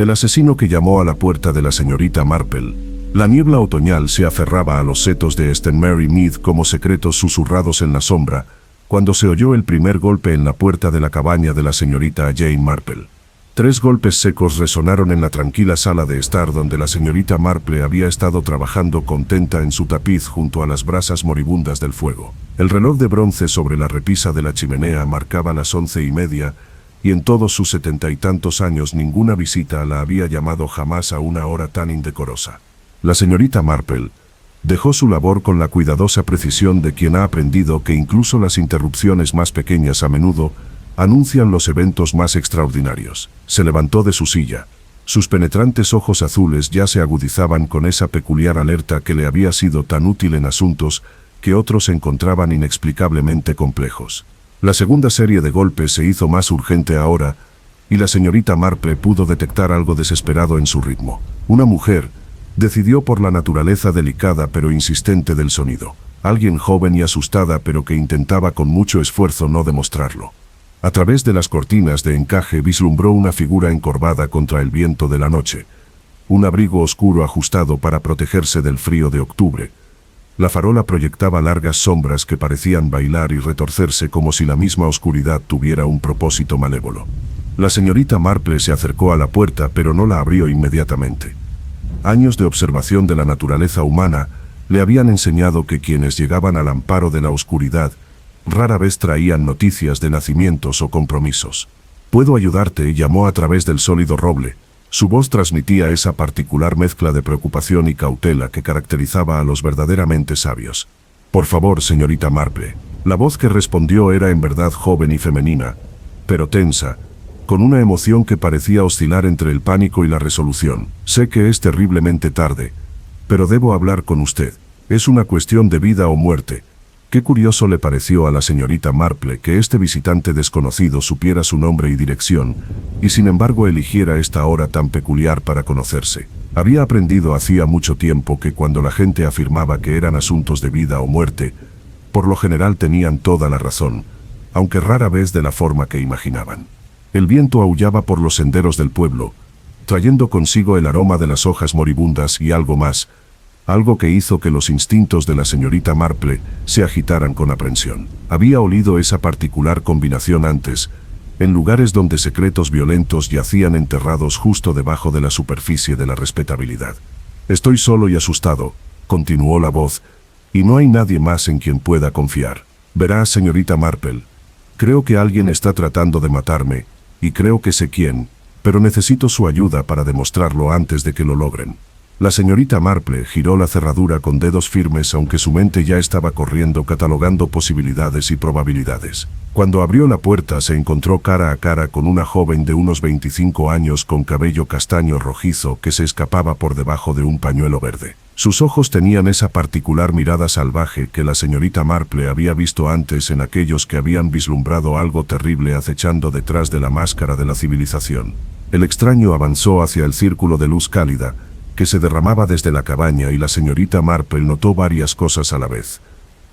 El asesino que llamó a la puerta de la señorita Marple. La niebla otoñal se aferraba a los setos de St. Mary Mead como secretos susurrados en la sombra, cuando se oyó el primer golpe en la puerta de la cabaña de la señorita Jane Marple. 3 golpes secos resonaron en la tranquila sala de estar donde la señorita Marple había estado trabajando contenta en su tapiz junto a las brasas moribundas del fuego. El reloj de bronce sobre la repisa de la chimenea marcaba las 11:30, y en todos sus 70 y tantos años ninguna visita la había llamado jamás a una hora tan indecorosa. La señorita Marple dejó su labor con la cuidadosa precisión de quien ha aprendido que incluso las interrupciones más pequeñas a menudo anuncian los eventos más extraordinarios. Se levantó de su silla. Sus penetrantes ojos azules ya se agudizaban con esa peculiar alerta que le había sido tan útil en asuntos que otros encontraban inexplicablemente complejos. La segunda serie de golpes se hizo más urgente ahora, y la señorita Marple pudo detectar algo desesperado en su ritmo. Una mujer, decidió por la naturaleza delicada pero insistente del sonido. Alguien joven y asustada pero que intentaba con mucho esfuerzo no demostrarlo. A través de las cortinas de encaje vislumbró una figura encorvada contra el viento de la noche. Un abrigo oscuro ajustado para protegerse del frío de octubre. La farola proyectaba largas sombras que parecían bailar y retorcerse como si la misma oscuridad tuviera un propósito malévolo. La señorita Marple se acercó a la puerta pero no la abrió inmediatamente. Años de observación de la naturaleza humana le habían enseñado que quienes llegaban al amparo de la oscuridad rara vez traían noticias de nacimientos o compromisos. «¿Puedo ayudarte?», llamó a través del sólido roble. Su voz transmitía esa particular mezcla de preocupación y cautela que caracterizaba a los verdaderamente sabios. «Por favor, señorita Marple». La voz que respondió era en verdad joven y femenina, pero tensa, con una emoción que parecía oscilar entre el pánico y la resolución. «Sé que es terriblemente tarde, pero debo hablar con usted. Es una cuestión de vida o muerte». Qué curioso le pareció a la señorita Marple que este visitante desconocido supiera su nombre y dirección, y sin embargo eligiera esta hora tan peculiar para conocerse. Había aprendido hacía mucho tiempo que cuando la gente afirmaba que eran asuntos de vida o muerte, por lo general tenían toda la razón, aunque rara vez de la forma que imaginaban. El viento aullaba por los senderos del pueblo, trayendo consigo el aroma de las hojas moribundas y algo más, algo que hizo que los instintos de la señorita Marple se agitaran con aprensión. Había olido esa particular combinación antes, en lugares donde secretos violentos yacían enterrados justo debajo de la superficie de la respetabilidad. «Estoy solo y asustado», continuó la voz, «y no hay nadie más en quien pueda confiar. Verá, señorita Marple, creo que alguien está tratando de matarme, y creo que sé quién, pero necesito su ayuda para demostrarlo antes de que lo logren». La señorita Marple giró la cerradura con dedos firmes aunque su mente ya estaba corriendo catalogando posibilidades y probabilidades. Cuando abrió la puerta se encontró cara a cara con una joven de unos 25 años con cabello castaño rojizo que se escapaba por debajo de un pañuelo verde. Sus ojos tenían esa particular mirada salvaje que la señorita Marple había visto antes en aquellos que habían vislumbrado algo terrible acechando detrás de la máscara de la civilización. El extraño avanzó hacia el círculo de luz cálida que se derramaba desde la cabaña y la señorita Marple notó varias cosas a la vez.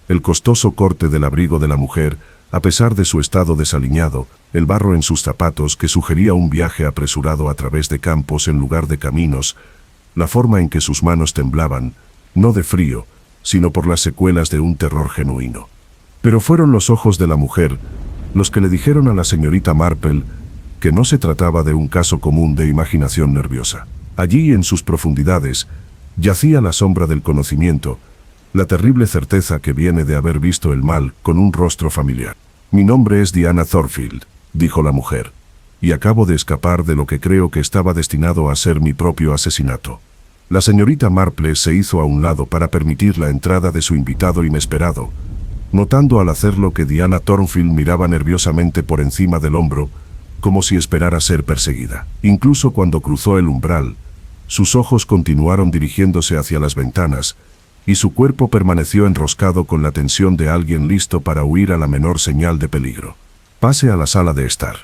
El costoso corte del abrigo de la mujer, a pesar de su estado desaliñado, el barro en sus zapatos que sugería un viaje apresurado a través de campos en lugar de caminos, la forma en que sus manos temblaban, no de frío, sino por las secuelas de un terror genuino. Pero fueron los ojos de la mujer los que le dijeron a la señorita Marple que no se trataba de un caso común de imaginación nerviosa. Allí, en sus profundidades, yacía la sombra del conocimiento, la terrible certeza que viene de haber visto el mal con un rostro familiar. «Mi nombre es Diana Thornfield», dijo la mujer, «y acabo de escapar de lo que creo que estaba destinado a ser mi propio asesinato». La señorita Marple se hizo a un lado para permitir la entrada de su invitado inesperado, notando al hacerlo que Diana Thornfield miraba nerviosamente por encima del hombro, como si esperara ser perseguida. Incluso cuando cruzó el umbral, sus ojos continuaron dirigiéndose hacia las ventanas, y su cuerpo permaneció enroscado con la tensión de alguien listo para huir a la menor señal de peligro. «Pase a la sala de estar».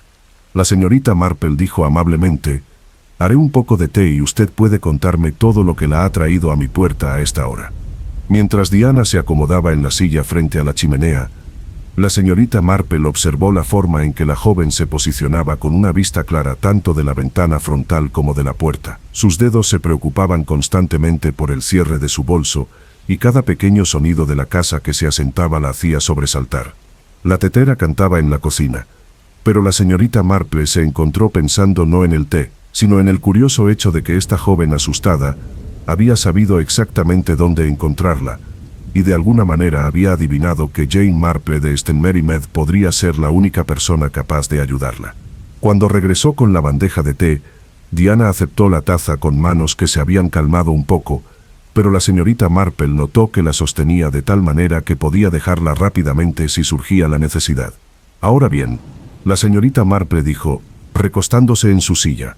La señorita Marple dijo amablemente, «Haré un poco de té y usted puede contarme todo lo que la ha traído a mi puerta a esta hora». Mientras Diana se acomodaba en la silla frente a la chimenea, La señorita Marple observó la forma en que la joven se posicionaba con una vista clara tanto de la ventana frontal como de la puerta. Sus dedos se preocupaban constantemente por el cierre de su bolso, y cada pequeño sonido de la casa que se asentaba la hacía sobresaltar. La tetera cantaba en la cocina, pero la señorita Marple se encontró pensando no en el té, sino en el curioso hecho de que esta joven asustada había sabido exactamente dónde encontrarla, y de alguna manera había adivinado que Jane Marple de St. Mary Mead podría ser la única persona capaz de ayudarla. Cuando regresó con la bandeja de té, Diana aceptó la taza con manos que se habían calmado un poco, pero la señorita Marple notó que la sostenía de tal manera que podía dejarla rápidamente si surgía la necesidad. Ahora bien, la señorita Marple dijo, recostándose en su silla,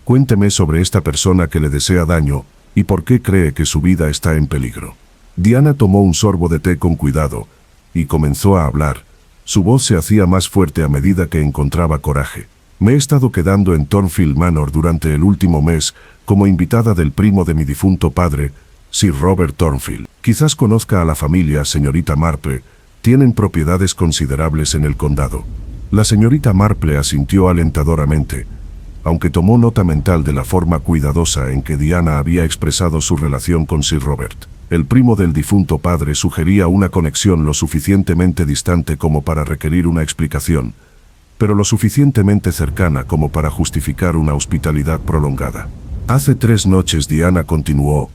cuénteme sobre esta persona que le desea daño y por qué cree que su vida está en peligro. Diana tomó un sorbo de té con cuidado y comenzó a hablar. Su voz se hacía más fuerte a medida que encontraba coraje. Me he estado quedando en Thornfield Manor durante el último mes como invitada del primo de mi difunto padre, Sir Robert Thornfield. Quizás conozca a la familia, señorita Marple. Tienen propiedades considerables en el condado. La señorita Marple asintió alentadoramente, aunque tomó nota mental de la forma cuidadosa en que Diana había expresado su relación con Sir Robert. El primo del difunto padre sugería una conexión lo suficientemente distante como para requerir una explicación, pero lo suficientemente cercana como para justificar una hospitalidad prolongada. Hace 3 noches, Diana continuó,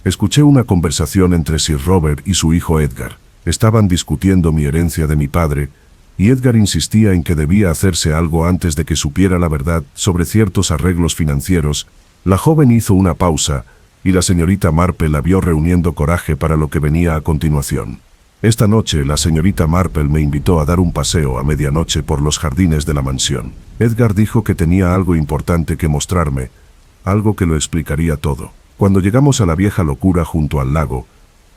escuché una conversación entre Sir Robert y su hijo Edgar. Estaban discutiendo mi herencia de mi padre, y Edgar insistía en que debía hacerse algo antes de que supiera la verdad sobre ciertos arreglos financieros. La joven hizo una pausa, y la señorita Marple la vio reuniendo coraje para lo que venía a continuación. Esta noche la señorita Marple me invitó a dar un paseo a medianoche por los jardines de la mansión. Edgar dijo que tenía algo importante que mostrarme, algo que lo explicaría todo. Cuando llegamos a la vieja locura junto al lago,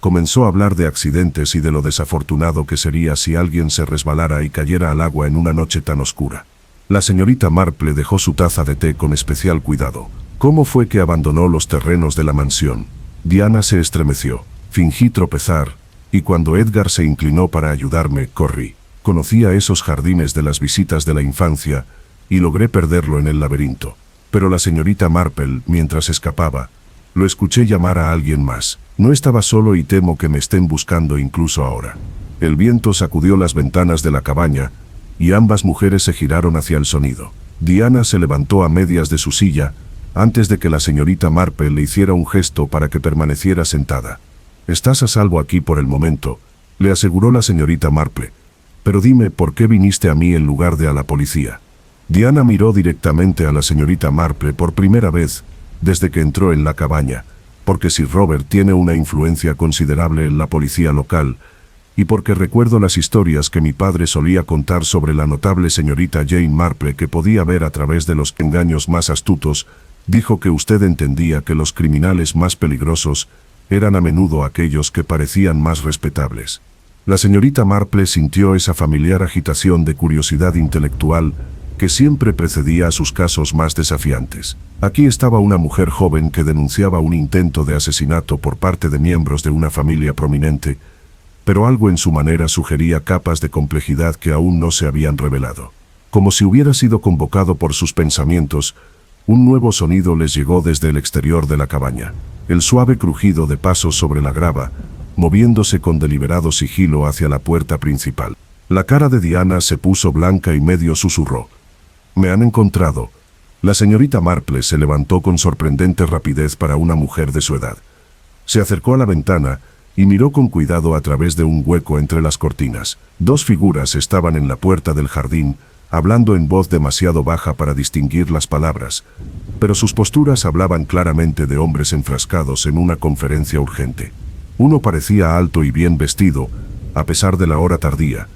comenzó a hablar de accidentes y de lo desafortunado que sería si alguien se resbalara y cayera al agua en una noche tan oscura. La señorita Marple dejó su taza de té con especial cuidado. ¿Cómo fue que abandonó los terrenos de la mansión? Diana se estremeció. Fingí tropezar, y cuando Edgar se inclinó para ayudarme, corrí. Conocía esos jardines de las visitas de la infancia, y logré perderlo en el laberinto. Pero la señorita Marple, mientras escapaba, lo escuché llamar a alguien más. No estaba solo y temo que me estén buscando incluso ahora. El viento sacudió las ventanas de la cabaña, y ambas mujeres se giraron hacia el sonido. Diana se levantó a medias de su silla, antes de que la señorita Marple le hiciera un gesto para que permaneciera sentada. «Estás a salvo aquí por el momento», le aseguró la señorita Marple. «Pero dime, ¿por qué viniste a mí en lugar de a la policía?» Diana miró directamente a la señorita Marple por primera vez desde que entró en la cabaña, porque Sir Robert tiene una influencia considerable en la policía local, y porque recuerdo las historias que mi padre solía contar sobre la notable señorita Jane Marple que podía ver a través de los engaños más astutos. Dijo que usted entendía que los criminales más peligrosos eran a menudo aquellos que parecían más respetables. La señorita Marple sintió esa familiar agitación de curiosidad intelectual que siempre precedía a sus casos más desafiantes. Aquí estaba una mujer joven que denunciaba un intento de asesinato por parte de miembros de una familia prominente, pero algo en su manera sugería capas de complejidad que aún no se habían revelado. Como si hubiera sido convocado por sus pensamientos, un nuevo sonido les llegó desde el exterior de la cabaña. El suave crujido de pasos sobre la grava, moviéndose con deliberado sigilo hacia la puerta principal. La cara de Diana se puso blanca y medio susurró. «Me han encontrado». La señorita Marple se levantó con sorprendente rapidez para una mujer de su edad. Se acercó a la ventana y miró con cuidado a través de un hueco entre las cortinas. 2 figuras estaban en la puerta del jardín, hablando en voz demasiado baja para distinguir las palabras, pero sus posturas hablaban claramente de hombres enfrascados en una conferencia urgente. Uno parecía alto y bien vestido, a pesar de la hora tardía,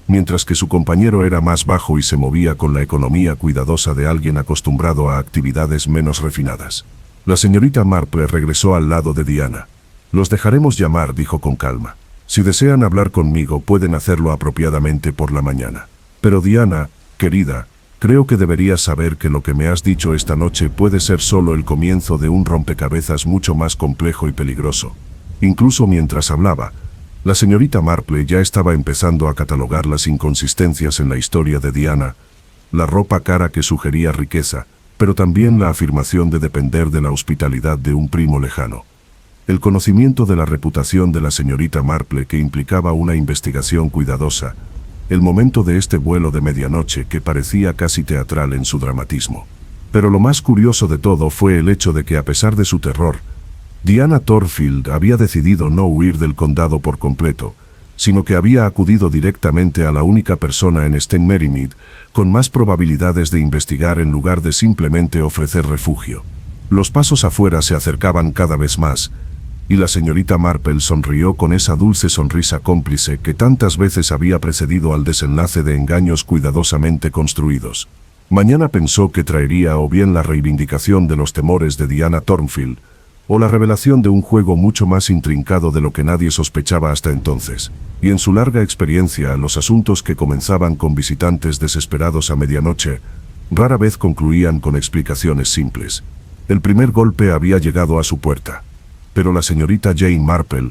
mientras que su compañero era más bajo y se movía con la economía cuidadosa de alguien acostumbrado a actividades menos refinadas. La señorita Marple regresó al lado de Diana. «Los dejaremos llamar», dijo con calma. «Si desean hablar conmigo, pueden hacerlo apropiadamente por la mañana. Pero Diana, querida, creo que deberías saber que lo que me has dicho esta noche puede ser solo el comienzo de un rompecabezas mucho más complejo y peligroso». Incluso mientras hablaba, La señorita Marple ya estaba empezando a catalogar las inconsistencias en la historia de Diana, la ropa cara que sugería riqueza, pero también la afirmación de depender de la hospitalidad de un primo lejano. El conocimiento de la reputación de la señorita Marple que implicaba una investigación cuidadosa, el momento de este vuelo de medianoche que parecía casi teatral en su dramatismo. Pero lo más curioso de todo fue el hecho de que a pesar de su terror, Diana Thornfield había decidido no huir del condado por completo, sino que había acudido directamente a la única persona en St. Mary Mead con más probabilidades de investigar en lugar de simplemente ofrecer refugio. Los pasos afuera se acercaban cada vez más, y la señorita Marple sonrió con esa dulce sonrisa cómplice que tantas veces había precedido al desenlace de engaños cuidadosamente construidos. Mañana pensó que traería o bien la reivindicación de los temores de Diana Thornfield, o la revelación de un juego mucho más intrincado de lo que nadie sospechaba hasta entonces. Y en su larga experiencia, los asuntos que comenzaban con visitantes desesperados a medianoche, rara vez concluían con explicaciones simples. El primer golpe había llegado a su puerta. Pero la señorita Jane Marple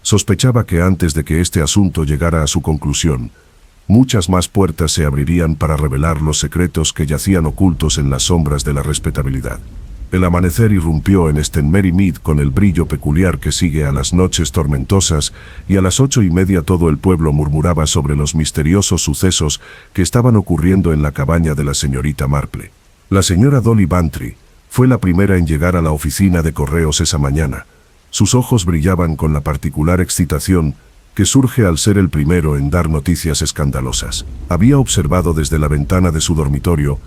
sospechaba que antes de que este asunto llegara a su conclusión, muchas más puertas se abrirían para revelar los secretos que yacían ocultos en las sombras de la respetabilidad. El amanecer irrumpió en St. Mary Mead con el brillo peculiar que sigue a las noches tormentosas, y a las 8:30 todo el pueblo murmuraba sobre los misteriosos sucesos que estaban ocurriendo en la cabaña de la señorita Marple. La señora Dolly Bantry fue la primera en llegar a la oficina de correos esa mañana. Sus ojos brillaban con la particular excitación que surge al ser el primero en dar noticias escandalosas. Había observado desde la ventana de su dormitorio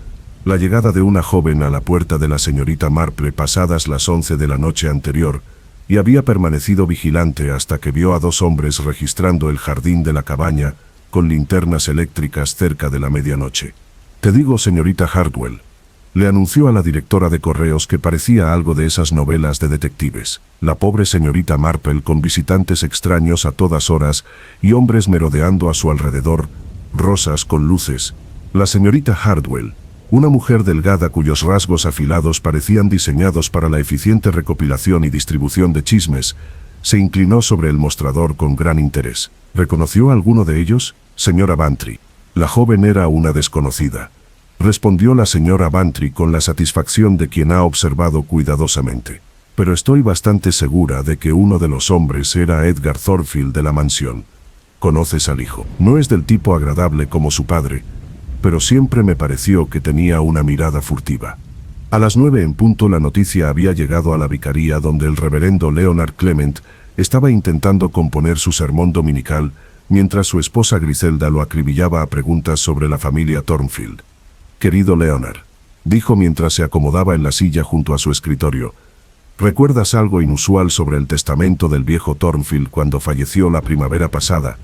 la llegada de una joven a la puerta de la señorita Marple pasadas las 11 de la noche anterior, y había permanecido vigilante hasta que vio a dos hombres registrando el jardín de la cabaña con linternas eléctricas cerca de la medianoche. «Te digo, señorita Hartwell», le anunció a la directora de correos que parecía algo de esas novelas de detectives. La pobre señorita Marple con visitantes extraños a todas horas y hombres merodeando a su alrededor, rosas con luces. La señorita Hartwell, una mujer delgada cuyos rasgos afilados parecían diseñados para la eficiente recopilación y distribución de chismes, se inclinó sobre el mostrador con gran interés. ¿Reconoció a alguno de ellos, señora Bantry? La joven era una desconocida, respondió la señora Bantry con la satisfacción de quien ha observado cuidadosamente. Pero estoy bastante segura de que uno de los hombres era Edgar Thornfield de la mansión. ¿Conoces al hijo? No es del tipo agradable como su padre, pero siempre me pareció que tenía una mirada furtiva. A las 9 en punto la noticia había llegado a la vicaría donde el reverendo Leonard Clement estaba intentando componer su sermón dominical, mientras su esposa Griselda lo acribillaba a preguntas sobre la familia Thornfield. «Querido Leonard», dijo mientras se acomodaba en la silla junto a su escritorio, «¿recuerdas algo inusual sobre el testamento del viejo Thornfield cuando falleció la primavera pasada?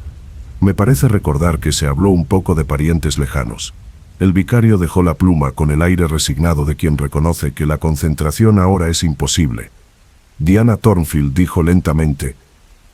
Me parece recordar que se habló un poco de parientes lejanos». El vicario dejó la pluma con el aire resignado de quien reconoce que la concentración ahora es imposible. Diana Thornfield dijo lentamente,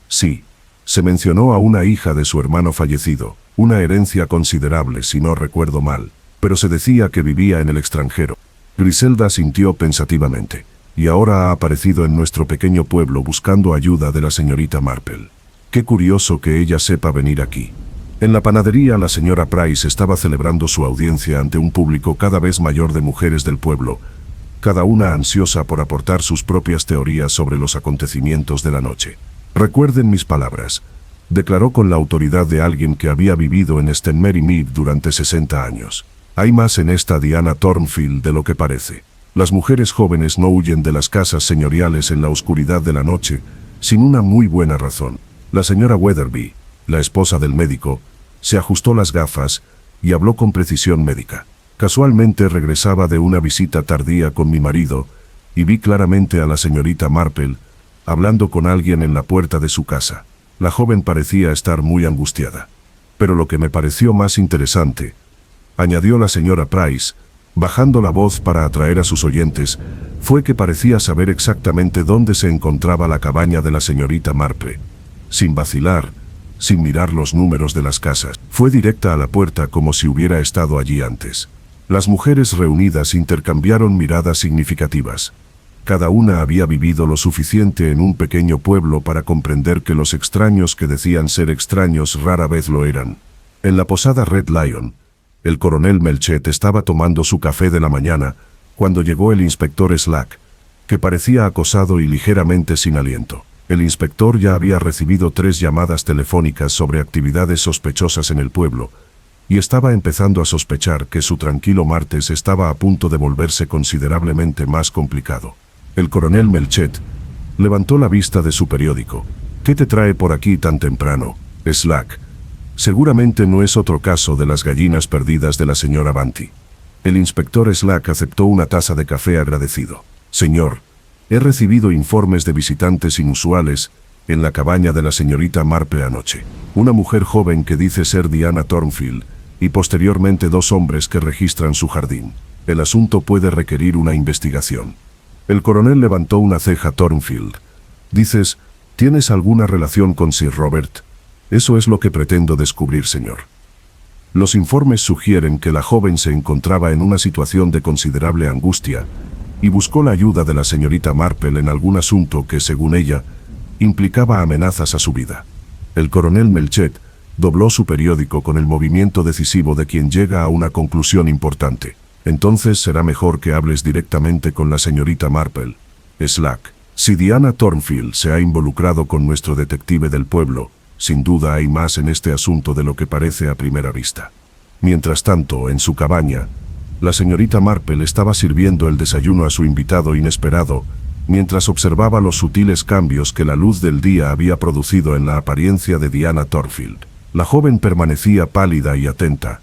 «Sí, se mencionó a una hija de su hermano fallecido, una herencia considerable si no recuerdo mal, pero se decía que vivía en el extranjero». Griselda asintió pensativamente. «Y ahora ha aparecido en nuestro pequeño pueblo buscando ayuda de la señorita Marple. Qué curioso que ella sepa venir aquí». En la panadería la señora Price estaba celebrando su audiencia ante un público cada vez mayor de mujeres del pueblo, cada una ansiosa por aportar sus propias teorías sobre los acontecimientos de la noche. «Recuerden mis palabras», declaró con la autoridad de alguien que había vivido en St. Mary Mead durante 60 años. «Hay más en esta Diana Thornfield de lo que parece. Las mujeres jóvenes no huyen de las casas señoriales en la oscuridad de la noche, sin una muy buena razón». La señora Weatherby, la esposa del médico, se ajustó las gafas y habló con precisión médica. «Casualmente regresaba de una visita tardía con mi marido y vi claramente a la señorita Marple hablando con alguien en la puerta de su casa. La joven parecía estar muy angustiada. Pero lo que me pareció más interesante», añadió la señora Price, bajando la voz para atraer a sus oyentes, «fue que parecía saber exactamente dónde se encontraba la cabaña de la señorita Marple. Sin vacilar, sin mirar los números de las casas, fue directa a la puerta como si hubiera estado allí antes». Las mujeres reunidas intercambiaron miradas significativas. Cada una había vivido lo suficiente en un pequeño pueblo para comprender que los extraños que decían ser extraños rara vez lo eran. En la posada Red Lion, el coronel Melchet estaba tomando su café de la mañana cuando llegó el inspector Slack, que parecía acosado y ligeramente sin aliento. El inspector ya había recibido 3 llamadas telefónicas sobre actividades sospechosas en el pueblo, y estaba empezando a sospechar que su tranquilo martes estaba a punto de volverse considerablemente más complicado. El coronel Melchet levantó la vista de su periódico. ¿Qué te trae por aquí tan temprano, Slack? Seguramente no es otro caso de las gallinas perdidas de la señora Banti. El inspector Slack aceptó una taza de café agradecido. Señor, he recibido informes de visitantes inusuales en la cabaña de la señorita Marple anoche. Una mujer joven que dice ser Diana Thornfield y posteriormente 2 hombres que registran su jardín. El asunto puede requerir una investigación. El coronel levantó una ceja. Thornfield. Dices, ¿tienes alguna relación con Sir Robert? Eso es lo que pretendo descubrir, señor. Los informes sugieren que la joven se encontraba en una situación de considerable angustia y buscó la ayuda de la señorita Marple en algún asunto que, según ella, implicaba amenazas a su vida. El coronel Melchet dobló su periódico con el movimiento decisivo de quien llega a una conclusión importante. Entonces será mejor que hables directamente con la señorita Marple. Slack. Si Diana Thornfield se ha involucrado con nuestro detective del pueblo, sin duda hay más en este asunto de lo que parece a primera vista. Mientras tanto, en su cabaña, la señorita Marple estaba sirviendo el desayuno a su invitado inesperado, mientras observaba los sutiles cambios que la luz del día había producido en la apariencia de Diana Thornfield. La joven permanecía pálida y atenta,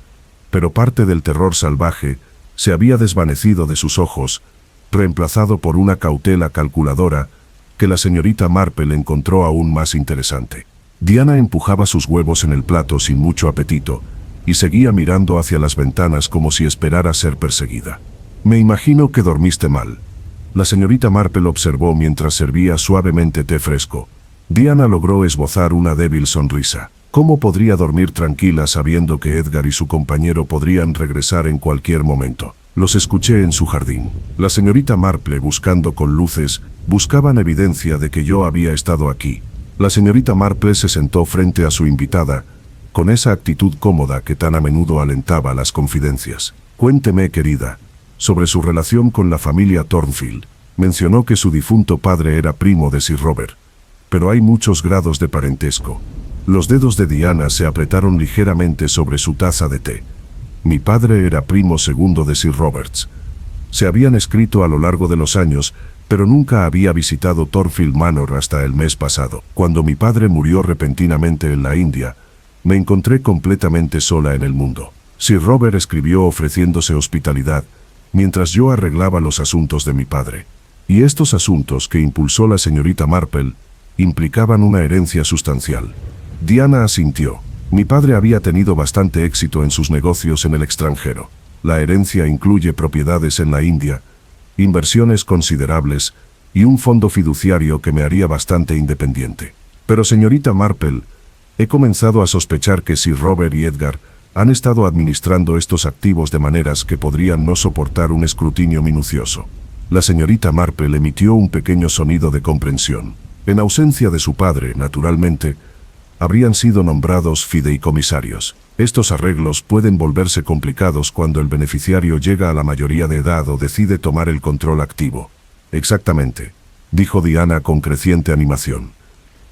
pero parte del terror salvaje se había desvanecido de sus ojos, reemplazado por una cautela calculadora que la señorita Marple encontró aún más interesante. Diana empujaba sus huevos en el plato sin mucho apetito y seguía mirando hacia las ventanas como si esperara ser perseguida. Me imagino que dormiste mal. La señorita Marple observó mientras servía suavemente té fresco. Diana logró esbozar una débil sonrisa. ¿Cómo podría dormir tranquila sabiendo que Edgar y su compañero podrían regresar en cualquier momento? Los escuché en su jardín. La señorita Marple, buscando con luces, buscaban evidencia de que yo había estado aquí. La señorita Marple se sentó frente a su invitada, con esa actitud cómoda que tan a menudo alentaba las confidencias. Cuénteme, querida, sobre su relación con la familia Thornfield. Mencionó que su difunto padre era primo de Sir Robert. Pero hay muchos grados de parentesco. Los dedos de Diana se apretaron ligeramente sobre su taza de té. Mi padre era primo segundo de Sir Roberts. Se habían escrito a lo largo de los años, pero nunca había visitado Thornfield Manor hasta el mes pasado. Cuando mi padre murió repentinamente en la India, me encontré completamente sola en el mundo. Sir Robert escribió ofreciéndose hospitalidad, mientras yo arreglaba los asuntos de mi padre. Y estos asuntos que impulsó la señorita Marple implicaban una herencia sustancial. Diana asintió. Mi padre había tenido bastante éxito en sus negocios en el extranjero. La herencia incluye propiedades en la India, inversiones considerables y un fondo fiduciario que me haría bastante independiente. Pero señorita Marple, he comenzado a sospechar que Sir Robert y Edgar han estado administrando estos activos de maneras que podrían no soportar un escrutinio minucioso. La señorita Marple emitió un pequeño sonido de comprensión. En ausencia de su padre, naturalmente, habrían sido nombrados fideicomisarios. Estos arreglos pueden volverse complicados cuando el beneficiario llega a la mayoría de edad o decide tomar el control activo. Exactamente, dijo Diana con creciente animación.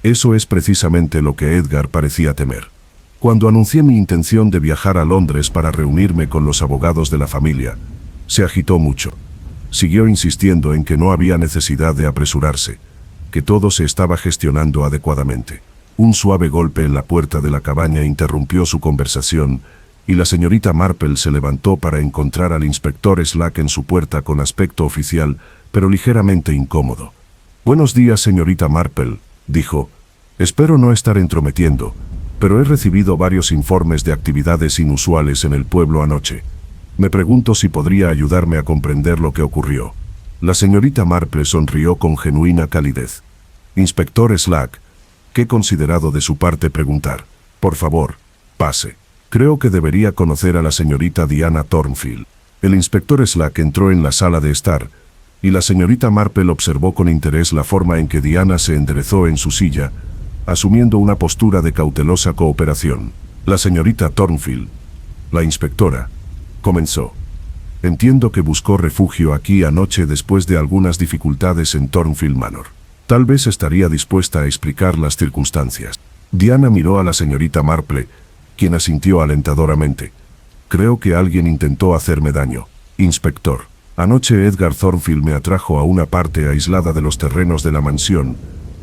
Eso es precisamente lo que Edgar parecía temer. Cuando anuncié mi intención de viajar a Londres para reunirme con los abogados de la familia, se agitó mucho. Siguió insistiendo en que no había necesidad de apresurarse, que todo se estaba gestionando adecuadamente. Un suave golpe en la puerta de la cabaña interrumpió su conversación, y la señorita Marple se levantó para encontrar al inspector Slack en su puerta con aspecto oficial, pero ligeramente incómodo. «Buenos días, señorita Marple», dijo. «Espero no estar entrometiendo, pero he recibido varios informes de actividades inusuales en el pueblo anoche. Me pregunto si podría ayudarme a comprender lo que ocurrió». La señorita Marple sonrió con genuina calidez. «Inspector Slack, qué considerado de su parte preguntar. Por favor, pase. Creo que debería conocer a la señorita Diana Thornfield». El inspector Slack entró en la sala de estar, y la señorita Marple observó con interés la forma en que Diana se enderezó en su silla, asumiendo una postura de cautelosa cooperación. La señorita Thornfield, la inspectora, comenzó. Entiendo que buscó refugio aquí anoche después de algunas dificultades en Thornfield Manor. Tal vez estaría dispuesta a explicar las circunstancias. Diana miró a la señorita Marple, quien asintió alentadoramente. Creo que alguien intentó hacerme daño, inspector. Anoche Edgar Thornfield me atrajo a una parte aislada de los terrenos de la mansión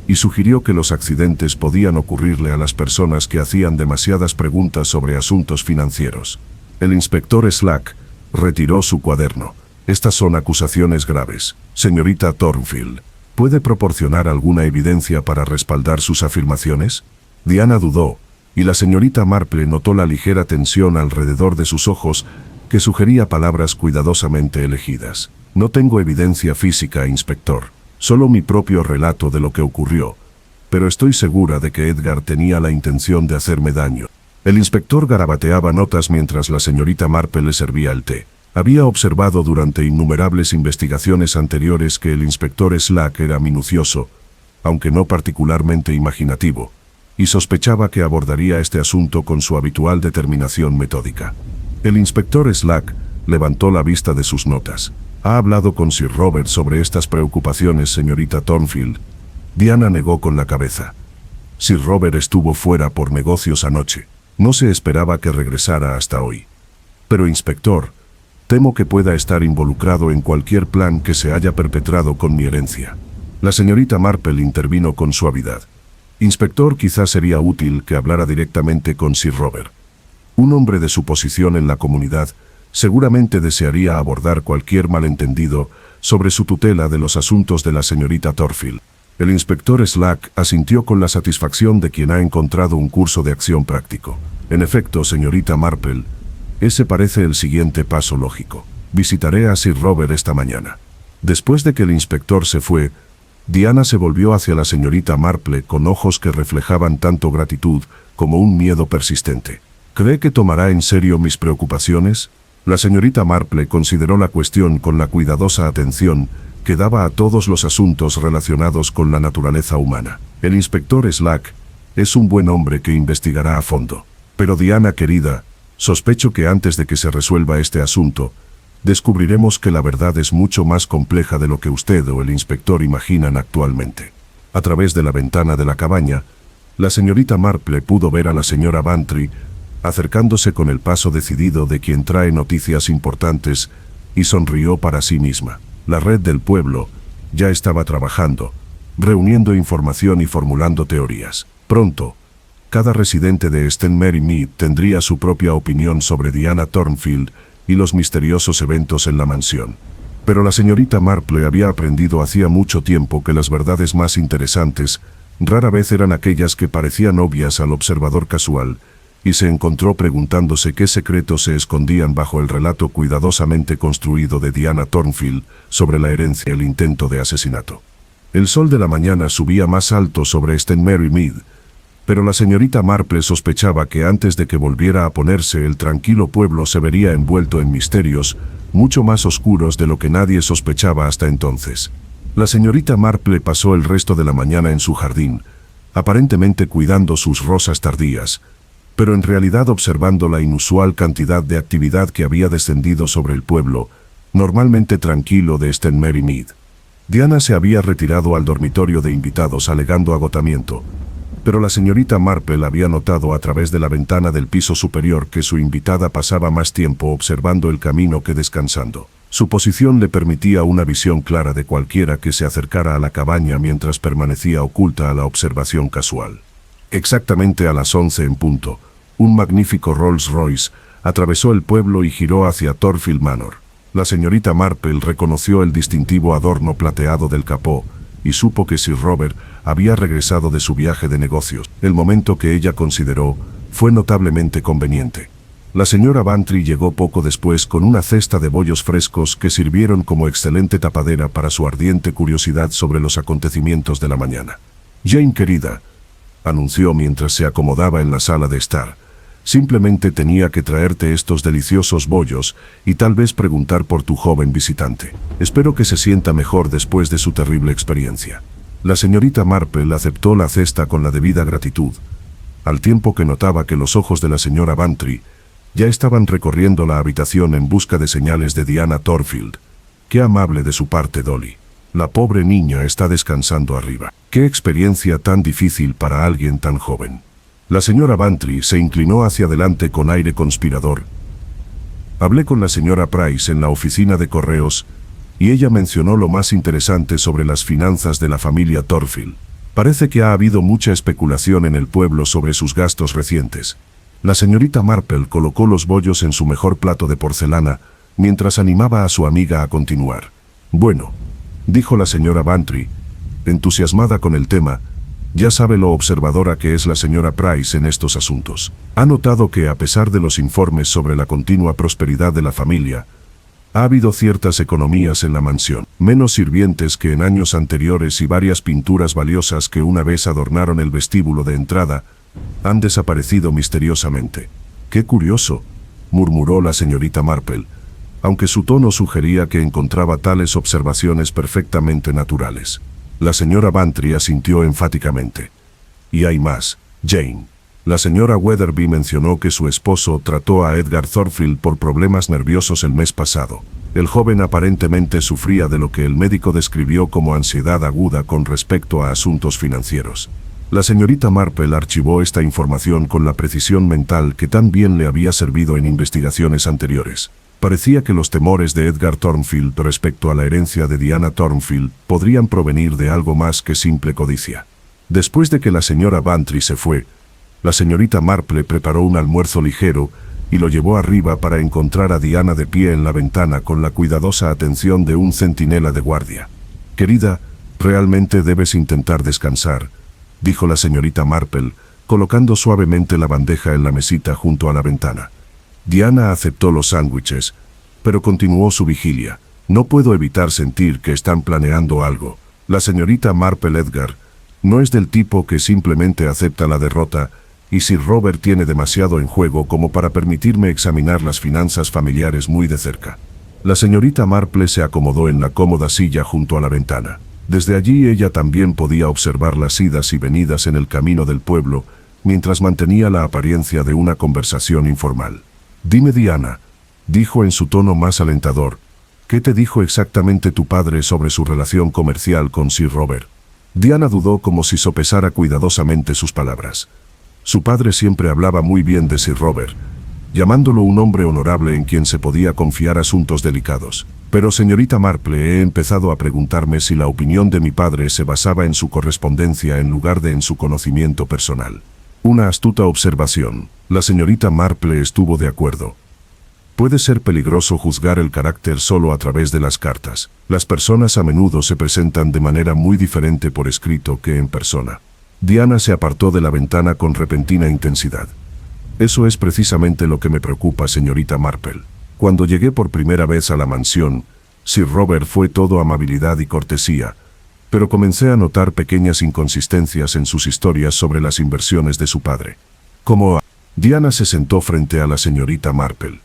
y sugirió que los accidentes podían ocurrirle a las personas que hacían demasiadas preguntas sobre asuntos financieros. El inspector Slack retiró su cuaderno. Estas son acusaciones graves. Señorita Thornfield, ¿puede proporcionar alguna evidencia para respaldar sus afirmaciones? Diana dudó, y la señorita Marple notó la ligera tensión alrededor de sus ojos que sugería palabras cuidadosamente elegidas. No tengo evidencia física, inspector, solo mi propio relato de lo que ocurrió, pero estoy segura de que Edgar tenía la intención de hacerme daño. El inspector garabateaba notas mientras la señorita Marple le servía el té. Había observado durante innumerables investigaciones anteriores que el inspector Slack era minucioso, aunque no particularmente imaginativo, y sospechaba que abordaría este asunto con su habitual determinación metódica. El inspector Slack levantó la vista de sus notas. ¿Ha hablado con Sir Robert sobre estas preocupaciones, señorita Thornfield? Diana negó con la cabeza. Sir Robert estuvo fuera por negocios anoche. No se esperaba que regresara hasta hoy. Pero, inspector, temo que pueda estar involucrado en cualquier plan que se haya perpetrado con mi herencia. La señorita Marple intervino con suavidad. Inspector, quizás sería útil que hablara directamente con Sir Robert. Un hombre de su posición en la comunidad seguramente desearía abordar cualquier malentendido sobre su tutela de los asuntos de la señorita Thornfield. El inspector Slack asintió con la satisfacción de quien ha encontrado un curso de acción práctico. En efecto, señorita Marple, ese parece el siguiente paso lógico. Visitaré a Sir Robert esta mañana. Después de que el inspector se fue, Diana se volvió hacia la señorita Marple con ojos que reflejaban tanto gratitud como un miedo persistente. ¿Cree que tomará en serio mis preocupaciones? La señorita Marple consideró la cuestión con la cuidadosa atención que daba a todos los asuntos relacionados con la naturaleza humana. El inspector Slack es un buen hombre que investigará a fondo. Pero Diana, querida, sospecho que antes de que se resuelva este asunto, descubriremos que la verdad es mucho más compleja de lo que usted o el inspector imaginan actualmente. A través de la ventana de la cabaña, la señorita Marple pudo ver a la señora Bantry acercándose con el paso decidido de quien trae noticias importantes, y sonrió para sí misma. La red del pueblo ya estaba trabajando, reuniendo información y formulando teorías. Pronto, cada residente de St. Mary Mead tendría su propia opinión sobre Diana Thornfield y los misteriosos eventos en la mansión. Pero la señorita Marple había aprendido hacía mucho tiempo que las verdades más interesantes rara vez eran aquellas que parecían obvias al observador casual, y se encontró preguntándose qué secretos se escondían bajo el relato cuidadosamente construido de Diana Thornfield sobre la herencia y el intento de asesinato. El sol de la mañana subía más alto sobre St. Mary Mead, pero la señorita Marple sospechaba que antes de que volviera a ponerse el tranquilo pueblo se vería envuelto en misterios mucho más oscuros de lo que nadie sospechaba hasta entonces. La señorita Marple pasó el resto de la mañana en su jardín, aparentemente cuidando sus rosas tardías, pero en realidad observando la inusual cantidad de actividad que había descendido sobre el pueblo, normalmente tranquilo de St. Mary Mead. Diana se había retirado al dormitorio de invitados alegando agotamiento, pero la señorita Marple había notado a través de la ventana del piso superior que su invitada pasaba más tiempo observando el camino que descansando. Su posición le permitía una visión clara de cualquiera que se acercara a la cabaña mientras permanecía oculta a la observación casual. Exactamente a las 11 en punto, un magnífico Rolls Royce atravesó el pueblo y giró hacia Thornfield Manor. La señorita Marple reconoció el distintivo adorno plateado del capó y supo que Sir Robert había regresado de su viaje de negocios. El momento que ella consideró fue notablemente conveniente. La señora Bantry llegó poco después con una cesta de bollos frescos que sirvieron como excelente tapadera para su ardiente curiosidad sobre los acontecimientos de la mañana. «Jane, querida», anunció mientras se acomodaba en la sala de estar, Simplemente tenía que traerte estos deliciosos bollos y tal vez preguntar por tu joven visitante. Espero que se sienta mejor después de su terrible experiencia. La señorita Marple aceptó la cesta con la debida gratitud, al tiempo que notaba que los ojos de la señora Bantry ya estaban recorriendo la habitación en busca de señales de Diana Thornfield. Qué amable de su parte, Dolly. La pobre niña está descansando arriba. Qué experiencia tan difícil para alguien tan joven. La señora Bantry se inclinó hacia adelante con aire conspirador. Hablé con la señora Price en la oficina de correos y ella mencionó lo más interesante sobre las finanzas de la familia Thornfield. Parece que ha habido mucha especulación en el pueblo sobre sus gastos recientes. La señorita Marple colocó los bollos en su mejor plato de porcelana mientras animaba a su amiga a continuar. Bueno, dijo la señora Bantry, entusiasmada con el tema, ya sabe lo observadora que es la señora Price en estos asuntos. Ha notado que, a pesar de los informes sobre la continua prosperidad de la familia, ha habido ciertas economías en la mansión, menos sirvientes que en años anteriores y varias pinturas valiosas que una vez adornaron el vestíbulo de entrada, han desaparecido misteriosamente. ¡Qué curioso!, murmuró la señorita Marple, aunque su tono sugería que encontraba tales observaciones perfectamente naturales. La señora Bantry asintió enfáticamente. Y hay más, Jane. La señora Weatherby mencionó que su esposo trató a Edgar Thornfield por problemas nerviosos el mes pasado. El joven aparentemente sufría de lo que el médico describió como ansiedad aguda con respecto a asuntos financieros. La señorita Marple archivó esta información con la precisión mental que tan bien le había servido en investigaciones anteriores. Parecía que los temores de Edgar Thornfield respecto a la herencia de Diana Thornfield podrían provenir de algo más que simple codicia. Después de que la señora Bantry se fue, la señorita Marple preparó un almuerzo ligero y lo llevó arriba para encontrar a Diana de pie en la ventana con la cuidadosa atención de un centinela de guardia. «Querida, realmente debes intentar descansar», dijo la señorita Marple, colocando suavemente la bandeja en la mesita junto a la ventana. Diana aceptó los sándwiches, pero continuó su vigilia. «No puedo evitar sentir que están planeando algo. La señorita Marple Edgar no es del tipo que simplemente acepta la derrota, y Sir Robert tiene demasiado en juego como para permitirme examinar las finanzas familiares muy de cerca». La señorita Marple se acomodó en la cómoda silla junto a la ventana. Desde allí ella también podía observar las idas y venidas en el camino del pueblo, mientras mantenía la apariencia de una conversación informal. «Dime, Diana», dijo en su tono más alentador, «¿qué te dijo exactamente tu padre sobre su relación comercial con Sir Robert?» Diana dudó como si sopesara cuidadosamente sus palabras. Su padre siempre hablaba muy bien de Sir Robert, llamándolo un hombre honorable en quien se podía confiar asuntos delicados. Pero, señorita Marple, he empezado a preguntarme si la opinión de mi padre se basaba en su correspondencia en lugar de en su conocimiento personal. Una astuta observación. La señorita Marple estuvo de acuerdo. Puede ser peligroso juzgar el carácter solo a través de las cartas. Las personas a menudo se presentan de manera muy diferente por escrito que en persona. Diana se apartó de la ventana con repentina intensidad. Eso es precisamente lo que me preocupa, señorita Marple. Cuando llegué por primera vez a la mansión, Sir Robert fue todo amabilidad y cortesía, pero comencé a notar pequeñas inconsistencias en sus historias sobre las inversiones de su padre. Diana se sentó frente a la señorita Marple.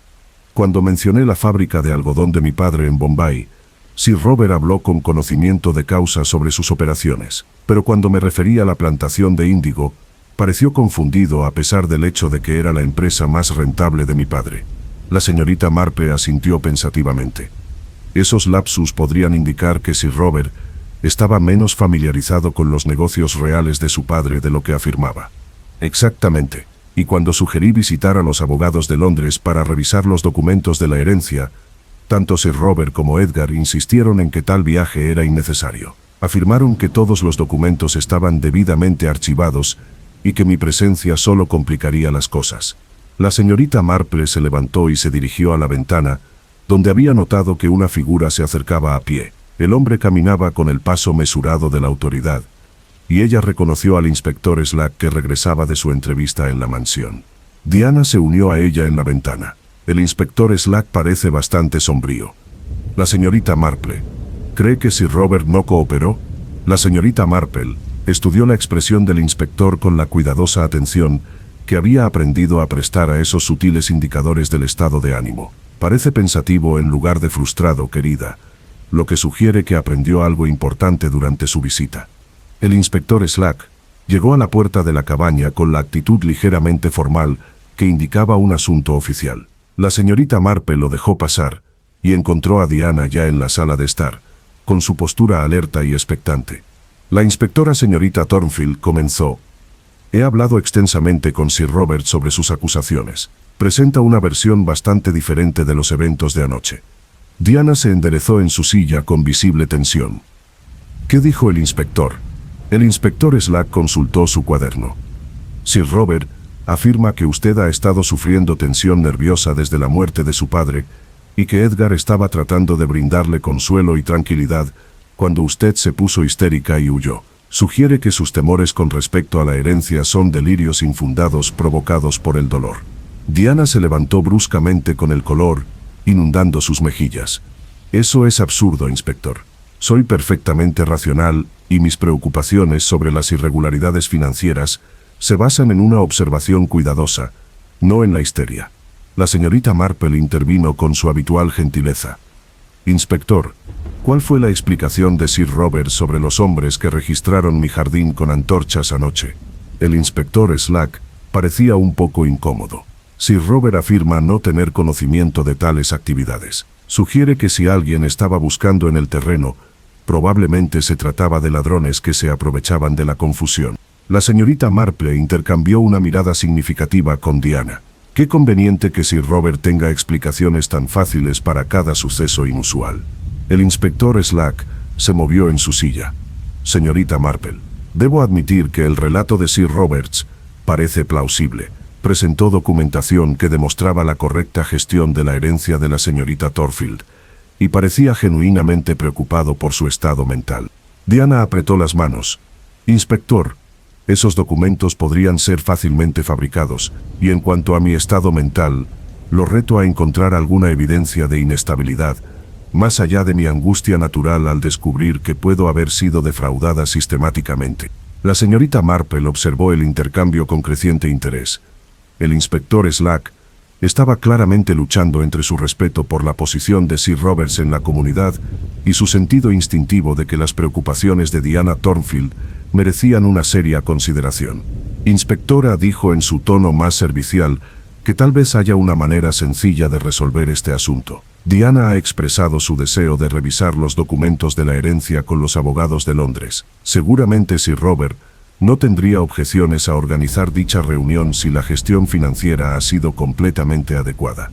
Cuando mencioné la fábrica de algodón de mi padre en Bombay, Sir Robert habló con conocimiento de causa sobre sus operaciones, pero cuando me referí a la plantación de índigo, pareció confundido a pesar del hecho de que era la empresa más rentable de mi padre. La señorita Marple asintió pensativamente. Esos lapsus podrían indicar que Sir Robert estaba menos familiarizado con los negocios reales de su padre de lo que afirmaba. Exactamente. Y cuando sugerí visitar a los abogados de Londres para revisar los documentos de la herencia, tanto Sir Robert como Edgar insistieron en que tal viaje era innecesario. Afirmaron que todos los documentos estaban debidamente archivados y que mi presencia solo complicaría las cosas. La señorita Marple se levantó y se dirigió a la ventana, donde había notado que una figura se acercaba a pie. El hombre caminaba con el paso mesurado de la autoridad, y ella reconoció al inspector Slack que regresaba de su entrevista en la mansión. Diana se unió a ella en la ventana. El inspector Slack parece bastante sombrío. La señorita Marple, ¿cree que Sir Robert no cooperó? La señorita Marple estudió la expresión del inspector con la cuidadosa atención que había aprendido a prestar a esos sutiles indicadores del estado de ánimo. Parece pensativo en lugar de frustrado, querida, lo que sugiere que aprendió algo importante durante su visita. El inspector Slack llegó a la puerta de la cabaña con la actitud ligeramente formal que indicaba un asunto oficial. La señorita Marple lo dejó pasar y encontró a Diana ya en la sala de estar, con su postura alerta y expectante. La inspectora señorita Thornfield comenzó. He hablado extensamente con Sir Robert sobre sus acusaciones. Presenta una versión bastante diferente de los eventos de anoche. Diana se enderezó en su silla con visible tensión. ¿Qué dijo el inspector? El inspector Slack consultó su cuaderno. Sir Robert afirma que usted ha estado sufriendo tensión nerviosa desde la muerte de su padre y que Edgar estaba tratando de brindarle consuelo y tranquilidad cuando usted se puso histérica y huyó. Sugiere que sus temores con respecto a la herencia son delirios infundados provocados por el dolor. Diana se levantó bruscamente con el color inundando sus mejillas. Eso es absurdo, inspector. Soy perfectamente racional y mis preocupaciones sobre las irregularidades financieras se basan en una observación cuidadosa, no en la histeria. La señorita Marple intervino con su habitual gentileza. Inspector, ¿cuál fue la explicación de Sir Robert sobre los hombres que registraron mi jardín con antorchas anoche? El inspector Slack parecía un poco incómodo. Sir Robert afirma no tener conocimiento de tales actividades. Sugiere que si alguien estaba buscando en el terreno, probablemente se trataba de ladrones que se aprovechaban de la confusión. La señorita Marple intercambió una mirada significativa con Diana. Qué conveniente que Sir Robert tenga explicaciones tan fáciles para cada suceso inusual. El inspector Slack se movió en su silla. Señorita Marple, debo admitir que el relato de Sir Roberts parece plausible. Presentó documentación que demostraba la correcta gestión de la herencia de la señorita Thornfield y parecía genuinamente preocupado por su estado mental. Diana apretó las manos. Inspector, esos documentos podrían ser fácilmente fabricados, y en cuanto a mi estado mental, lo reto a encontrar alguna evidencia de inestabilidad, más allá de mi angustia natural al descubrir que puedo haber sido defraudada sistemáticamente. La señorita Marple observó el intercambio con creciente interés. El inspector Slack estaba claramente luchando entre su respeto por la posición de Sir Roberts en la comunidad y su sentido instintivo de que las preocupaciones de Diana Thornfield merecían una seria consideración. Inspectora, dijo en su tono más servicial, que tal vez haya una manera sencilla de resolver este asunto. Diana ha expresado su deseo de revisar los documentos de la herencia con los abogados de Londres. Seguramente Sir Robert no tendría objeciones a organizar dicha reunión si la gestión financiera ha sido completamente adecuada.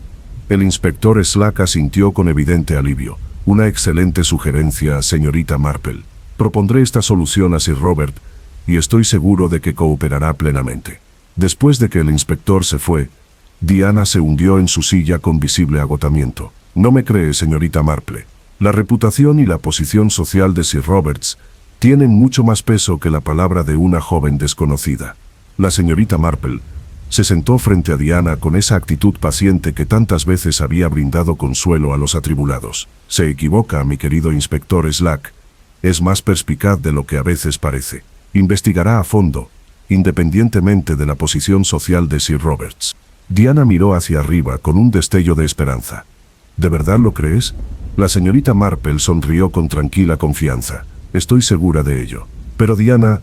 El inspector Slack asintió con evidente alivio. Una excelente sugerencia, señorita Marple. Propondré esta solución a Sir Robert y estoy seguro de que cooperará plenamente. Después de que el inspector se fue, Diana se hundió en su silla con visible agotamiento. No me cree, señorita Marple. La reputación y la posición social de Sir Roberts tienen mucho más peso que la palabra de una joven desconocida. La señorita Marple se sentó frente a Diana con esa actitud paciente que tantas veces había brindado consuelo a los atribulados. Se equivoca, mi querido inspector Slack. Es más perspicaz de lo que a veces parece. Investigará a fondo, independientemente de la posición social de Sir Roberts. Diana miró hacia arriba con un destello de esperanza. ¿De verdad lo crees? La señorita Marple sonrió con tranquila confianza. Estoy segura de ello. Pero Diana,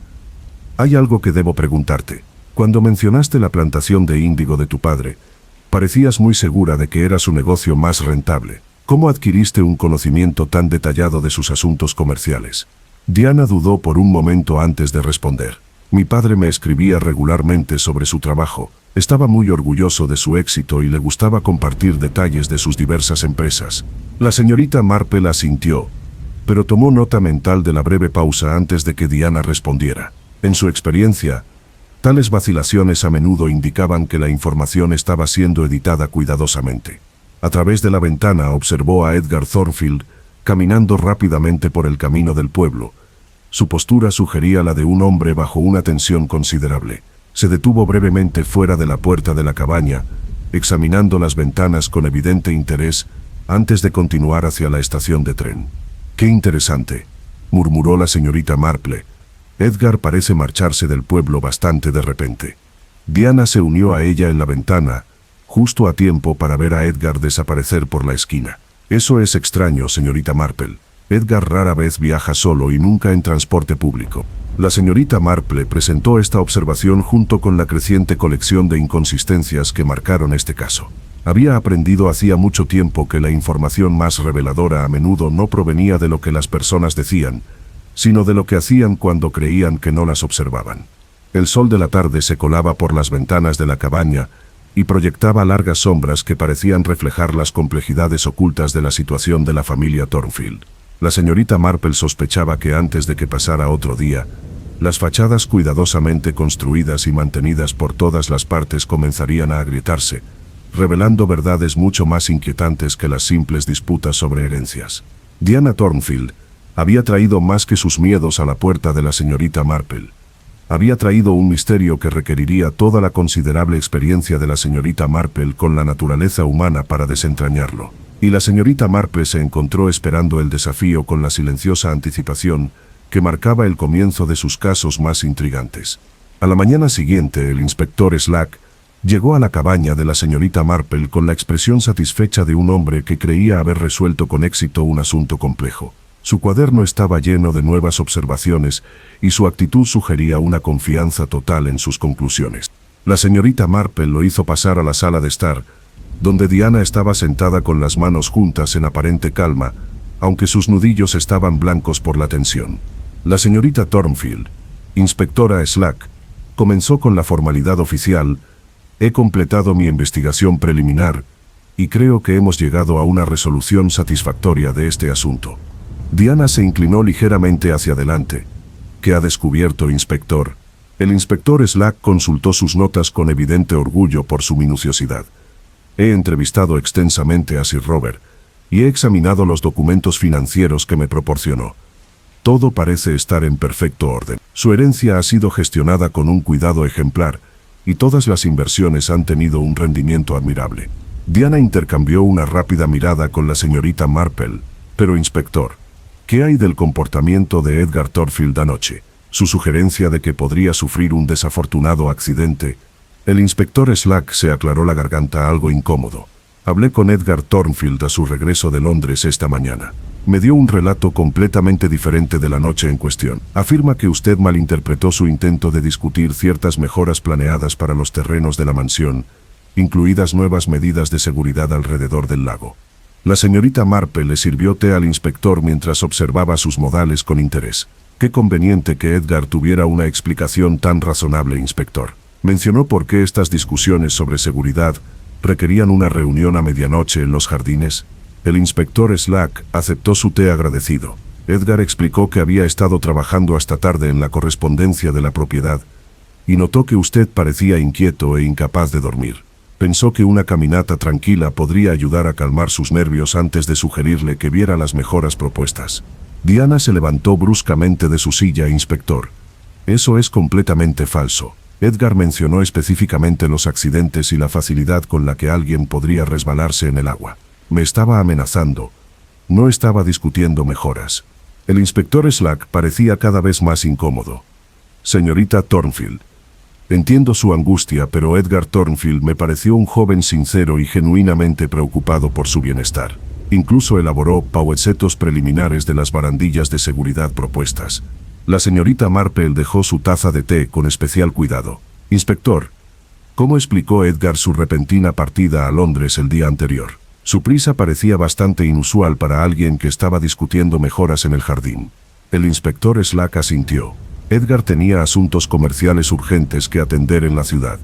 hay algo que debo preguntarte. Cuando mencionaste la plantación de índigo de tu padre, parecías muy segura de que era su negocio más rentable. ¿Cómo adquiriste un conocimiento tan detallado de sus asuntos comerciales? Diana dudó por un momento antes de responder. Mi padre me escribía regularmente sobre su trabajo. Estaba muy orgulloso de su éxito y le gustaba compartir detalles de sus diversas empresas. La señorita Marple asintió, pero tomó nota mental de la breve pausa antes de que Diana respondiera. En su experiencia, tales vacilaciones a menudo indicaban que la información estaba siendo editada cuidadosamente. A través de la ventana observó a Edgar Thornfield caminando rápidamente por el camino del pueblo. Su postura sugería la de un hombre bajo una tensión considerable. Se detuvo brevemente fuera de la puerta de la cabaña, examinando las ventanas con evidente interés antes de continuar hacia la estación de tren. «Qué interesante», murmuró la señorita Marple. «Edgar parece marcharse del pueblo bastante de repente». Diana se unió a ella en la ventana, justo a tiempo para ver a Edgar desaparecer por la esquina. Eso es extraño, señorita Marple. Edgar rara vez viaja solo y nunca en transporte público. La señorita Marple presentó esta observación junto con la creciente colección de inconsistencias que marcaron este caso. Había aprendido hacía mucho tiempo que la información más reveladora a menudo no provenía de lo que las personas decían, sino de lo que hacían cuando creían que no las observaban. El sol de la tarde se colaba por las ventanas de la cabaña y proyectaba largas sombras que parecían reflejar las complejidades ocultas de la situación de la familia Thornfield. La señorita Marple sospechaba que antes de que pasara otro día, las fachadas cuidadosamente construidas y mantenidas por todas las partes comenzarían a agrietarse, revelando verdades mucho más inquietantes que las simples disputas sobre herencias. Diana Thornfield había traído más que sus miedos a la puerta de la señorita Marple. Había traído un misterio que requeriría toda la considerable experiencia de la señorita Marple con la naturaleza humana para desentrañarlo. Y la señorita Marple se encontró esperando el desafío con la silenciosa anticipación que marcaba el comienzo de sus casos más intrigantes. A la mañana siguiente, el inspector Slack llegó a la cabaña de la señorita Marple con la expresión satisfecha de un hombre que creía haber resuelto con éxito un asunto complejo. Su cuaderno estaba lleno de nuevas observaciones y su actitud sugería una confianza total en sus conclusiones. La señorita Marple lo hizo pasar a la sala de estar, donde Diana estaba sentada con las manos juntas en aparente calma, aunque sus nudillos estaban blancos por la tensión. La señorita Thornfield, inspectora Slack, comenzó con la formalidad oficial. He completado mi investigación preliminar y creo que hemos llegado a una resolución satisfactoria de este asunto. Diana se inclinó ligeramente hacia adelante. ¿Qué ha descubierto, inspector? El inspector Slack consultó sus notas con evidente orgullo por su minuciosidad. He entrevistado extensamente a Sir Robert y he examinado los documentos financieros que me proporcionó. Todo parece estar en perfecto orden. Su herencia ha sido gestionada con un cuidado ejemplar y todas las inversiones han tenido un rendimiento admirable. Diana intercambió una rápida mirada con la señorita Marple. Pero, inspector, ¿qué hay del comportamiento de Edgar Thornfield anoche? Su sugerencia de que podría sufrir un desafortunado accidente. El inspector Slack se aclaró la garganta algo incómodo. Hablé con Edgar Thornfield a su regreso de Londres esta mañana. Me dio un relato completamente diferente de la noche en cuestión. Afirma que usted malinterpretó su intento de discutir ciertas mejoras planeadas para los terrenos de la mansión, incluidas nuevas medidas de seguridad alrededor del lago. La señorita Marple le sirvió té al inspector mientras observaba sus modales con interés. Qué conveniente que Edgar tuviera una explicación tan razonable, inspector. Mencionó por qué estas discusiones sobre seguridad requerían una reunión a medianoche en los jardines. El inspector Slack aceptó su té agradecido. Edgar explicó que había estado trabajando hasta tarde en la correspondencia de la propiedad y notó que usted parecía inquieto e incapaz de dormir. Pensó que una caminata tranquila podría ayudar a calmar sus nervios antes de sugerirle que viera las mejoras propuestas. Diana se levantó bruscamente de su silla, inspector. Eso es completamente falso. Edgar mencionó específicamente los accidentes y la facilidad con la que alguien podría resbalarse en el agua. Me estaba amenazando. No estaba discutiendo mejoras. El inspector Slack parecía cada vez más incómodo. Señorita Thornfield, entiendo su angustia, pero Edgar Thornfield me pareció un joven sincero y genuinamente preocupado por su bienestar. Incluso elaboró pausetos preliminares de las barandillas de seguridad propuestas. La señorita Marple dejó su taza de té con especial cuidado. Inspector, ¿cómo explicó Edgar su repentina partida a Londres el día anterior? Su prisa parecía bastante inusual para alguien que estaba discutiendo mejoras en el jardín. El inspector Slack asintió. Edgar tenía asuntos comerciales urgentes que atender en la ciudad.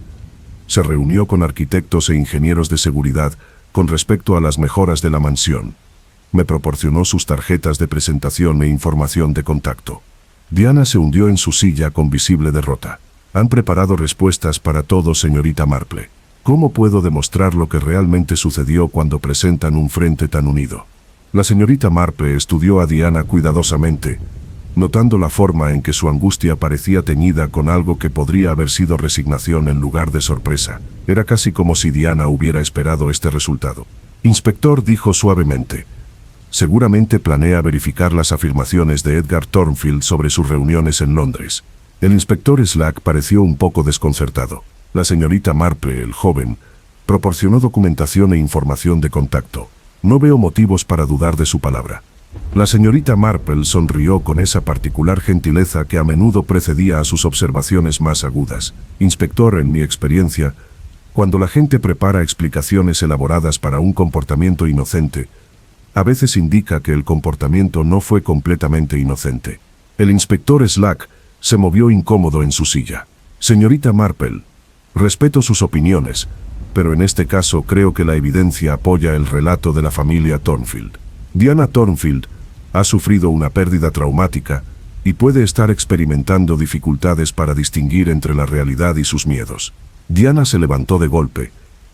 Se reunió con arquitectos e ingenieros de seguridad con respecto a las mejoras de la mansión. Me proporcionó sus tarjetas de presentación e información de contacto. Diana se hundió en su silla con visible derrota. Han preparado respuestas para todo, señorita Marple. ¿Cómo puedo demostrar lo que realmente sucedió cuando presentan un frente tan unido? La señorita Marple estudió a Diana cuidadosamente, notando la forma en que su angustia parecía teñida con algo que podría haber sido resignación en lugar de sorpresa. Era casi como si Diana hubiera esperado este resultado. Inspector, dijo suavemente. Seguramente planea verificar las afirmaciones de Edgar Thornfield sobre sus reuniones en Londres. El inspector Slack pareció un poco desconcertado. La señorita Marple, el joven, proporcionó documentación e información de contacto. No veo motivos para dudar de su palabra. La señorita Marple sonrió con esa particular gentileza que a menudo precedía a sus observaciones más agudas. Inspector, en mi experiencia, cuando la gente prepara explicaciones elaboradas para un comportamiento inocente, a veces indica que el comportamiento no fue completamente inocente. El inspector Slack se movió incómodo en su silla. Señorita Marple, respeto sus opiniones, pero en este caso creo que la evidencia apoya el relato de la familia Thornfield. Diana Thornfield ha sufrido una pérdida traumática y puede estar experimentando dificultades para distinguir entre la realidad y sus miedos. Diana se levantó de golpe,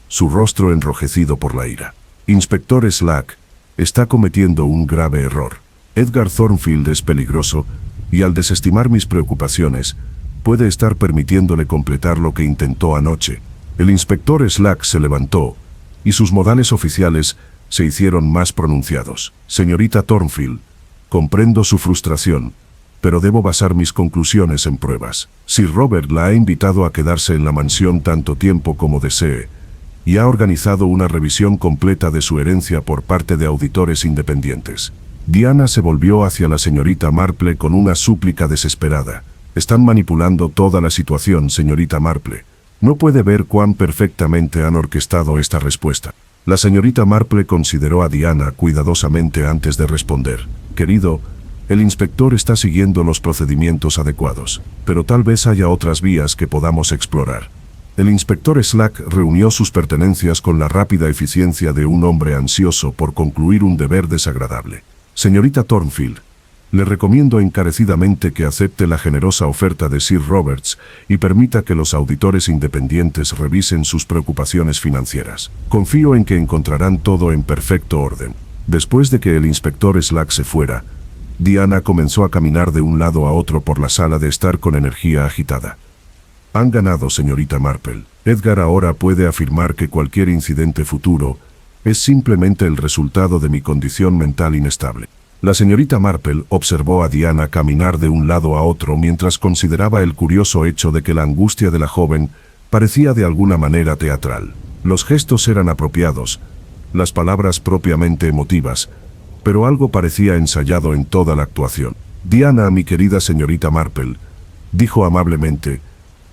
su rostro enrojecido por la ira. Inspector Slack está cometiendo un grave error. Edgar Thornfield es peligroso y al desestimar mis preocupaciones, puede estar permitiéndole completar lo que intentó anoche. El inspector Slack se levantó y sus modales oficiales se hicieron más pronunciados. Señorita Thornfield, comprendo su frustración, pero debo basar mis conclusiones en pruebas. Sir Robert la ha invitado a quedarse en la mansión tanto tiempo como desee, y ha organizado una revisión completa de su herencia por parte de auditores independientes. Diana se volvió hacia la señorita Marple con una súplica desesperada. Están manipulando toda la situación, señorita Marple. No puede ver cuán perfectamente han orquestado esta respuesta. La señorita Marple consideró a Diana cuidadosamente antes de responder. Querido, el inspector está siguiendo los procedimientos adecuados, pero tal vez haya otras vías que podamos explorar. El inspector Slack reunió sus pertenencias con la rápida eficiencia de un hombre ansioso por concluir un deber desagradable. Señorita Thornfield, le recomiendo encarecidamente que acepte la generosa oferta de Sir Roberts y permita que los auditores independientes revisen sus preocupaciones financieras. Confío en que encontrarán todo en perfecto orden. Después de que el inspector Slack se fuera, Diana comenzó a caminar de un lado a otro por la sala de estar con energía agitada. Han ganado, señorita Marple. Edgar ahora puede afirmar que cualquier incidente futuro es simplemente el resultado de mi condición mental inestable. La señorita Marple observó a Diana caminar de un lado a otro mientras consideraba el curioso hecho de que la angustia de la joven parecía de alguna manera teatral. Los gestos eran apropiados, las palabras propiamente emotivas, pero algo parecía ensayado en toda la actuación. Diana, mi querida señorita Marple, dijo amablemente,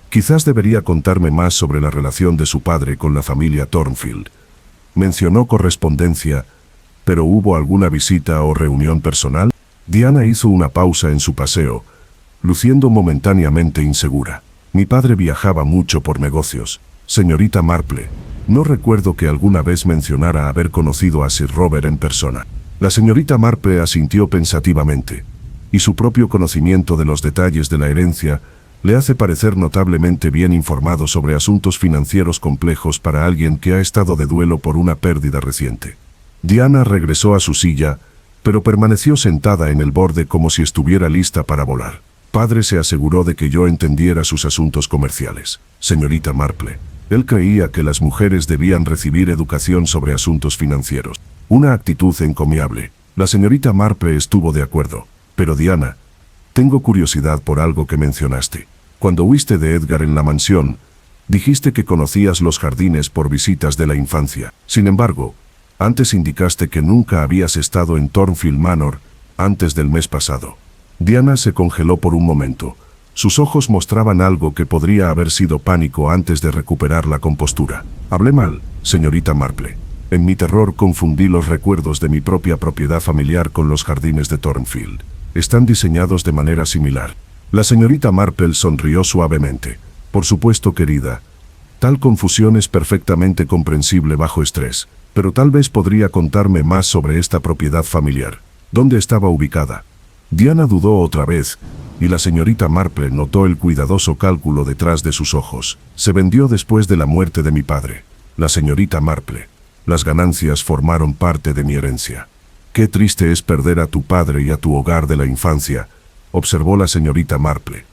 quizás debería contarme más sobre la relación de su padre con la familia Thornfield. Mencionó correspondencia, ¿pero hubo alguna visita o reunión personal? Diana hizo una pausa en su paseo, luciendo momentáneamente insegura. Mi padre viajaba mucho por negocios. Señorita Marple, no recuerdo que alguna vez mencionara haber conocido a Sir Robert en persona. La señorita Marple asintió pensativamente, y su propio conocimiento de los detalles de la herencia le hace parecer notablemente bien informado sobre asuntos financieros complejos para alguien que ha estado de duelo por una pérdida reciente. Diana regresó a su silla, pero permaneció sentada en el borde como si estuviera lista para volar. Padre se aseguró de que yo entendiera sus asuntos comerciales. Señorita Marple, él creía que las mujeres debían recibir educación sobre asuntos financieros. Una actitud encomiable. La señorita Marple estuvo de acuerdo. Pero Diana, tengo curiosidad por algo que mencionaste. Cuando huiste de Edgar en la mansión, dijiste que conocías los jardines por visitas de la infancia. Sin embargo, antes indicaste que nunca habías estado en Thornfield Manor antes del mes pasado. Diana se congeló por un momento. Sus ojos mostraban algo que podría haber sido pánico antes de recuperar la compostura. Hablé mal, señorita Marple. En mi terror confundí los recuerdos de mi propia propiedad familiar con los jardines de Thornfield. Están diseñados de manera similar. La señorita Marple sonrió suavemente. Por supuesto, querida. Tal confusión es perfectamente comprensible bajo estrés, pero tal vez podría contarme más sobre esta propiedad familiar. ¿Dónde estaba ubicada? Diana dudó otra vez, y la señorita Marple notó el cuidadoso cálculo detrás de sus ojos. Se vendió después de la muerte de mi padre. La señorita Marple. Las ganancias formaron parte de mi herencia. Qué triste es perder a tu padre y a tu hogar de la infancia, observó la señorita Marple.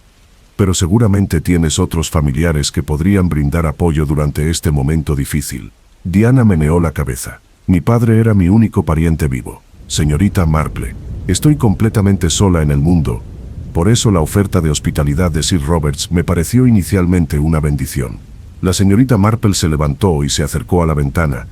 Pero seguramente tienes otros familiares que podrían brindar apoyo durante este momento difícil. Diana meneó la cabeza. Mi padre era mi único pariente vivo. Señorita Marple, estoy completamente sola en el mundo. Por eso la oferta de hospitalidad de Sir Roberts me pareció inicialmente una bendición. La señorita Marple se levantó y se acercó a la ventana,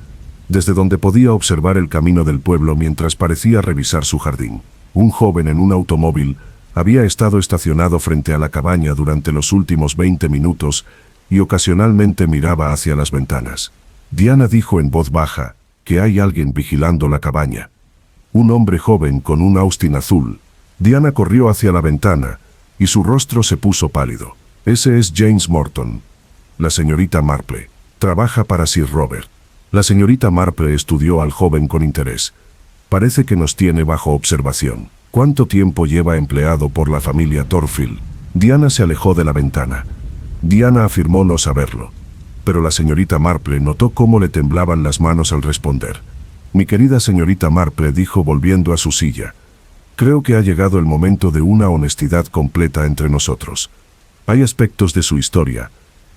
desde donde podía observar el camino del pueblo mientras parecía revisar su jardín. Un joven en un automóvil había estado estacionado frente a la cabaña durante los últimos 20 minutos y ocasionalmente miraba hacia las ventanas. Diana dijo en voz baja que hay alguien vigilando la cabaña. Un hombre joven con un Austin azul. Diana corrió hacia la ventana y su rostro se puso pálido. Ese es James Morton. La señorita Marple. Trabaja para Sir Robert. La señorita Marple estudió al joven con interés. Parece que nos tiene bajo observación. ¿Cuánto tiempo lleva empleado por la familia Thornfield? Diana se alejó de la ventana. Diana afirmó no saberlo. Pero la señorita Marple notó cómo le temblaban las manos al responder. Mi querida señorita Marple, dijo volviendo a su silla. Creo que ha llegado el momento de una honestidad completa entre nosotros. Hay aspectos de su historia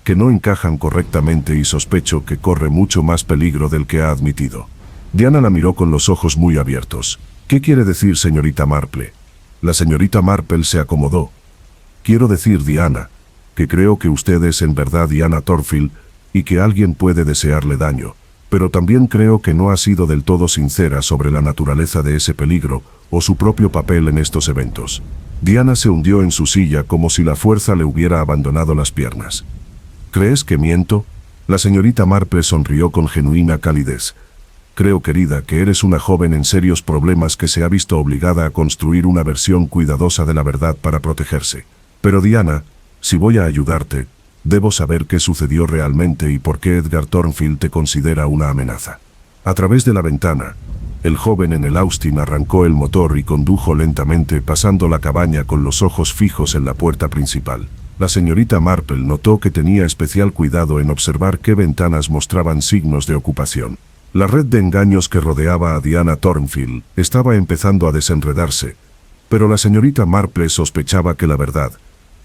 que no encajan correctamente y sospecho que corre mucho más peligro del que ha admitido. Diana la miró con los ojos muy abiertos. ¿Qué quiere decir, señorita Marple? La señorita Marple se acomodó. Quiero decir, Diana, que creo que usted es en verdad Diana Thornfield y que alguien puede desearle daño, pero también creo que no ha sido del todo sincera sobre la naturaleza de ese peligro o su propio papel en estos eventos. Diana se hundió en su silla como si la fuerza le hubiera abandonado las piernas. ¿Crees que miento? La señorita Marple sonrió con genuina calidez. Creo, querida, que eres una joven en serios problemas que se ha visto obligada a construir una versión cuidadosa de la verdad para protegerse. Pero Diana, si voy a ayudarte, debo saber qué sucedió realmente y por qué Edgar Thornfield te considera una amenaza. A través de la ventana, el joven en el Austin arrancó el motor y condujo lentamente pasando la cabaña con los ojos fijos en la puerta principal. La señorita Marple notó que tenía especial cuidado en observar qué ventanas mostraban signos de ocupación. La red de engaños que rodeaba a Diana Thornfield estaba empezando a desenredarse, pero la señorita Marple sospechaba que la verdad,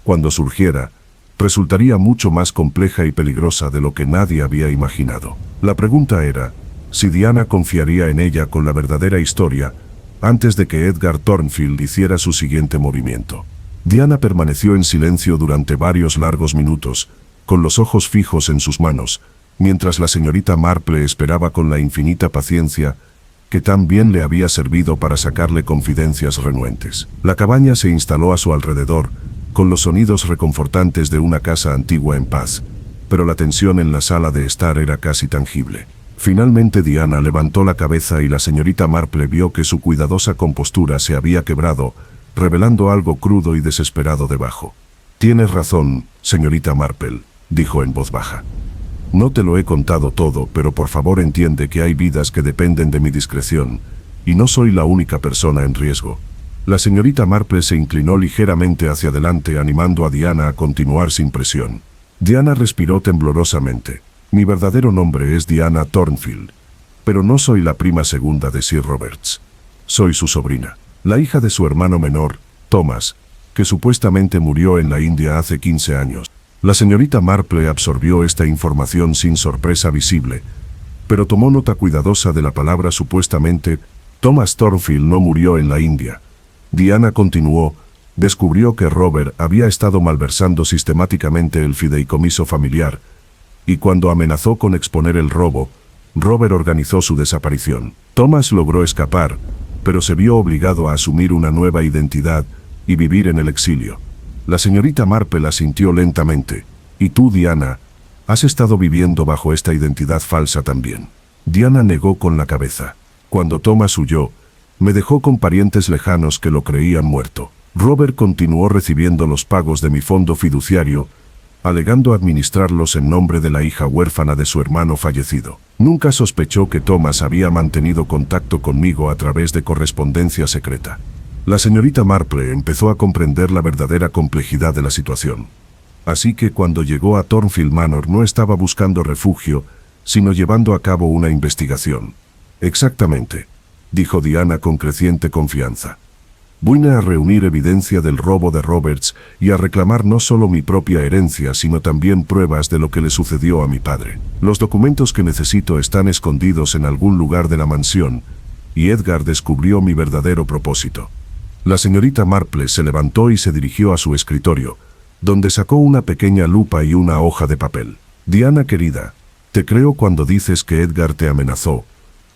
cuando surgiera, resultaría mucho más compleja y peligrosa de lo que nadie había imaginado. La pregunta era si Diana confiaría en ella con la verdadera historia antes de que Edgar Thornfield hiciera su siguiente movimiento. Diana permaneció en silencio durante varios largos minutos, con los ojos fijos en sus manos, mientras la señorita Marple esperaba con la infinita paciencia que tan bien le había servido para sacarle confidencias renuentes. La cabaña se instaló a su alrededor, con los sonidos reconfortantes de una casa antigua en paz, pero la tensión en la sala de estar era casi tangible. Finalmente Diana levantó la cabeza y la señorita Marple vio que su cuidadosa compostura se había quebrado, revelando algo crudo y desesperado debajo. Tienes razón, señorita Marple, dijo en voz baja. No te lo he contado todo, pero por favor entiende que hay vidas que dependen de mi discreción, y no soy la única persona en riesgo. La señorita Marple se inclinó ligeramente hacia adelante animando a Diana a continuar sin presión. Diana respiró temblorosamente. Mi verdadero nombre es Diana Thornfield, pero no soy la prima segunda de Sir Roberts. Soy su sobrina, la hija de su hermano menor, Thomas, que supuestamente murió en la India hace 15 años. La señorita Marple absorbió esta información sin sorpresa visible, pero tomó nota cuidadosa de la palabra supuestamente. Thomas Thornfield no murió en la India. Diana continuó. Descubrió que Robert había estado malversando sistemáticamente el fideicomiso familiar, y cuando amenazó con exponer el robo, Robert organizó su desaparición. Thomas logró escapar, pero se vio obligado a asumir una nueva identidad y vivir en el exilio. La señorita Marple asintió lentamente. ¿Y tú, Diana, has estado viviendo bajo esta identidad falsa también? Diana negó con la cabeza. Cuando Thomas huyó, me dejó con parientes lejanos que lo creían muerto. Robert continuó recibiendo los pagos de mi fondo fiduciario, alegando administrarlos en nombre de la hija huérfana de su hermano fallecido. Nunca sospechó que Thomas había mantenido contacto conmigo a través de correspondencia secreta. La señorita Marple empezó a comprender la verdadera complejidad de la situación. Así que cuando llegó a Thornfield Manor no estaba buscando refugio, sino llevando a cabo una investigación. Exactamente, dijo Diana con creciente confianza. Vine a reunir evidencia del robo de Roberts y a reclamar no solo mi propia herencia, sino también pruebas de lo que le sucedió a mi padre. Los documentos que necesito están escondidos en algún lugar de la mansión, y Edgar descubrió mi verdadero propósito. La señorita Marple se levantó y se dirigió a su escritorio, donde sacó una pequeña lupa y una hoja de papel. Diana querida, te creo cuando dices que Edgar te amenazó,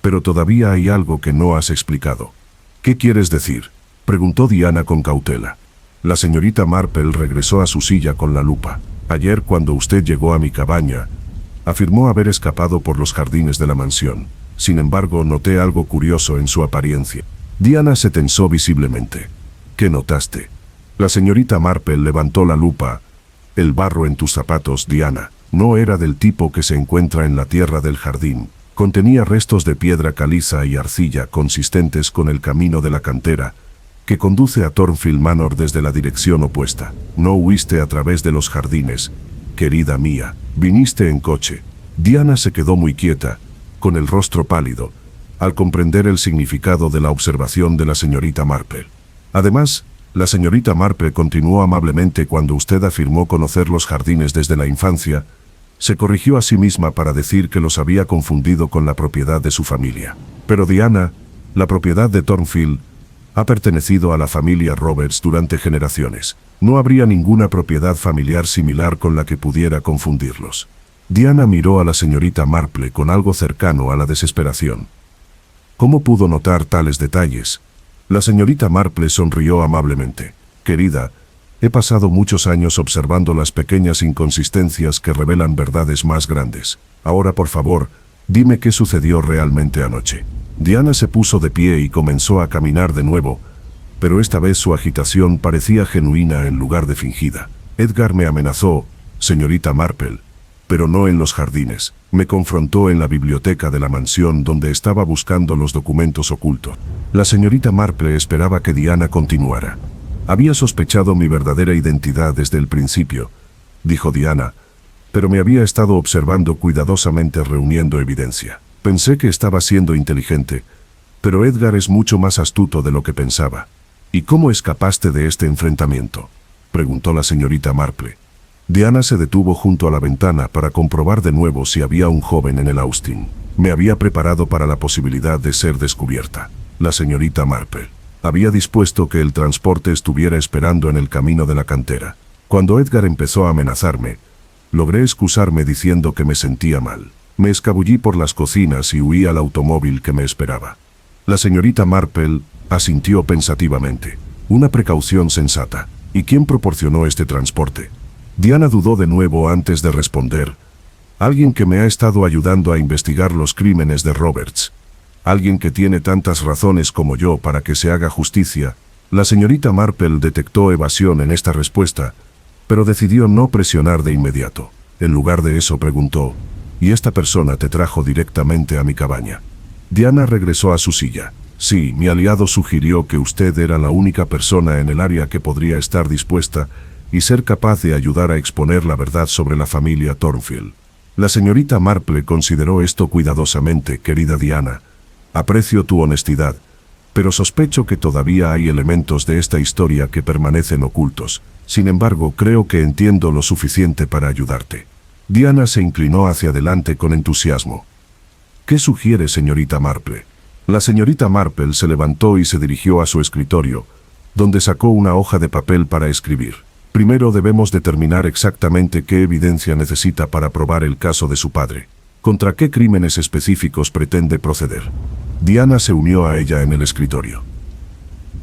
pero todavía hay algo que no has explicado. ¿Qué quieres decir?, preguntó Diana con cautela. La señorita Marple regresó a su silla con la lupa. Ayer, cuando usted llegó a mi cabaña, afirmó haber escapado por los jardines de la mansión. Sin embargo, noté algo curioso en su apariencia. Diana se tensó visiblemente. ¿Qué notaste? La señorita Marple levantó la lupa. El barro en tus zapatos, Diana, no era del tipo que se encuentra en la tierra del jardín. Contenía restos de piedra caliza y arcilla consistentes con el camino de la cantera que conduce a Thornfield Manor desde la dirección opuesta. No huiste a través de los jardines, querida mía, viniste en coche. Diana se quedó muy quieta, con el rostro pálido, al comprender el significado de la observación de la señorita Marple. Además, la señorita Marple continuó amablemente cuando usted afirmó conocer los jardines desde la infancia. Se corrigió a sí misma para decir que los había confundido con la propiedad de su familia. Pero Diana, la propiedad de Thornfield, ha pertenecido a la familia Roberts durante generaciones. No habría ninguna propiedad familiar similar con la que pudiera confundirlos. Diana miró a la señorita Marple con algo cercano a la desesperación. ¿Cómo pudo notar tales detalles? La señorita Marple sonrió amablemente. Querida, he pasado muchos años observando las pequeñas inconsistencias que revelan verdades más grandes. Ahora, por favor, dime qué sucedió realmente anoche. Diana se puso de pie y comenzó a caminar de nuevo, pero esta vez su agitación parecía genuina en lugar de fingida. Edgar me amenazó, señorita Marple, pero no en los jardines. Me confrontó en la biblioteca de la mansión donde estaba buscando los documentos ocultos. La señorita Marple esperaba que Diana continuara. Había sospechado mi verdadera identidad desde el principio, dijo Diana, pero me había estado observando cuidadosamente reuniendo evidencia. Pensé que estaba siendo inteligente, pero Edgar es mucho más astuto de lo que pensaba. ¿Y cómo escapaste de este enfrentamiento?, preguntó la señorita Marple. Diana se detuvo junto a la ventana para comprobar de nuevo si había un joven en el Austin. Me había preparado para la posibilidad de ser descubierta. La señorita Marple había dispuesto que el transporte estuviera esperando en el camino de la cantera. Cuando Edgar empezó a amenazarme, logré excusarme diciendo que me sentía mal. Me escabullí por las cocinas y huí al automóvil que me esperaba. La señorita Marple asintió pensativamente. Una precaución sensata. ¿Y quién proporcionó este transporte? Diana dudó de nuevo antes de responder. Alguien que me ha estado ayudando a investigar los crímenes de Roberts. Alguien que tiene tantas razones como yo para que se haga justicia. La señorita Marple detectó evasión en esta respuesta, pero decidió no presionar de inmediato. En lugar de eso preguntó, ¿y esta persona te trajo directamente a mi cabaña? Diana regresó a su silla. Sí, mi aliado sugirió que usted era la única persona en el área que podría estar dispuesta y ser capaz de ayudar a exponer la verdad sobre la familia Thornfield. La señorita Marple consideró esto cuidadosamente. Querida Diana, aprecio tu honestidad, pero sospecho que todavía hay elementos de esta historia que permanecen ocultos. Sin embargo, creo que entiendo lo suficiente para ayudarte. Diana se inclinó hacia adelante con entusiasmo. ¿Qué sugiere, señorita Marple? La señorita Marple se levantó y se dirigió a su escritorio, donde sacó una hoja de papel para escribir. Primero debemos determinar exactamente qué evidencia necesita para probar el caso de su padre. ¿Contra qué crímenes específicos pretende proceder? Diana se unió a ella en el escritorio.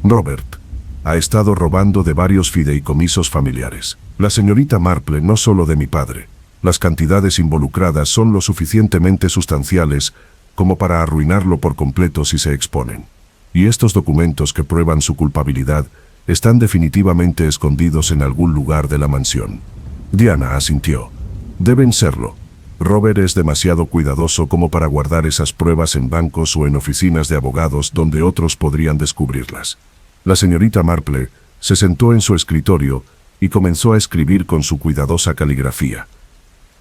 Robert ha estado robando de varios fideicomisos familiares. La señorita Marple, no solo de mi padre. Las cantidades involucradas son lo suficientemente sustanciales como para arruinarlo por completo si se exponen. Y estos documentos que prueban su culpabilidad están definitivamente escondidos en algún lugar de la mansión. Diana asintió. Deben serlo. Robert es demasiado cuidadoso como para guardar esas pruebas en bancos o en oficinas de abogados donde otros podrían descubrirlas. La señorita Marple se sentó en su escritorio y comenzó a escribir con su cuidadosa caligrafía.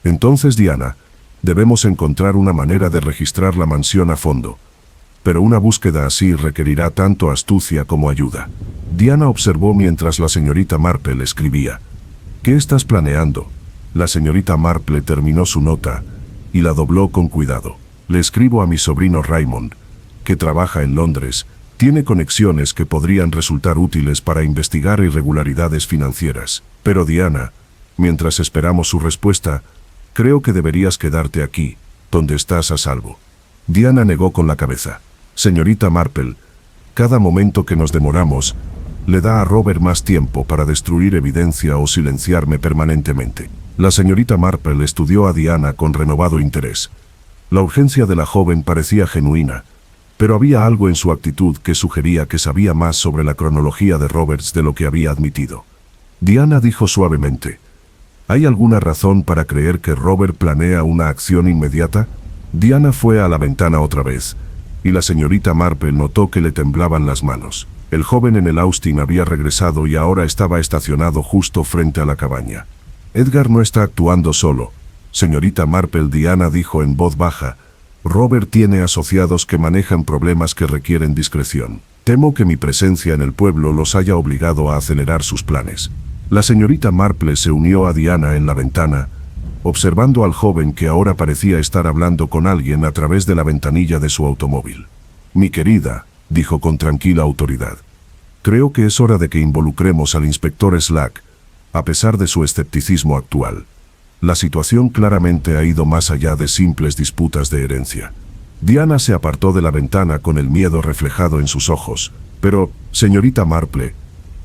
Entonces, Diana, debemos encontrar una manera de registrar la mansión a fondo. Pero una búsqueda así requerirá tanto astucia como ayuda. Diana observó mientras la señorita Marple escribía. ¿Qué estás planeando? La señorita Marple terminó su nota y la dobló con cuidado. Le escribo a mi sobrino Raymond, que trabaja en Londres. Tiene conexiones que podrían resultar útiles para investigar irregularidades financieras. Pero Diana, mientras esperamos su respuesta, Creo que deberías quedarte aquí, donde estás a salvo. Diana negó con la cabeza. Señorita Marple, cada momento que nos demoramos, le da a Robert más tiempo para destruir evidencia o silenciarme permanentemente. La señorita Marple estudió a Diana con renovado interés. La urgencia de la joven parecía genuina, pero había algo en su actitud que sugería que sabía más sobre la cronología de Roberts de lo que había admitido. Diana dijo suavemente: ¿hay alguna razón para creer que Robert planea una acción inmediata? Diana fue a la ventana otra vez, y la señorita Marple notó que le temblaban las manos. El joven en el Austin había regresado y ahora estaba estacionado justo frente a la cabaña. Edgar no está actuando solo, señorita Marple, Diana dijo en voz baja. Robert tiene asociados que manejan problemas que requieren discreción. Temo que mi presencia en el pueblo los haya obligado a acelerar sus planes. La señorita Marple se unió a Diana en la ventana, observando al joven que ahora parecía estar hablando con alguien a través de la ventanilla de su automóvil. Mi querida, dijo con tranquila autoridad, creo que es hora de que involucremos al inspector Slack, a pesar de su escepticismo actual. La situación claramente ha ido más allá de simples disputas de herencia. Diana se apartó de la ventana con el miedo reflejado en sus ojos. Pero, señorita Marple,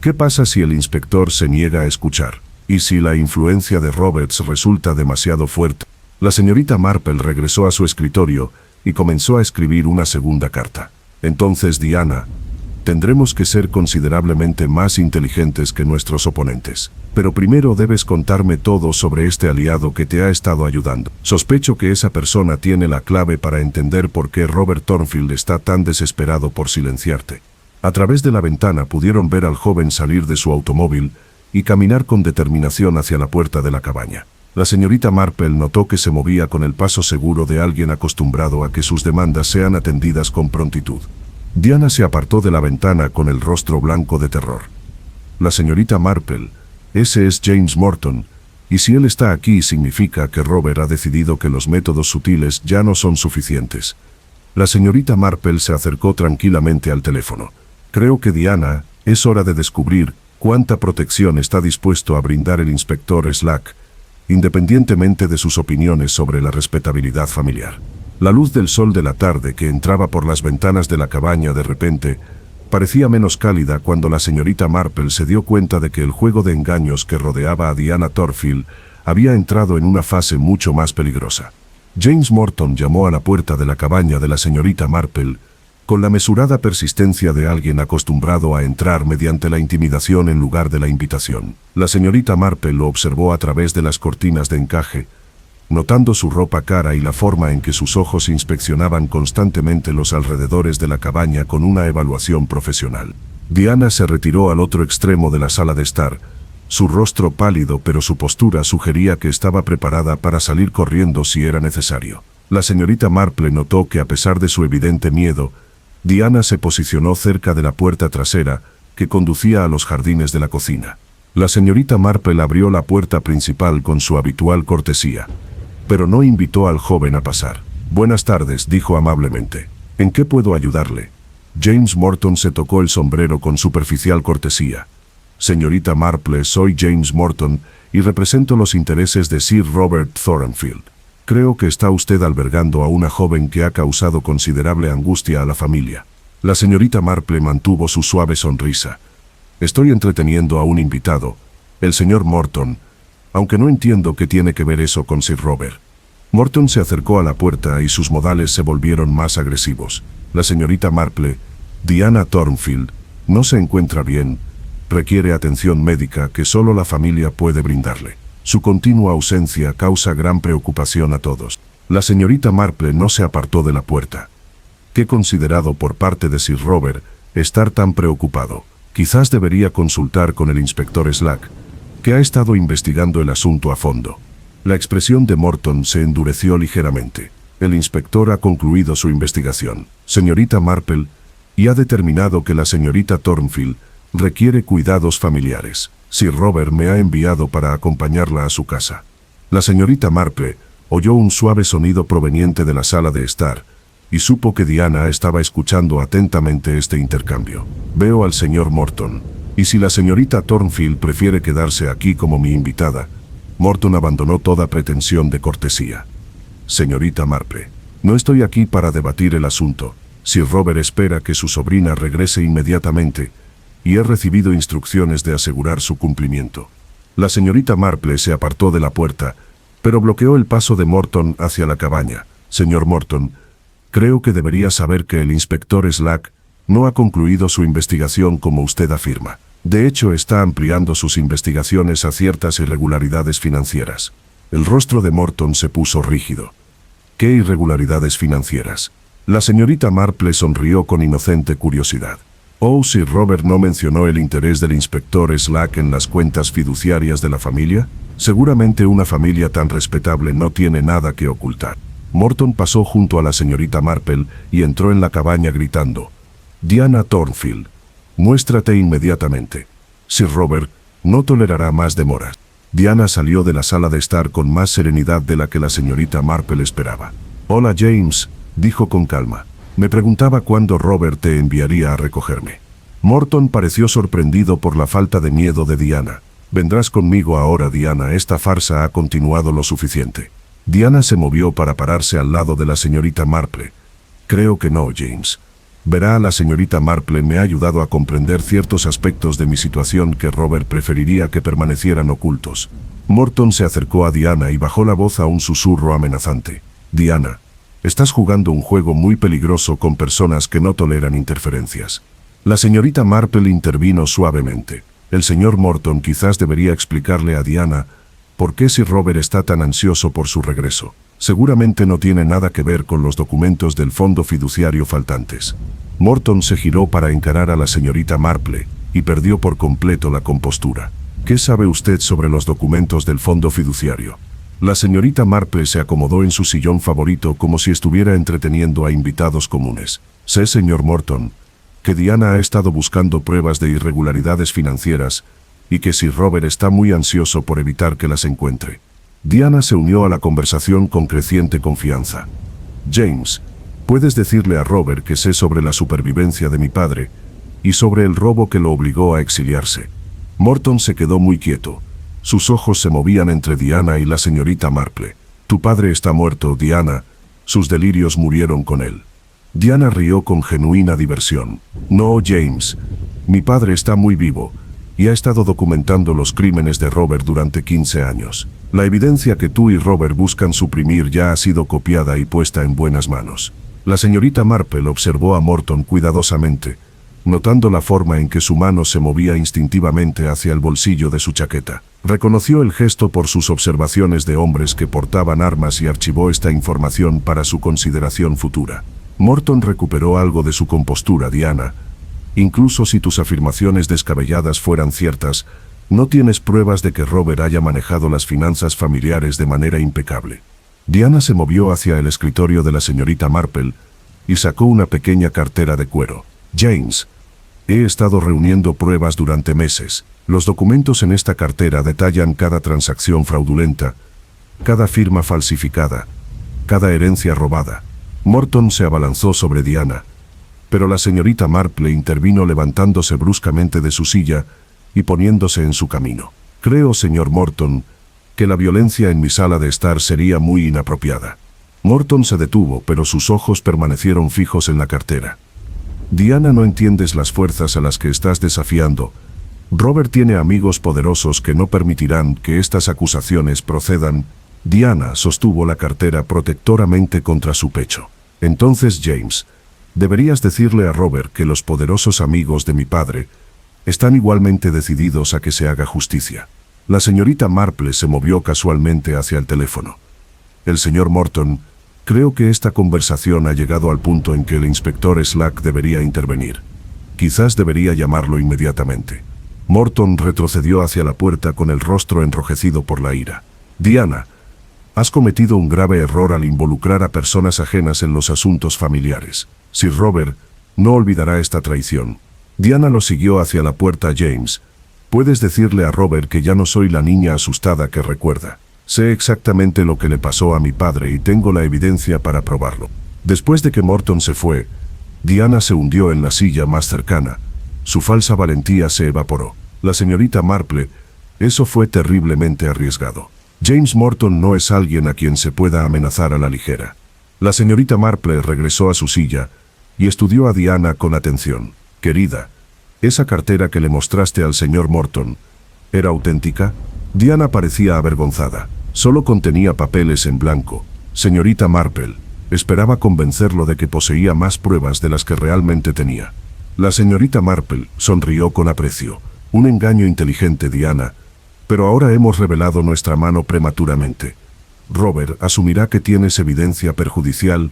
¿qué pasa si el inspector se niega a escuchar? ¿Y si la influencia de Roberts resulta demasiado fuerte? La señorita Marple regresó a su escritorio y comenzó a escribir una segunda carta. Entonces, Diana, tendremos que ser considerablemente más inteligentes que nuestros oponentes. Pero primero debes contarme todo sobre este aliado que te ha estado ayudando. Sospecho que esa persona tiene la clave para entender por qué Robert Thornfield está tan desesperado por silenciarte. A través de la ventana pudieron ver al joven salir de su automóvil y caminar con determinación hacia la puerta de la cabaña. La señorita Marple notó que se movía con el paso seguro de alguien acostumbrado a que sus demandas sean atendidas con prontitud. Diana se apartó de la ventana con el rostro blanco de terror. La señorita Marple, ese es James Morton, y si él está aquí significa que Robert ha decidido que los métodos sutiles ya no son suficientes. La señorita Marple se acercó tranquilamente al teléfono. Creo que Diana, es hora de descubrir cuánta protección está dispuesto a brindar el inspector Slack, independientemente de sus opiniones sobre la respetabilidad familiar. La luz del sol de la tarde que entraba por las ventanas de la cabaña de repente parecía menos cálida cuando la señorita Marple se dio cuenta de que el juego de engaños que rodeaba a Diana Thornfield había entrado en una fase mucho más peligrosa. James Morton llamó a la puerta de la cabaña de la señorita Marple con la mesurada persistencia de alguien acostumbrado a entrar mediante la intimidación en lugar de la invitación. La señorita Marple lo observó a través de las cortinas de encaje, notando su ropa cara y la forma en que sus ojos inspeccionaban constantemente los alrededores de la cabaña con una evaluación profesional. Diana se retiró al otro extremo de la sala de estar, su rostro pálido pero su postura sugería que estaba preparada para salir corriendo si era necesario. La señorita Marple notó que a pesar de su evidente miedo, Diana se posicionó cerca de la puerta trasera que conducía a los jardines de la cocina. La señorita Marple abrió la puerta principal con su habitual cortesía, pero no invitó al joven a pasar. Buenas tardes, dijo amablemente. ¿En qué puedo ayudarle? James Morton se tocó el sombrero con superficial cortesía. Señorita Marple, soy James Morton y represento los intereses de Sir Robert Thornfield. Creo que está usted albergando a una joven que ha causado considerable angustia a la familia. La señorita Marple mantuvo su suave sonrisa. Estoy entreteniendo a un invitado, el señor Morton, aunque no entiendo qué tiene que ver eso con Sir Robert. Morton se acercó a la puerta y sus modales se volvieron más agresivos. La señorita Marple, Diana Thornfield, no se encuentra bien, requiere atención médica que solo la familia puede brindarle. Su continua ausencia causa gran preocupación a todos. La señorita Marple no se apartó de la puerta. Qué considerado por parte de Sir Robert estar tan preocupado. Quizás debería consultar con el inspector Slack, que ha estado investigando el asunto a fondo. La expresión de Morton se endureció ligeramente. El inspector ha concluido su investigación, señorita Marple, y ha determinado que la señorita Thornfield requiere cuidados familiares. Sir Robert me ha enviado para acompañarla a su casa. La señorita Marple oyó un suave sonido proveniente de la sala de estar, y supo que Diana estaba escuchando atentamente este intercambio. Veo al señor Morton, y si la señorita Thornfield prefiere quedarse aquí como mi invitada, Morton abandonó toda pretensión de cortesía. Señorita Marple, no estoy aquí para debatir el asunto. Sir Robert espera que su sobrina regrese inmediatamente y he recibido instrucciones de asegurar su cumplimiento. La señorita Marple se apartó de la puerta, pero bloqueó el paso de Morton hacia la cabaña. Señor Morton, creo que debería saber que el inspector Slack no ha concluido su investigación como usted afirma. De hecho, está ampliando sus investigaciones a ciertas irregularidades financieras. El rostro de Morton se puso rígido. ¿Qué irregularidades financieras? La señorita Marple sonrió con inocente curiosidad. ¿Oh, Sir Robert no mencionó el interés del inspector Slack en las cuentas fiduciarias de la familia? Seguramente una familia tan respetable no tiene nada que ocultar. Morton pasó junto a la señorita Marple y entró en la cabaña gritando: «Diana Thornfield, muéstrate inmediatamente. Sir Robert no tolerará más demoras». Diana salió de la sala de estar con más serenidad de la que la señorita Marple esperaba. «Hola, James», dijo con calma. «Me preguntaba cuándo Robert te enviaría a recogerme». Morton pareció sorprendido por la falta de miedo de Diana. «Vendrás conmigo ahora, Diana, esta farsa ha continuado lo suficiente». Diana se movió para pararse al lado de la señorita Marple. «Creo que no, James. Verá, la señorita Marple me ha ayudado a comprender ciertos aspectos de mi situación que Robert preferiría que permanecieran ocultos». Morton se acercó a Diana y bajó la voz a un susurro amenazante. «Diana, estás jugando un juego muy peligroso con personas que no toleran interferencias». La señorita Marple intervino suavemente. El señor Morton quizás debería explicarle a Diana por qué Sir Robert está tan ansioso por su regreso. Seguramente no tiene nada que ver con los documentos del fondo fiduciario faltantes. Morton se giró para encarar a la señorita Marple y perdió por completo la compostura. ¿Qué sabe usted sobre los documentos del fondo fiduciario? La señorita Marple se acomodó en su sillón favorito como si estuviera entreteniendo a invitados comunes. Sé, señor Morton, que Diana ha estado buscando pruebas de irregularidades financieras y que Sir Robert está muy ansioso por evitar que las encuentre. Diana se unió a la conversación con creciente confianza. «James, puedes decirle a Robert que sé sobre la supervivencia de mi padre y sobre el robo que lo obligó a exiliarse». Morton se quedó muy quieto. Sus ojos se movían entre Diana y la señorita Marple. «Tu padre está muerto, Diana. Sus delirios murieron con él». Diana rió con genuina diversión. «No, James. Mi padre está muy vivo y ha estado documentando los crímenes de Robert durante 15 años. La evidencia que tú y Robert buscan suprimir ya ha sido copiada y puesta en buenas manos». La señorita Marple observó a Morton cuidadosamente, notando la forma en que su mano se movía instintivamente hacia el bolsillo de su chaqueta. Reconoció el gesto por sus observaciones de hombres que portaban armas y archivó esta información para su consideración futura. Morton recuperó algo de su compostura. «Diana, incluso si tus afirmaciones descabelladas fueran ciertas, no tienes pruebas de que Robert haya manejado las finanzas familiares de manera impecable». Diana se movió hacia el escritorio de la señorita Marple y sacó una pequeña cartera de cuero. «James, he estado reuniendo pruebas durante meses. Los documentos en esta cartera detallan cada transacción fraudulenta, cada firma falsificada, cada herencia robada». Morton se abalanzó sobre Diana, pero la señorita Marple intervino levantándose bruscamente de su silla y poniéndose en su camino. «Creo, señor Morton, que la violencia en mi sala de estar sería muy inapropiada». Morton se detuvo, pero sus ojos permanecieron fijos en la cartera. «Diana, no entiendes las fuerzas a las que estás desafiando. Robert tiene amigos poderosos que no permitirán que estas acusaciones procedan». Diana sostuvo la cartera protectoramente contra su pecho. «Entonces, James, deberías decirle a Robert que los poderosos amigos de mi padre están igualmente decididos a que se haga justicia». La señorita Marple se movió casualmente hacia el teléfono. «El señor Morton, creo que esta conversación ha llegado al punto en que el inspector Slack debería intervenir. Quizás debería llamarlo inmediatamente». Morton retrocedió hacia la puerta con el rostro enrojecido por la ira. «Diana, has cometido un grave error al involucrar a personas ajenas en los asuntos familiares. Sir Robert no olvidará esta traición». Diana lo siguió hacia la puerta. «James, puedes decirle a Robert que ya no soy la niña asustada que recuerda. Sé exactamente lo que le pasó a mi padre y tengo la evidencia para probarlo». Después de que Morton se fue, Diana se hundió en la silla más cercana. Su falsa valentía se evaporó. «La señorita Marple, eso fue terriblemente arriesgado». James Morton no es alguien a quien se pueda amenazar a la ligera. La señorita Marple regresó a su silla y estudió a Diana con atención. Querida, ¿esa cartera que le mostraste al señor Morton era auténtica? Diana parecía avergonzada. Solo contenía papeles en blanco. Señorita Marple, esperaba convencerlo de que poseía más pruebas de las que realmente tenía. La señorita Marple sonrió con aprecio. Un engaño inteligente, Diana, pero ahora hemos revelado nuestra mano prematuramente. Robert asumirá que tienes evidencia perjudicial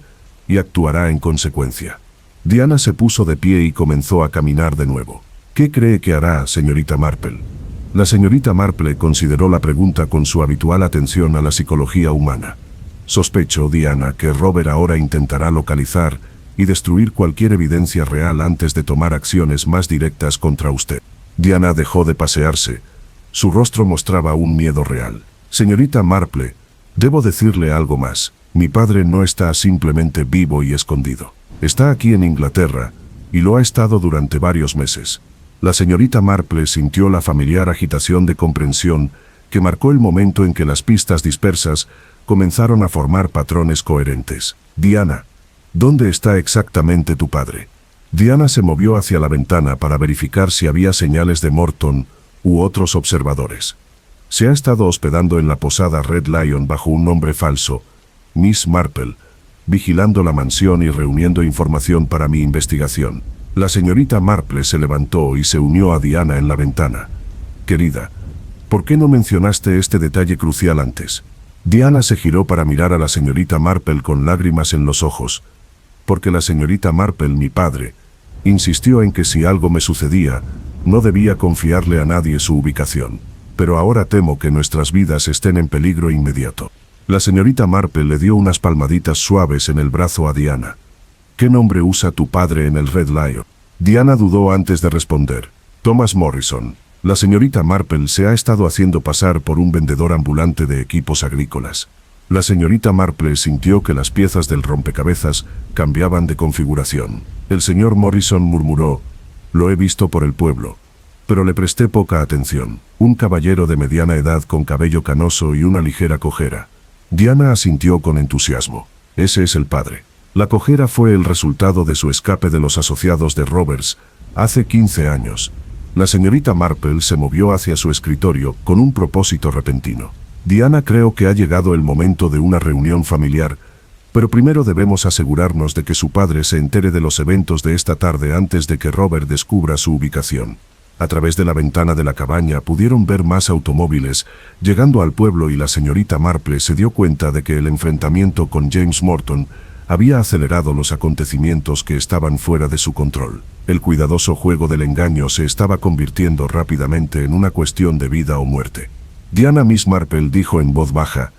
y actuará en consecuencia. Diana se puso de pie y comenzó a caminar de nuevo. ¿Qué cree que hará, señorita Marple? La señorita Marple consideró la pregunta con su habitual atención a la psicología humana. Sospecho, Diana, que Robert ahora intentará localizar y destruir cualquier evidencia real antes de tomar acciones más directas contra usted. Diana dejó de pasearse. Su rostro mostraba un miedo real. Señorita Marple, debo decirle algo más. Mi padre no está simplemente vivo y escondido. Está aquí en Inglaterra, y lo ha estado durante varios meses. La señorita Marple sintió la familiar agitación de comprensión que marcó el momento en que las pistas dispersas comenzaron a formar patrones coherentes. Diana, ¿dónde está exactamente tu padre? Diana se movió hacia la ventana para verificar si había señales de Morton u otros observadores. Se ha estado hospedando en la posada Red Lion bajo un nombre falso, Miss Marple, vigilando la mansión y reuniendo información para mi investigación. La señorita Marple se levantó y se unió a Diana en la ventana. Querida, ¿por qué no mencionaste este detalle crucial antes? Diana se giró para mirar a la señorita Marple con lágrimas en los ojos, porque la señorita Marple, mi padre, insistió en que si algo me sucedía, no debía confiarle a nadie su ubicación. Pero ahora temo que nuestras vidas estén en peligro inmediato. La señorita Marple le dio unas palmaditas suaves en el brazo a Diana. ¿Qué nombre usa tu padre en el Red Lion? Diana dudó antes de responder. Thomas Morrison. La señorita Marple se ha estado haciendo pasar por un vendedor ambulante de equipos agrícolas. La señorita Marple sintió que las piezas del rompecabezas cambiaban de configuración. El señor Morrison murmuró, lo he visto por el pueblo, pero le presté poca atención. Un caballero de mediana edad con cabello canoso y una ligera cojera. Diana asintió con entusiasmo. Ese es el padre. La cojera fue el resultado de su escape de los asociados de Roberts hace 15 años. La señorita Marple se movió hacia su escritorio con un propósito repentino. Diana, creo que ha llegado el momento de una reunión familiar, pero primero debemos asegurarnos de que su padre se entere de los eventos de esta tarde antes de que Robert descubra su ubicación. A través de la ventana de la cabaña pudieron ver más automóviles llegando al pueblo y la señorita Marple se dio cuenta de que el enfrentamiento con James Morton había acelerado los acontecimientos que estaban fuera de su control. El cuidadoso juego del engaño se estaba convirtiendo rápidamente en una cuestión de vida o muerte. Diana, Miss Marple dijo en voz baja,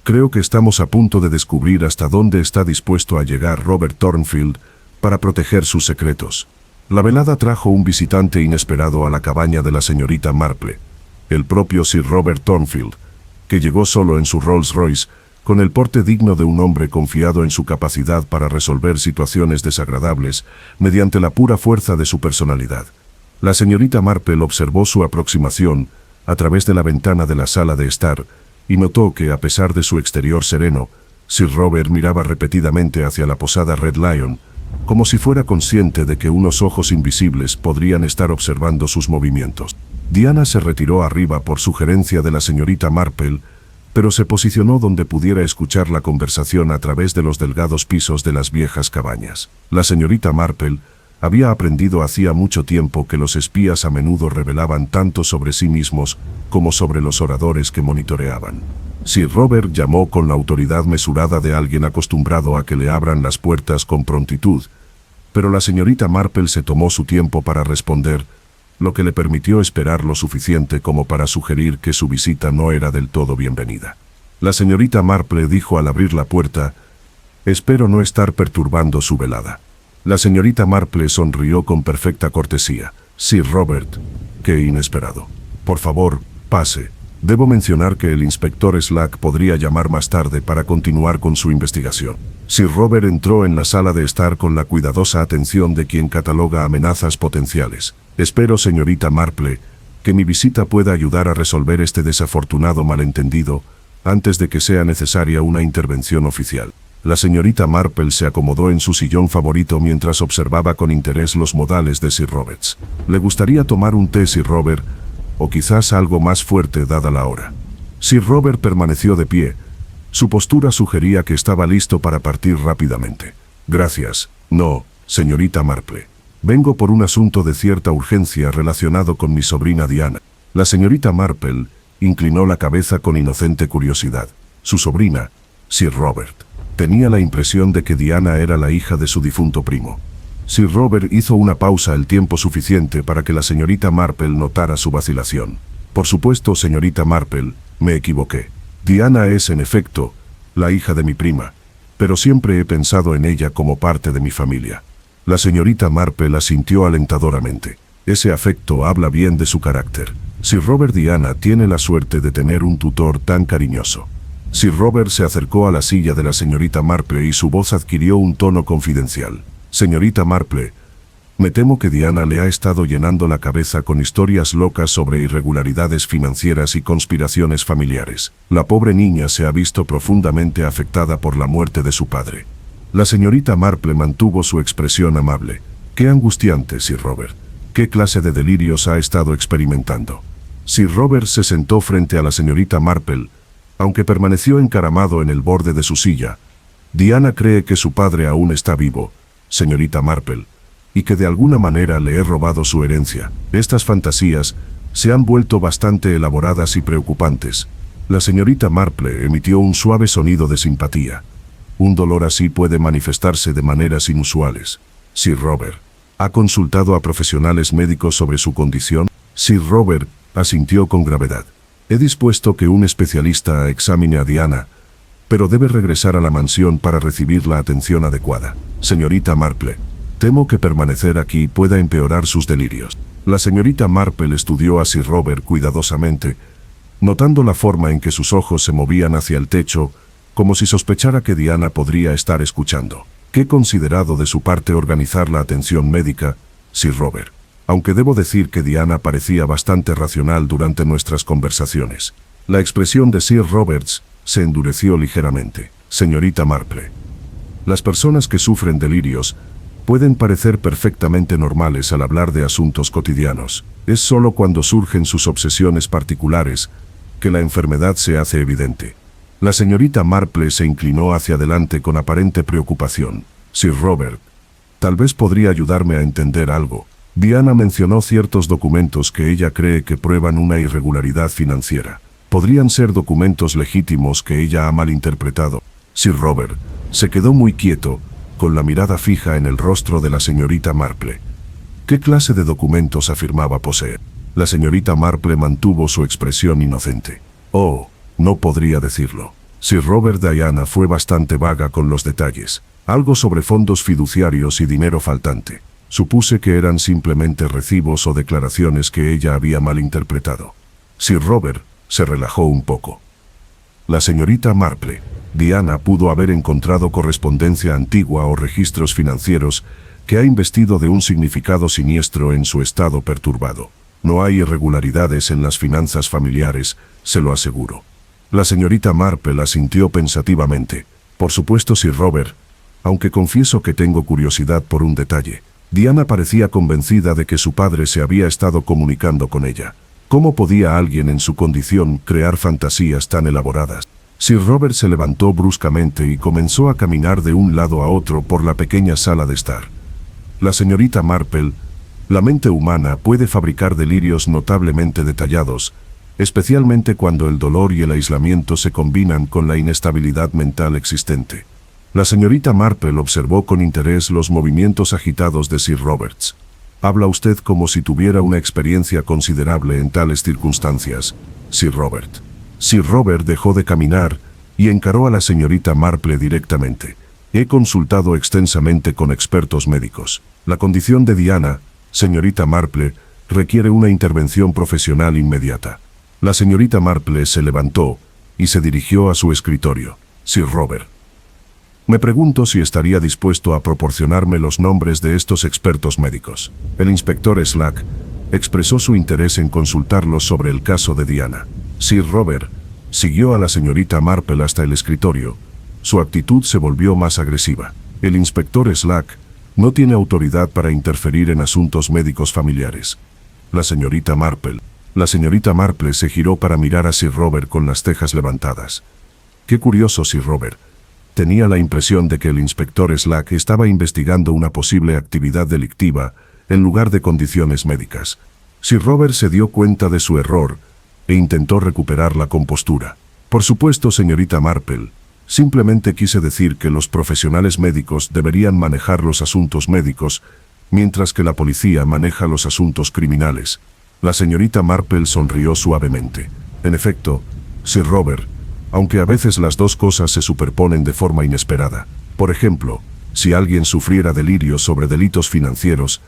creo que estamos a punto de descubrir hasta dónde está dispuesto a llegar Robert Thornfield para proteger sus secretos. La velada trajo un visitante inesperado a la cabaña de la señorita Marple, el propio Sir Robert Thornfield, que llegó solo en su Rolls Royce, con el porte digno de un hombre confiado en su capacidad para resolver situaciones desagradables mediante la pura fuerza de su personalidad. La señorita Marple observó su aproximación a través de la ventana de la sala de estar y notó que, a pesar de su exterior sereno, Sir Robert miraba repetidamente hacia la posada Red Lion, como si fuera consciente de que unos ojos invisibles podrían estar observando sus movimientos. Diana se retiró arriba por sugerencia de la señorita Marple, pero se posicionó donde pudiera escuchar la conversación a través de los delgados pisos de las viejas cabañas. La señorita Marple había aprendido hacía mucho tiempo que los espías a menudo revelaban tanto sobre sí mismos como sobre los oradores que monitoreaban. Sir Robert llamó con la autoridad mesurada de alguien acostumbrado a que le abran las puertas con prontitud, pero la señorita Marple se tomó su tiempo para responder, lo que le permitió esperar lo suficiente como para sugerir que su visita no era del todo bienvenida. La señorita Marple dijo al abrir la puerta, «Espero no estar perturbando su velada». La señorita Marple sonrió con perfecta cortesía. «Sir Robert, qué inesperado. Por favor, pase. Debo mencionar que el inspector Slack podría llamar más tarde para continuar con su investigación». Sir Robert entró en la sala de estar con la cuidadosa atención de quien cataloga amenazas potenciales. «Espero, señorita Marple, que mi visita pueda ayudar a resolver este desafortunado malentendido antes de que sea necesaria una intervención oficial. La señorita Marple se acomodó en su sillón favorito mientras observaba con interés los modales de Sir Roberts. Le gustaría tomar un té, Sir Robert, o quizás algo más fuerte dada la hora. Sir Robert permaneció de pie. Su postura sugería que estaba listo para partir rápidamente. Gracias. No, señorita Marple. Vengo por un asunto de cierta urgencia relacionado con mi sobrina Diana. La señorita Marple inclinó la cabeza con inocente curiosidad. Su sobrina, Sir Robert. Tenía la impresión de que Diana era la hija de su difunto primo. Sir Robert hizo una pausa el tiempo suficiente para que la señorita Marple notara su vacilación. Por supuesto, señorita Marple, me equivoqué. Diana es, en efecto, la hija de mi prima, pero siempre he pensado en ella como parte de mi familia. La señorita Marple asintió alentadoramente. Ese afecto habla bien de su carácter. Sir Robert, Diana tiene la suerte de tener un tutor tan cariñoso. Sir Robert se acercó a la silla de la señorita Marple y su voz adquirió un tono confidencial. Señorita Marple, me temo que Diana le ha estado llenando la cabeza con historias locas sobre irregularidades financieras y conspiraciones familiares. La pobre niña se ha visto profundamente afectada por la muerte de su padre. La señorita Marple mantuvo su expresión amable. Qué angustiante, Sir Robert. ¿Qué clase de delirios ha estado experimentando? Sir Robert se sentó frente a la señorita Marple, aunque permaneció encaramado en el borde de su silla. Diana cree que su padre aún está vivo, señorita Marple, y que de alguna manera le he robado su herencia. Estas fantasías se han vuelto bastante elaboradas y preocupantes. La señorita Marple emitió un suave sonido de simpatía. Un dolor así puede manifestarse de maneras inusuales. Sir Robert, ¿ha consultado a profesionales médicos sobre su condición? Sir Robert asintió con gravedad. He dispuesto que un especialista examine a Diana, pero debe regresar a la mansión para recibir la atención adecuada. Señorita Marple, temo que permanecer aquí pueda empeorar sus delirios. La señorita Marple estudió a Sir Robert cuidadosamente, notando la forma en que sus ojos se movían hacia el techo, como si sospechara que Diana podría estar escuchando. Qué considerado de su parte organizar la atención médica, Sir Robert. Aunque debo decir que Diana parecía bastante racional durante nuestras conversaciones. La expresión de Sir Roberts se endureció ligeramente. Señorita Marple, las personas que sufren delirios pueden parecer perfectamente normales al hablar de asuntos cotidianos. Es solo cuando surgen sus obsesiones particulares que la enfermedad se hace evidente. La señorita Marple se inclinó hacia adelante con aparente preocupación. Sir Robert, tal vez podría ayudarme a entender algo. Diana mencionó ciertos documentos que ella cree que prueban una irregularidad financiera. Podrían ser documentos legítimos que ella ha malinterpretado. Sir Robert se quedó muy quieto, con la mirada fija en el rostro de la señorita Marple. ¿Qué clase de documentos afirmaba poseer? La señorita Marple mantuvo su expresión inocente. Oh, no podría decirlo. Sir Robert, Diana fue bastante vaga con los detalles. Algo sobre fondos fiduciarios y dinero faltante. Supuse que eran simplemente recibos o declaraciones que ella había malinterpretado. Sir Robert se relajó un poco. La señorita Marple, Diana pudo haber encontrado correspondencia antigua o registros financieros que ha investido de un significado siniestro en su estado perturbado. No hay irregularidades en las finanzas familiares, se lo aseguro. La señorita Marple asintió pensativamente. Por supuesto, Sir Robert, aunque confieso que tengo curiosidad por un detalle. Diana parecía convencida de que su padre se había estado comunicando con ella. ¿Cómo podía alguien en su condición crear fantasías tan elaboradas? Sir Robert se levantó bruscamente y comenzó a caminar de un lado a otro por la pequeña sala de estar. La señorita Marple, la mente humana puede fabricar delirios notablemente detallados, especialmente cuando el dolor y el aislamiento se combinan con la inestabilidad mental existente. La señorita Marple observó con interés los movimientos agitados de Sir Roberts. Habla usted como si tuviera una experiencia considerable en tales circunstancias, Sir Robert. Sir Robert dejó de caminar y encaró a la señorita Marple directamente. He consultado extensamente con expertos médicos. La condición de Diana, señorita Marple, requiere una intervención profesional inmediata. La señorita Marple se levantó y se dirigió a su escritorio. Sir Robert, me pregunto si estaría dispuesto a proporcionarme los nombres de estos expertos médicos. El inspector Slack expresó su interés en consultarlos sobre el caso de Diana. Sir Robert Siguió a la señorita Marple hasta el escritorio. Su actitud se volvió más agresiva. El inspector Slack no tiene autoridad para interferir en asuntos médicos familiares. La señorita Marple se giró para mirar a Sir Robert con las cejas levantadas. Qué curioso, Sir Robert. Tenía la impresión de que el inspector Slack estaba investigando una posible actividad delictiva en lugar de condiciones médicas. Sir Robert se dio cuenta de su error e intentó recuperar la compostura. Por supuesto, señorita Marple, simplemente quise decir que los profesionales médicos deberían manejar los asuntos médicos, mientras que la policía maneja los asuntos criminales. La señorita Marple sonrió suavemente. En efecto, Sir Robert, aunque a veces las dos cosas se superponen de forma inesperada. Por ejemplo, si alguien sufriera delirios sobre delitos financieros,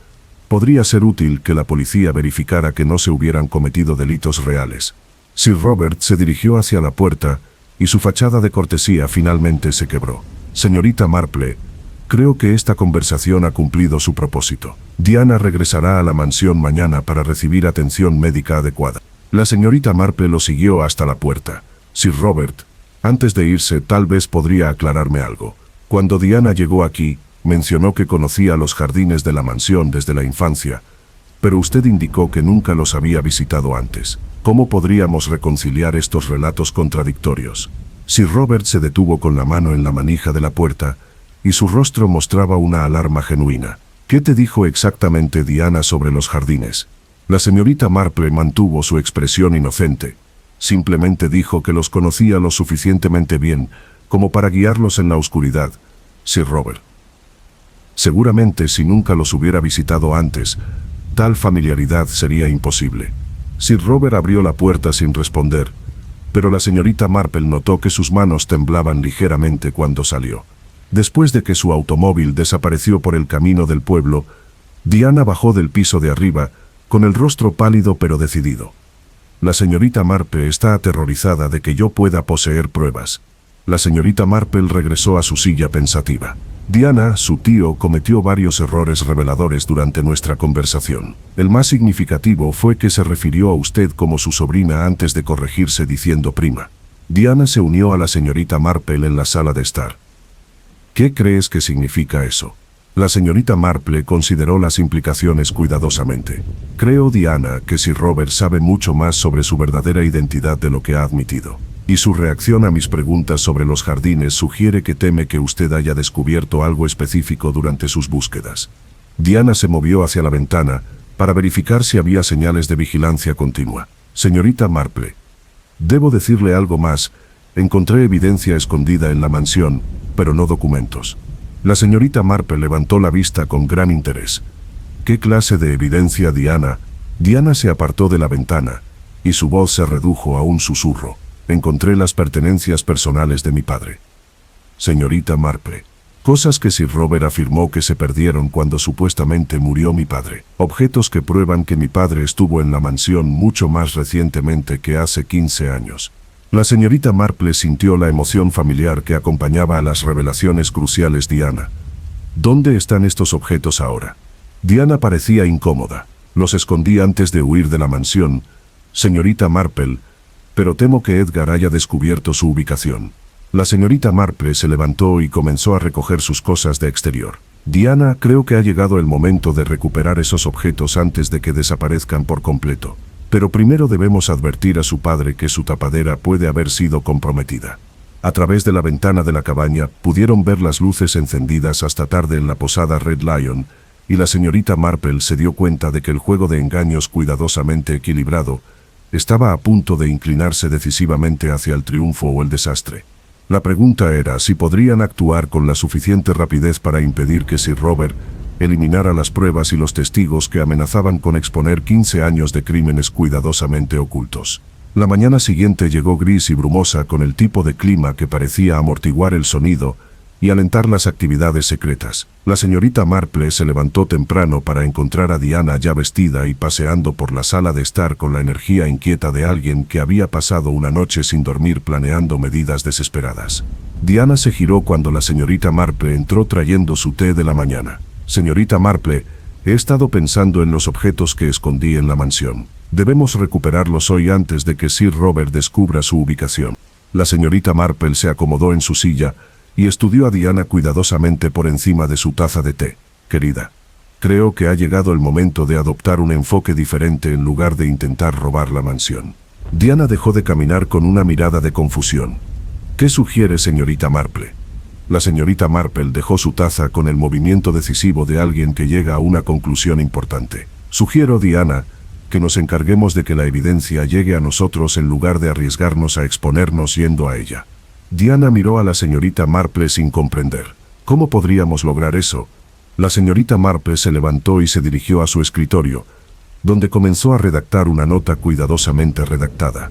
podría ser útil que la policía verificara que no se hubieran cometido delitos reales. Sir Robert se dirigió hacia la puerta y su fachada de cortesía finalmente se quebró. Señorita Marple, creo que esta conversación ha cumplido su propósito. Diana regresará a la mansión mañana para recibir atención médica adecuada. La señorita Marple lo siguió hasta la puerta. Sir Robert, antes de irse, tal vez podría aclararme algo. Cuando Diana llegó aquí, mencionó que conocía los jardines de la mansión desde la infancia, pero usted indicó que nunca los había visitado antes. ¿Cómo podríamos reconciliar estos relatos contradictorios? Sir Robert se detuvo con la mano en la manija de la puerta, y su rostro mostraba una alarma genuina. ¿Qué te dijo exactamente Diana sobre los jardines? La señorita Marple mantuvo su expresión inocente. Simplemente dijo que los conocía lo suficientemente bien como para guiarlos en la oscuridad, Sir Robert. Seguramente si nunca los hubiera visitado antes, tal familiaridad sería imposible. Sir Robert abrió la puerta sin responder, pero la señorita Marple notó que sus manos temblaban ligeramente cuando salió. Después de que su automóvil desapareció por el camino del pueblo, Diana bajó del piso de arriba, con el rostro pálido pero decidido. La señorita Marple está aterrorizada de que yo pueda poseer pruebas. La señorita Marple regresó a su silla pensativa. Diana, su tío, cometió varios errores reveladores durante nuestra conversación. El más significativo fue que se refirió a usted como su sobrina antes de corregirse diciendo prima. Diana se unió a la señorita Marple en la sala de estar. ¿Qué crees que significa eso? La señorita Marple consideró las implicaciones cuidadosamente. Creo, Diana, que Sir Robert sabe mucho más sobre su verdadera identidad de lo que ha admitido. Y su reacción a mis preguntas sobre los jardines sugiere que teme que usted haya descubierto algo específico durante sus búsquedas. Diana se movió hacia la ventana para verificar si había señales de vigilancia continua. Señorita Marple, debo decirle algo más. Encontré evidencia escondida en la mansión, pero no documentos. La señorita Marple levantó la vista con gran interés. ¿Qué clase de evidencia, Diana? Diana se apartó de la ventana, y su voz se redujo a un susurro. Encontré las pertenencias personales de mi padre. Señorita Marple, cosas que Sir Robert afirmó que se perdieron cuando supuestamente murió mi padre. Objetos que prueban que mi padre estuvo en la mansión mucho más recientemente que hace 15 años. La señorita Marple sintió la emoción familiar que acompañaba a las revelaciones cruciales. Diana, ¿dónde están estos objetos ahora? Diana parecía incómoda. Los escondí antes de huir de la mansión, señorita Marple, pero temo que Edgar haya descubierto su ubicación. La señorita Marple se levantó y comenzó a recoger sus cosas de exterior. Diana, creo que ha llegado el momento de recuperar esos objetos antes de que desaparezcan por completo. Pero primero debemos advertir a su padre que su tapadera puede haber sido comprometida. A través de la ventana de la cabaña pudieron ver las luces encendidas hasta tarde en la posada Red Lion, y la señorita Marple se dio cuenta de que el juego de engaños cuidadosamente equilibrado estaba a punto de inclinarse decisivamente hacia el triunfo o el desastre. La pregunta era si podrían actuar con la suficiente rapidez para impedir que Sir Robert eliminara las pruebas y los testigos que amenazaban con exponer 15 años de crímenes cuidadosamente ocultos. La mañana siguiente llegó gris y brumosa con el tipo de clima que parecía amortiguar el sonido y alentar las actividades secretas. La señorita Marple se levantó temprano para encontrar a Diana ya vestida y paseando por la sala de estar con la energía inquieta de alguien que había pasado una noche sin dormir planeando medidas desesperadas. Diana se giró cuando la señorita Marple entró trayendo su té de la mañana. Señorita Marple, He estado pensando en los objetos que escondí en la mansión. Debemos recuperarlos hoy antes de que Sir Robert descubra su ubicación. La señorita Marple se acomodó en su silla y estudió a Diana cuidadosamente por encima de su taza de té. Querida, creo que ha llegado el momento de adoptar un enfoque diferente en lugar de intentar robar la mansión. Diana dejó de caminar con una mirada de confusión. ¿Qué sugiere, señorita Marple? La señorita Marple dejó su taza con el movimiento decisivo de alguien que llega a una conclusión importante. Sugiero, Diana, que nos encarguemos de que la evidencia llegue a nosotros en lugar de arriesgarnos a exponernos yendo a ella. Diana miró a la señorita Marple sin comprender. ¿Cómo podríamos lograr eso? La señorita Marple se levantó y se dirigió a su escritorio, donde comenzó a redactar una nota cuidadosamente redactada.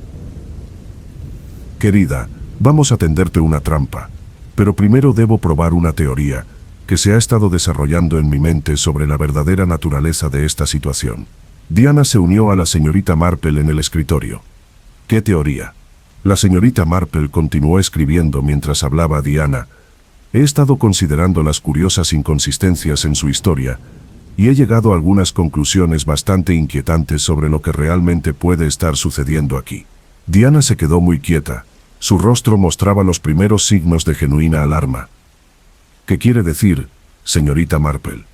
Querida, vamos a tenderte una trampa, pero primero debo probar una teoría que se ha estado desarrollando en mi mente sobre la verdadera naturaleza de esta situación. Diana se unió a la señorita Marple en el escritorio. ¿Qué teoría? La señorita Marple continuó escribiendo mientras hablaba Diana. He estado considerando las curiosas inconsistencias en su historia y he llegado a algunas conclusiones bastante inquietantes sobre lo que realmente puede estar sucediendo aquí. Diana se quedó muy quieta. Su rostro mostraba los primeros signos de genuina alarma. ¿Qué quiere decir, señorita Marple?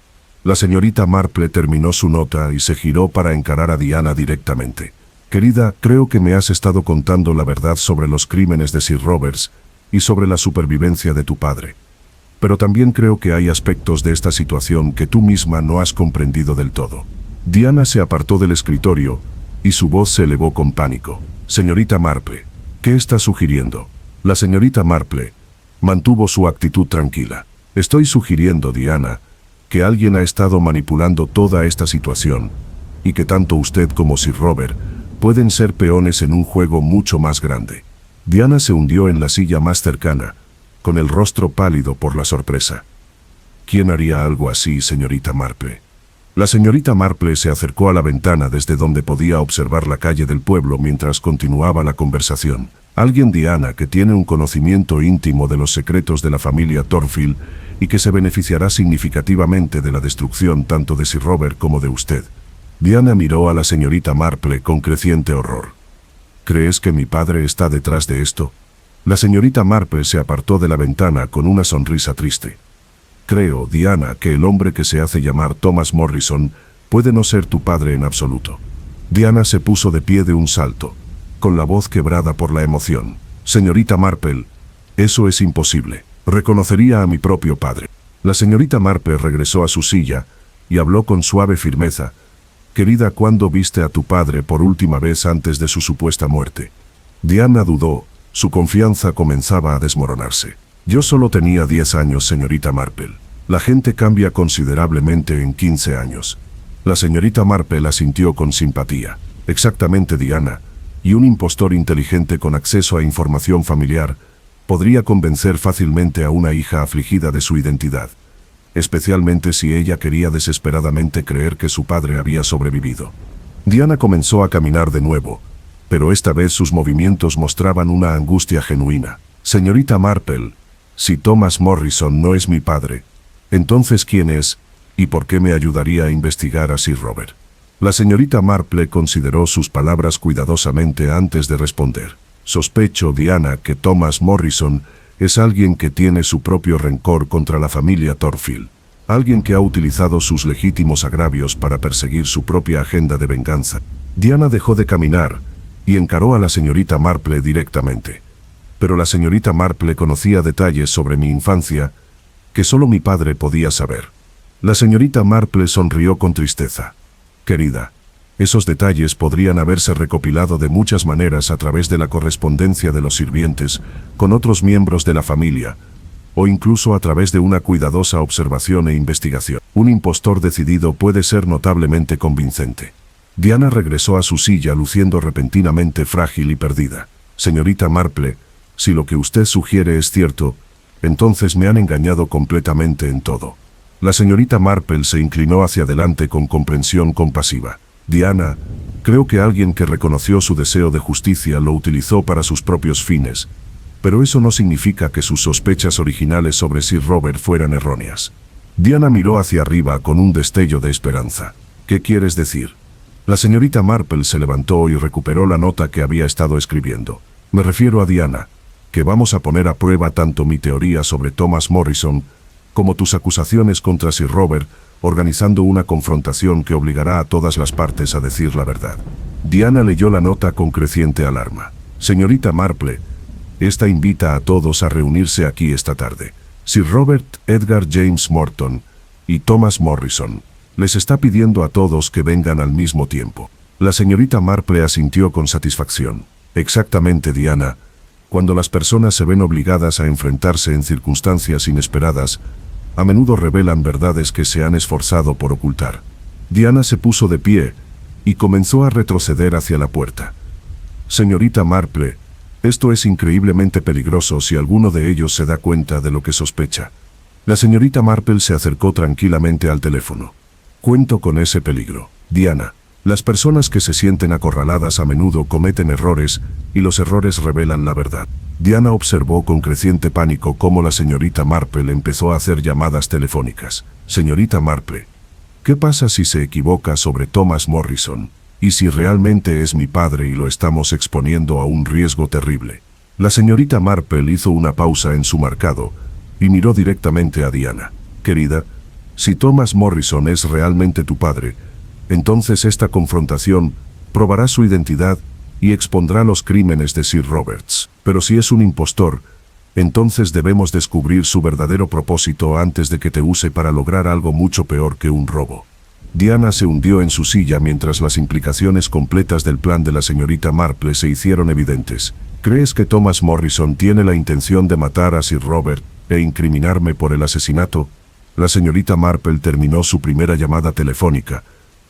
La señorita Marple terminó su nota y se giró para encarar a Diana directamente. Querida, creo que me has estado contando la verdad sobre los crímenes de Sir Roberts y sobre la supervivencia de tu padre. Pero también creo que hay aspectos de esta situación que tú misma no has comprendido del todo. Diana se apartó del escritorio y su voz se elevó con pánico. Señorita Marple, ¿qué está sugiriendo? La señorita Marple mantuvo su actitud tranquila. Estoy sugiriendo, Diana, que alguien ha estado manipulando toda esta situación y que tanto usted como Sir Robert pueden ser peones en un juego mucho más grande. Diana se hundió en la silla más cercana, con el rostro pálido por la sorpresa. ¿Quién haría algo así, señorita Marple? La señorita Marple se acercó a la ventana desde donde podía observar la calle del pueblo mientras continuaba la conversación. Alguien, Diana, que tiene un conocimiento íntimo de los secretos de la familia Thornfield y que se beneficiará significativamente de la destrucción tanto de Sir Robert como de usted. Diana miró a la señorita Marple con creciente horror. ¿Crees que mi padre está detrás de esto? La señorita Marple se apartó de la ventana con una sonrisa triste. Creo, Diana, que el hombre que se hace llamar Thomas Morrison puede no ser tu padre en absoluto. Diana se puso de pie de un salto, con la voz quebrada por la emoción. Señorita Marple, eso es imposible. Reconocería a mi propio padre. La señorita Marple regresó a su silla y habló con suave firmeza. Querida, ¿cuándo viste a tu padre por última vez antes de su supuesta muerte? Diana dudó. Su confianza comenzaba a desmoronarse. Yo solo tenía 10 años, señorita Marple. La gente cambia considerablemente en 15 años. La señorita Marple asintió con simpatía. Exactamente, Diana. Y un impostor inteligente con acceso a información familiar podría convencer fácilmente a una hija afligida de su identidad, especialmente si ella quería desesperadamente creer que su padre había sobrevivido. Diana comenzó a caminar de nuevo, pero esta vez sus movimientos mostraban una angustia genuina. Señorita Marple, si Thomas Morrison no es mi padre, entonces ¿quién es y por qué me ayudaría a investigar a Sir Robert? La señorita Marple consideró sus palabras cuidadosamente antes de responder. Sospecho, Diana, que Thomas Morrison es alguien que tiene su propio rencor contra la familia Thornfield. Alguien que ha utilizado sus legítimos agravios para perseguir su propia agenda de venganza. Diana dejó de caminar y encaró a la señorita Marple directamente. Pero la señorita Marple conocía detalles sobre mi infancia que solo mi padre podía saber. La señorita Marple sonrió con tristeza. Querida, esos detalles podrían haberse recopilado de muchas maneras a través de la correspondencia de los sirvientes con otros miembros de la familia, o incluso a través de una cuidadosa observación e investigación. Un impostor decidido puede ser notablemente convincente. Diana regresó a su silla luciendo repentinamente frágil y perdida. Señorita Marple, si lo que usted sugiere es cierto, entonces me han engañado completamente en todo. La señorita Marple se inclinó hacia adelante con comprensión compasiva. Diana, creo que alguien que reconoció su deseo de justicia lo utilizó para sus propios fines, pero eso no significa que sus sospechas originales sobre Sir Robert fueran erróneas. Diana miró hacia arriba con un destello de esperanza. ¿Qué quieres decir? La señorita Marple se levantó y recuperó la nota que había estado escribiendo. Me refiero a Diana, que vamos a poner a prueba tanto mi teoría sobre Thomas Morrison como tus acusaciones contra Sir Robert, organizando una confrontación que obligará a todas las partes a decir la verdad. Diana leyó la nota con creciente alarma. Señorita Marple, esta invita a todos a reunirse aquí esta tarde. Sir Robert Edgar James Morton y Thomas Morrison. Les está pidiendo a todos que vengan al mismo tiempo. La señorita Marple asintió con satisfacción. Exactamente, Diana. Cuando las personas se ven obligadas a enfrentarse en circunstancias inesperadas, a menudo revelan verdades que se han esforzado por ocultar. Diana se puso de pie y comenzó a retroceder hacia la puerta. Señorita Marple, esto es increíblemente peligroso si alguno de ellos se da cuenta de lo que sospecha. La señorita Marple se acercó tranquilamente al teléfono. Cuento con ese peligro. Diana, las personas que se sienten acorraladas a menudo cometen errores y los errores revelan la verdad. Diana observó con creciente pánico cómo la señorita Marple empezó a hacer llamadas telefónicas. Señorita Marple, ¿qué pasa si se equivoca sobre Thomas Morrison? ¿Y si realmente es mi padre y lo estamos exponiendo a un riesgo terrible? La señorita Marple hizo una pausa en su marcado y miró directamente a Diana. Querida, si Thomas Morrison es realmente tu padre, entonces esta confrontación probará su identidad y expondrá los crímenes de Sir Roberts. Pero si es un impostor, entonces debemos descubrir su verdadero propósito antes de que te use para lograr algo mucho peor que un robo. Diana se hundió en su silla mientras las implicaciones completas del plan de la señorita Marple se hicieron evidentes. ¿Crees que Thomas Morrison tiene la intención de matar a Sir Robert e incriminarme por el asesinato? La señorita Marple terminó su primera llamada telefónica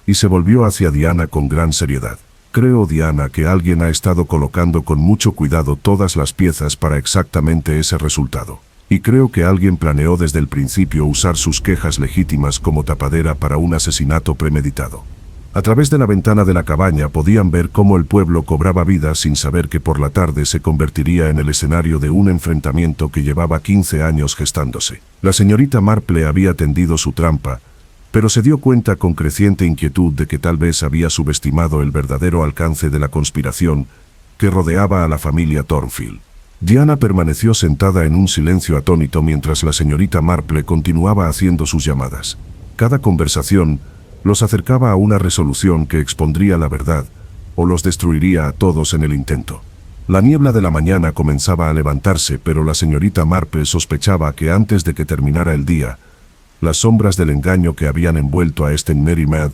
y se volvió hacia Diana con gran seriedad. Creo, Diana, que alguien ha estado colocando con mucho cuidado todas las piezas para exactamente ese resultado. Y creo que alguien planeó desde el principio usar sus quejas legítimas como tapadera para un asesinato premeditado. A través de la ventana de la cabaña podían ver cómo el pueblo cobraba vida sin saber que por la tarde se convertiría en el escenario de un enfrentamiento que llevaba 15 años gestándose. La señorita Marple había tendido su trampa, pero se dio cuenta con creciente inquietud de que tal vez había subestimado el verdadero alcance de la conspiración que rodeaba a la familia Thornfield. Diana permaneció sentada en un silencio atónito mientras la señorita Marple continuaba haciendo sus llamadas. Cada conversación los acercaba a una resolución que expondría la verdad o los destruiría a todos en el intento. La niebla de la mañana comenzaba a levantarse, pero la señorita Marple sospechaba que antes de que terminara el día, las sombras del engaño que habían envuelto a Mary Mead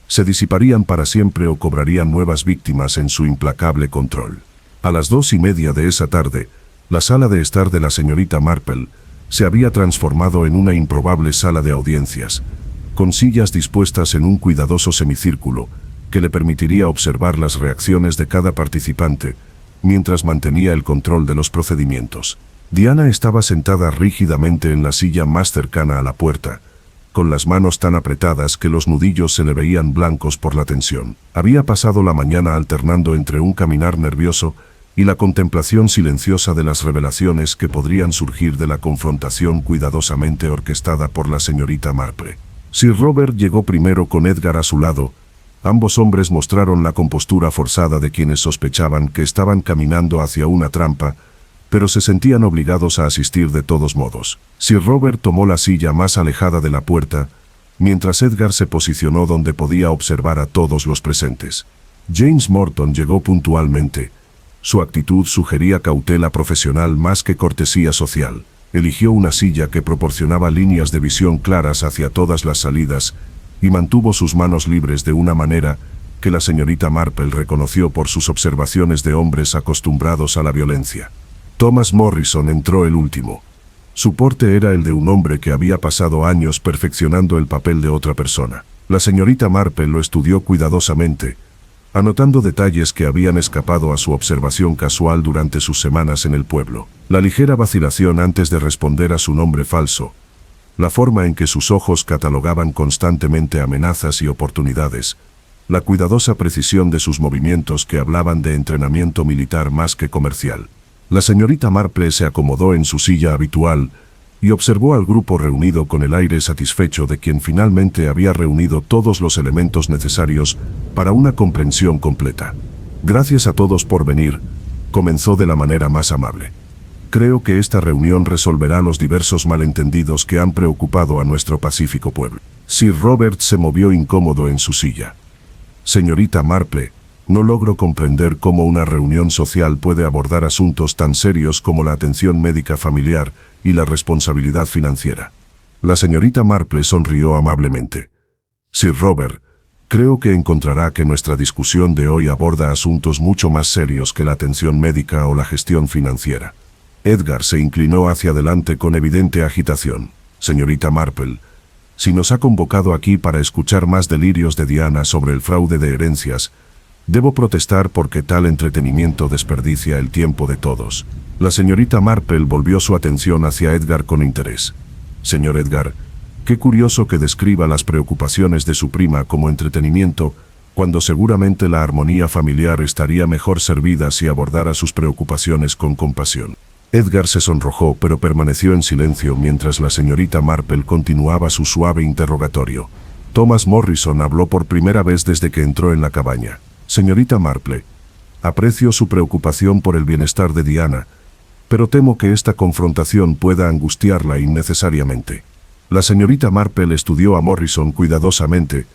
se disiparían para siempre o cobrarían nuevas víctimas en su implacable control. A las 2:30 de esa tarde, la sala de estar de la señorita Marple se había transformado en una improbable sala de audiencias, con sillas dispuestas en un cuidadoso semicírculo que le permitiría observar las reacciones de cada participante mientras mantenía el control de los procedimientos. Diana estaba sentada rígidamente en la silla más cercana a la puerta, con las manos tan apretadas que los nudillos se le veían blancos por la tensión. Había pasado la mañana alternando entre un caminar nervioso y la contemplación silenciosa de las revelaciones que podrían surgir de la confrontación cuidadosamente orquestada por la señorita Marple. Sir Robert llegó primero con Edgar a su lado. Ambos hombres mostraron la compostura forzada de quienes sospechaban que estaban caminando hacia una trampa, pero se sentían obligados a asistir de todos modos. Sir Robert tomó la silla más alejada de la puerta, mientras Edgar se posicionó donde podía observar a todos los presentes. James Morton llegó puntualmente. Su actitud sugería cautela profesional más que cortesía social. Eligió una silla que proporcionaba líneas de visión claras hacia todas las salidas y mantuvo sus manos libres de una manera que la señorita Marple reconoció por sus observaciones de hombres acostumbrados a la violencia. Thomas Morrison entró el último. Su porte era el de un hombre que había pasado años perfeccionando el papel de otra persona. La señorita Marple lo estudió cuidadosamente, anotando detalles que habían escapado a su observación casual durante sus semanas en el pueblo. La ligera vacilación antes de responder a su nombre falso, la forma en que sus ojos catalogaban constantemente amenazas y oportunidades, la cuidadosa precisión de sus movimientos que hablaban de entrenamiento militar más que comercial. La señorita Marple se acomodó en su silla habitual y observó al grupo reunido con el aire satisfecho de quien finalmente había reunido todos los elementos necesarios para una comprensión completa. Gracias a todos por venir, comenzó de la manera más amable. Creo que esta reunión resolverá los diversos malentendidos que han preocupado a nuestro pacífico pueblo. Sir Robert se movió incómodo en su silla. Señorita Marple, no logro comprender cómo una reunión social puede abordar asuntos tan serios como la atención médica familiar y la responsabilidad financiera. La señorita Marple sonrió amablemente. Sir Robert, creo que encontrará que nuestra discusión de hoy aborda asuntos mucho más serios que la atención médica o la gestión financiera. Edgar se inclinó hacia adelante con evidente agitación. Señorita Marple, si nos ha convocado aquí para escuchar más delirios de Diana sobre el fraude de herencias, debo protestar porque tal entretenimiento desperdicia el tiempo de todos. La señorita Marple volvió su atención hacia Edgar con interés. Señor Edgar, qué curioso que describa las preocupaciones de su prima como entretenimiento, cuando seguramente la armonía familiar estaría mejor servida si abordara sus preocupaciones con compasión. Edgar se sonrojó pero permaneció en silencio mientras la señorita Marple continuaba su suave interrogatorio. Thomas Morrison habló por primera vez desde que entró en la cabaña. Señorita Marple, aprecio su preocupación por el bienestar de Diana, pero temo que esta confrontación pueda angustiarla innecesariamente. La señorita Marple estudió a Morrison cuidadosamente,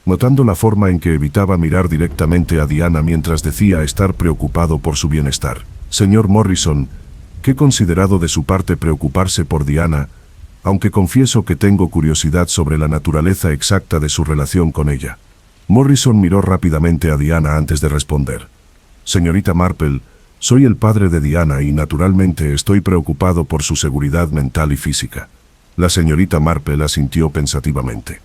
notando la forma en que evitaba mirar directamente a Diana mientras decía estar preocupado por su bienestar. Señor Morrison, qué considerado de su parte preocuparse por Diana, aunque confieso que tengo curiosidad sobre la naturaleza exacta de su relación con ella. Morrison miró rápidamente a Diana antes de responder. Señorita Marple, soy el padre de Diana y naturalmente estoy preocupado por su seguridad mental y física. La señorita Marple asintió pensativamente.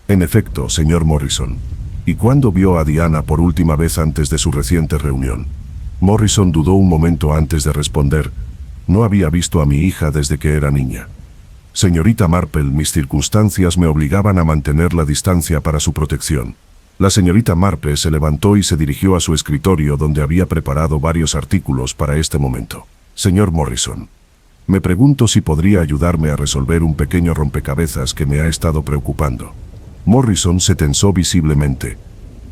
En efecto, señor Morrison. ¿Y cuándo vio a Diana por última vez antes de su reciente reunión? Morrison dudó un momento antes de responder. No había visto a mi hija desde que era niña. Señorita Marple, mis circunstancias me obligaban a mantener la distancia para su protección. La señorita Marple se levantó y se dirigió a su escritorio donde había preparado varios artículos para este momento. Señor Morrison, me pregunto si podría ayudarme a resolver un pequeño rompecabezas que me ha estado preocupando. Morrison se tensó visiblemente.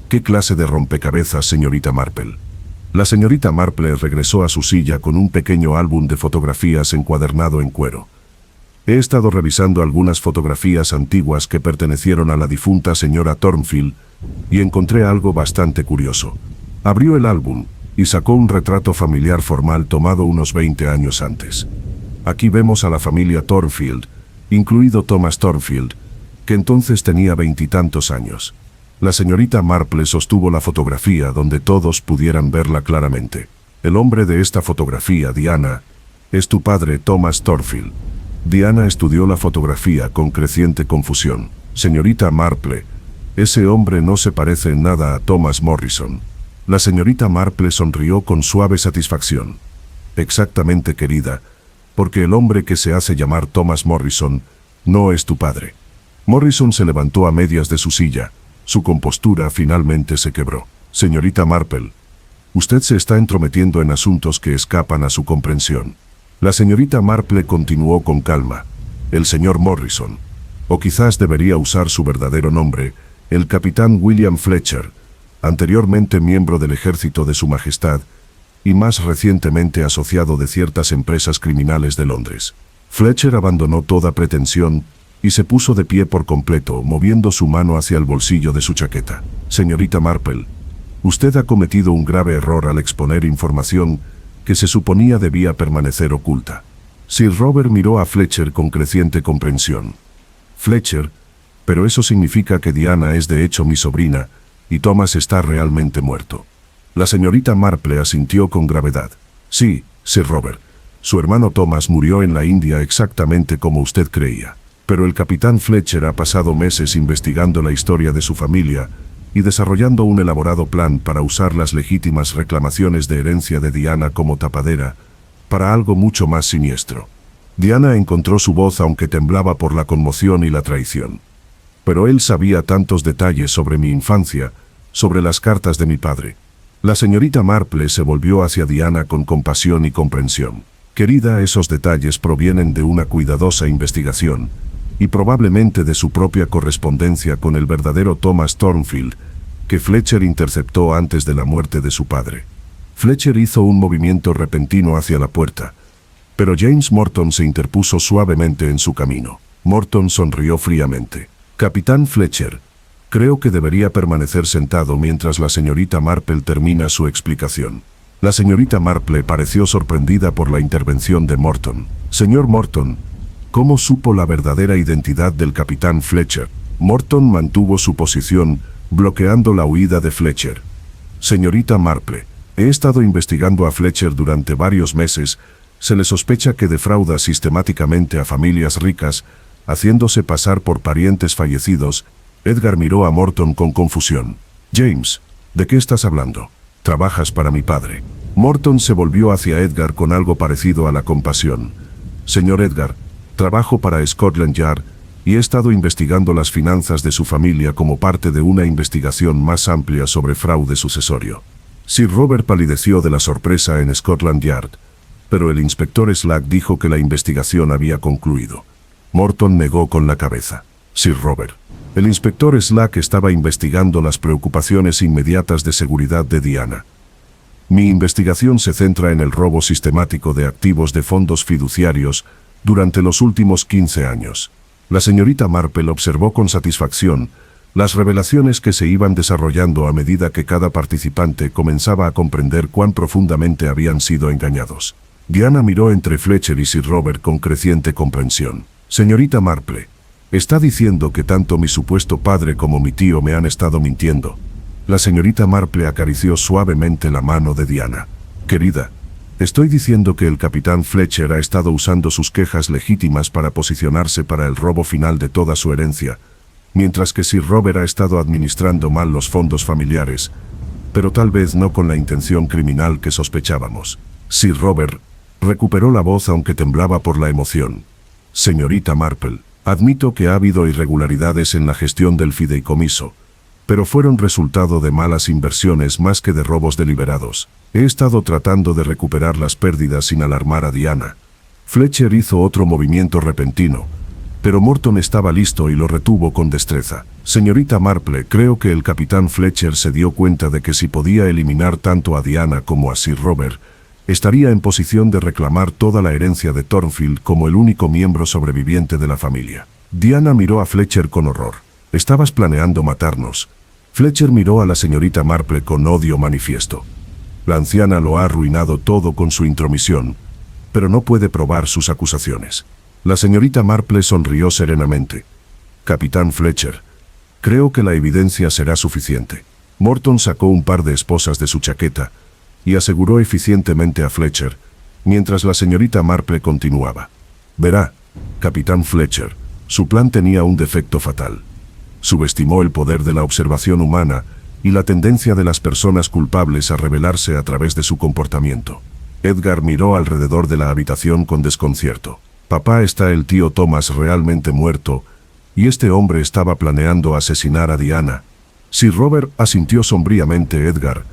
¿Qué clase de rompecabezas, señorita Marple? La señorita Marple regresó a su silla con un pequeño álbum de fotografías encuadernado en cuero. He estado revisando algunas fotografías antiguas que pertenecieron a la difunta señora Thornfield y encontré algo bastante curioso. Abrió el álbum y sacó un retrato familiar formal tomado unos 20 años antes. Aquí vemos a la familia Thornfield, incluido Thomas Thornfield, que entonces tenía 20 y tantos años. La señorita Marple sostuvo la fotografía donde todos pudieran verla claramente. El hombre de esta fotografía, Diana, es tu padre, Thomas Thornfield. Diana estudió la fotografía con creciente confusión. Señorita Marple, ese hombre no se parece en nada a Thomas Morrison. La señorita Marple sonrió con suave satisfacción. Exactamente, querida, porque el hombre que se hace llamar Thomas Morrison no es tu padre. Morrison se levantó a medias de su silla. Su compostura finalmente se quebró. Señorita Marple, usted se está entrometiendo en asuntos que escapan a su comprensión. La señorita Marple continuó con calma. El señor Morrison, o quizás debería usar su verdadero nombre, el capitán William Fletcher, anteriormente miembro del ejército de Su Majestad y más recientemente asociado de ciertas empresas criminales de Londres. Fletcher abandonó toda pretensión y se puso de pie por completo, moviendo su mano hacia el bolsillo de su chaqueta. Señorita Marple, usted ha cometido un grave error al exponer información que se suponía debía permanecer oculta. Sir Robert miró a Fletcher con creciente comprensión. Fletcher, pero eso significa que Diana es de hecho mi sobrina, y Thomas está realmente muerto. La señorita Marple asintió con gravedad. Sí, Sir Robert, su hermano Thomas murió en la India exactamente como usted creía. Pero el capitán Fletcher ha pasado meses investigando la historia de su familia y desarrollando un elaborado plan para usar las legítimas reclamaciones de herencia de Diana como tapadera para algo mucho más siniestro. Diana encontró su voz aunque temblaba por la conmoción y la traición. Pero él sabía tantos detalles sobre mi infancia, sobre las cartas de mi padre. La señorita Marple se volvió hacia Diana con compasión y comprensión. Querida, esos detalles provienen de una cuidadosa investigación, y probablemente de su propia correspondencia con el verdadero Thomas Thornfield, que Fletcher interceptó antes de la muerte de su padre. Fletcher hizo un movimiento repentino hacia la puerta, pero James Morton se interpuso suavemente en su camino. Morton sonrió fríamente. Capitán Fletcher, creo que debería permanecer sentado mientras la señorita Marple termina su explicación. La señorita Marple pareció sorprendida por la intervención de Morton. Señor Morton, ¿cómo supo la verdadera identidad del capitán Fletcher? Morton mantuvo su posición, bloqueando la huida de Fletcher. Señorita Marple, he estado investigando a Fletcher durante varios meses. Se le sospecha que defrauda sistemáticamente a familias ricas, haciéndose pasar por parientes fallecidos. Edgar miró a Morton con confusión. James, ¿de qué estás hablando? Trabajas para mi padre. Morton se volvió hacia Edgar con algo parecido a la compasión. Señor Edgar, trabajo para Scotland Yard y he estado investigando las finanzas de su familia como parte de una investigación más amplia sobre fraude sucesorio. Sir Robert palideció de la sorpresa en Scotland Yard, pero el inspector Slack dijo que la investigación había concluido. Morton negó con la cabeza. Sir Robert. El inspector Slack estaba investigando las preocupaciones inmediatas de seguridad de Diana. Mi investigación se centra en el robo sistemático de activos de fondos fiduciarios durante los últimos 15 años. La señorita Marple observó con satisfacción las revelaciones que se iban desarrollando a medida que cada participante comenzaba a comprender cuán profundamente habían sido engañados. Diana miró entre Fletcher y Sir Robert con creciente comprensión. Señorita Marple, ¿está diciendo que tanto mi supuesto padre como mi tío me han estado mintiendo? La señorita Marple acarició suavemente la mano de Diana. Querida, estoy diciendo que el capitán Fletcher ha estado usando sus quejas legítimas para posicionarse para el robo final de toda su herencia, mientras que Sir Robert ha estado administrando mal los fondos familiares, pero tal vez no con la intención criminal que sospechábamos. Sir Robert recuperó la voz aunque temblaba por la emoción. Señorita Marple, admito que ha habido irregularidades en la gestión del fideicomiso, pero fueron resultado de malas inversiones más que de robos deliberados. He estado tratando de recuperar las pérdidas sin alarmar a Diana. Fletcher hizo otro movimiento repentino, pero Morton estaba listo y lo retuvo con destreza. Señorita Marple, creo que el capitán Fletcher se dio cuenta de que si podía eliminar tanto a Diana como a Sir Robert, estaría en posición de reclamar toda la herencia de Thornfield como el único miembro sobreviviente de la familia. Diana miró a Fletcher con horror. ¿Estabas planeando matarnos? Fletcher miró a la señorita Marple con odio manifiesto. La anciana lo ha arruinado todo con su intromisión, pero no puede probar sus acusaciones. La señorita Marple sonrió serenamente. Capitán Fletcher, creo que la evidencia será suficiente. Morton sacó un par de esposas de su chaqueta y aseguró eficientemente a Fletcher, mientras la señorita Marple continuaba. Verá, capitán Fletcher, su plan tenía un defecto fatal. Subestimó el poder de la observación humana y la tendencia de las personas culpables a revelarse a través de su comportamiento. Edgar miró alrededor de la habitación con desconcierto. Papá, ¿está el tío Thomas realmente muerto? Y este hombre estaba planeando asesinar a Diana. Sir Robert asintió sombríamente. Edgar,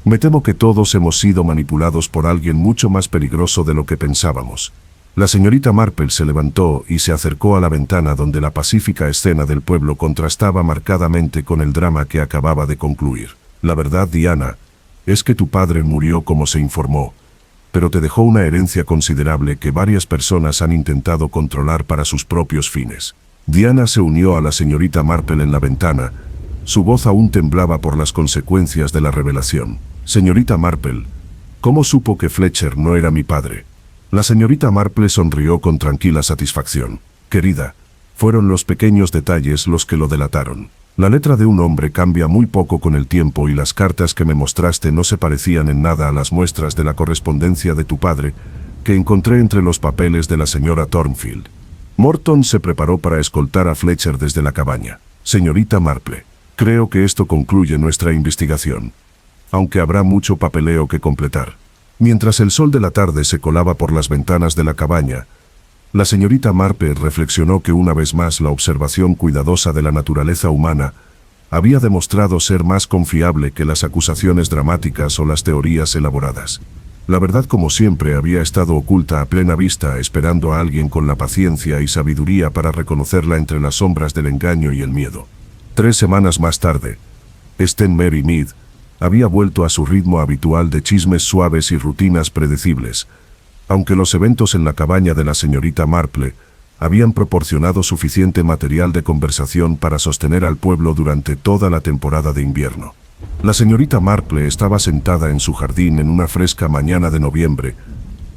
me temo que todos hemos sido manipulados por alguien mucho más peligroso de lo que pensábamos. La señorita Marple se levantó y se acercó a la ventana donde la pacífica escena del pueblo contrastaba marcadamente con el drama que acababa de concluir. La verdad, Diana, es que tu padre murió como se informó, pero te dejó una herencia considerable que varias personas han intentado controlar para sus propios fines. Diana se unió a la señorita Marple en la ventana. Su voz aún temblaba por las consecuencias de la revelación. Señorita Marple, ¿cómo supo que Fletcher no era mi padre? La señorita Marple sonrió con tranquila satisfacción. Querida, fueron los pequeños detalles los que lo delataron. La letra de un hombre cambia muy poco con el tiempo y las cartas que me mostraste no se parecían en nada a las muestras de la correspondencia de tu padre que encontré entre los papeles de la señora Thornfield. Morton se preparó para escoltar a Fletcher desde la cabaña. Señorita Marple, creo que esto concluye nuestra investigación, aunque habrá mucho papeleo que completar. Mientras el sol de la tarde se colaba por las ventanas de la cabaña, la señorita Marple reflexionó que una vez más la observación cuidadosa de la naturaleza humana había demostrado ser más confiable que las acusaciones dramáticas o las teorías elaboradas. La verdad, como siempre, había estado oculta a plena vista, esperando a alguien con la paciencia y sabiduría para reconocerla entre las sombras del engaño y el miedo. 3 semanas más tarde, St. Mary Mead había vuelto a su ritmo habitual de chismes suaves y rutinas predecibles, aunque los eventos en la cabaña de la señorita Marple habían proporcionado suficiente material de conversación para sostener al pueblo durante toda la temporada de invierno. La señorita Marple estaba sentada en su jardín en una fresca mañana de noviembre,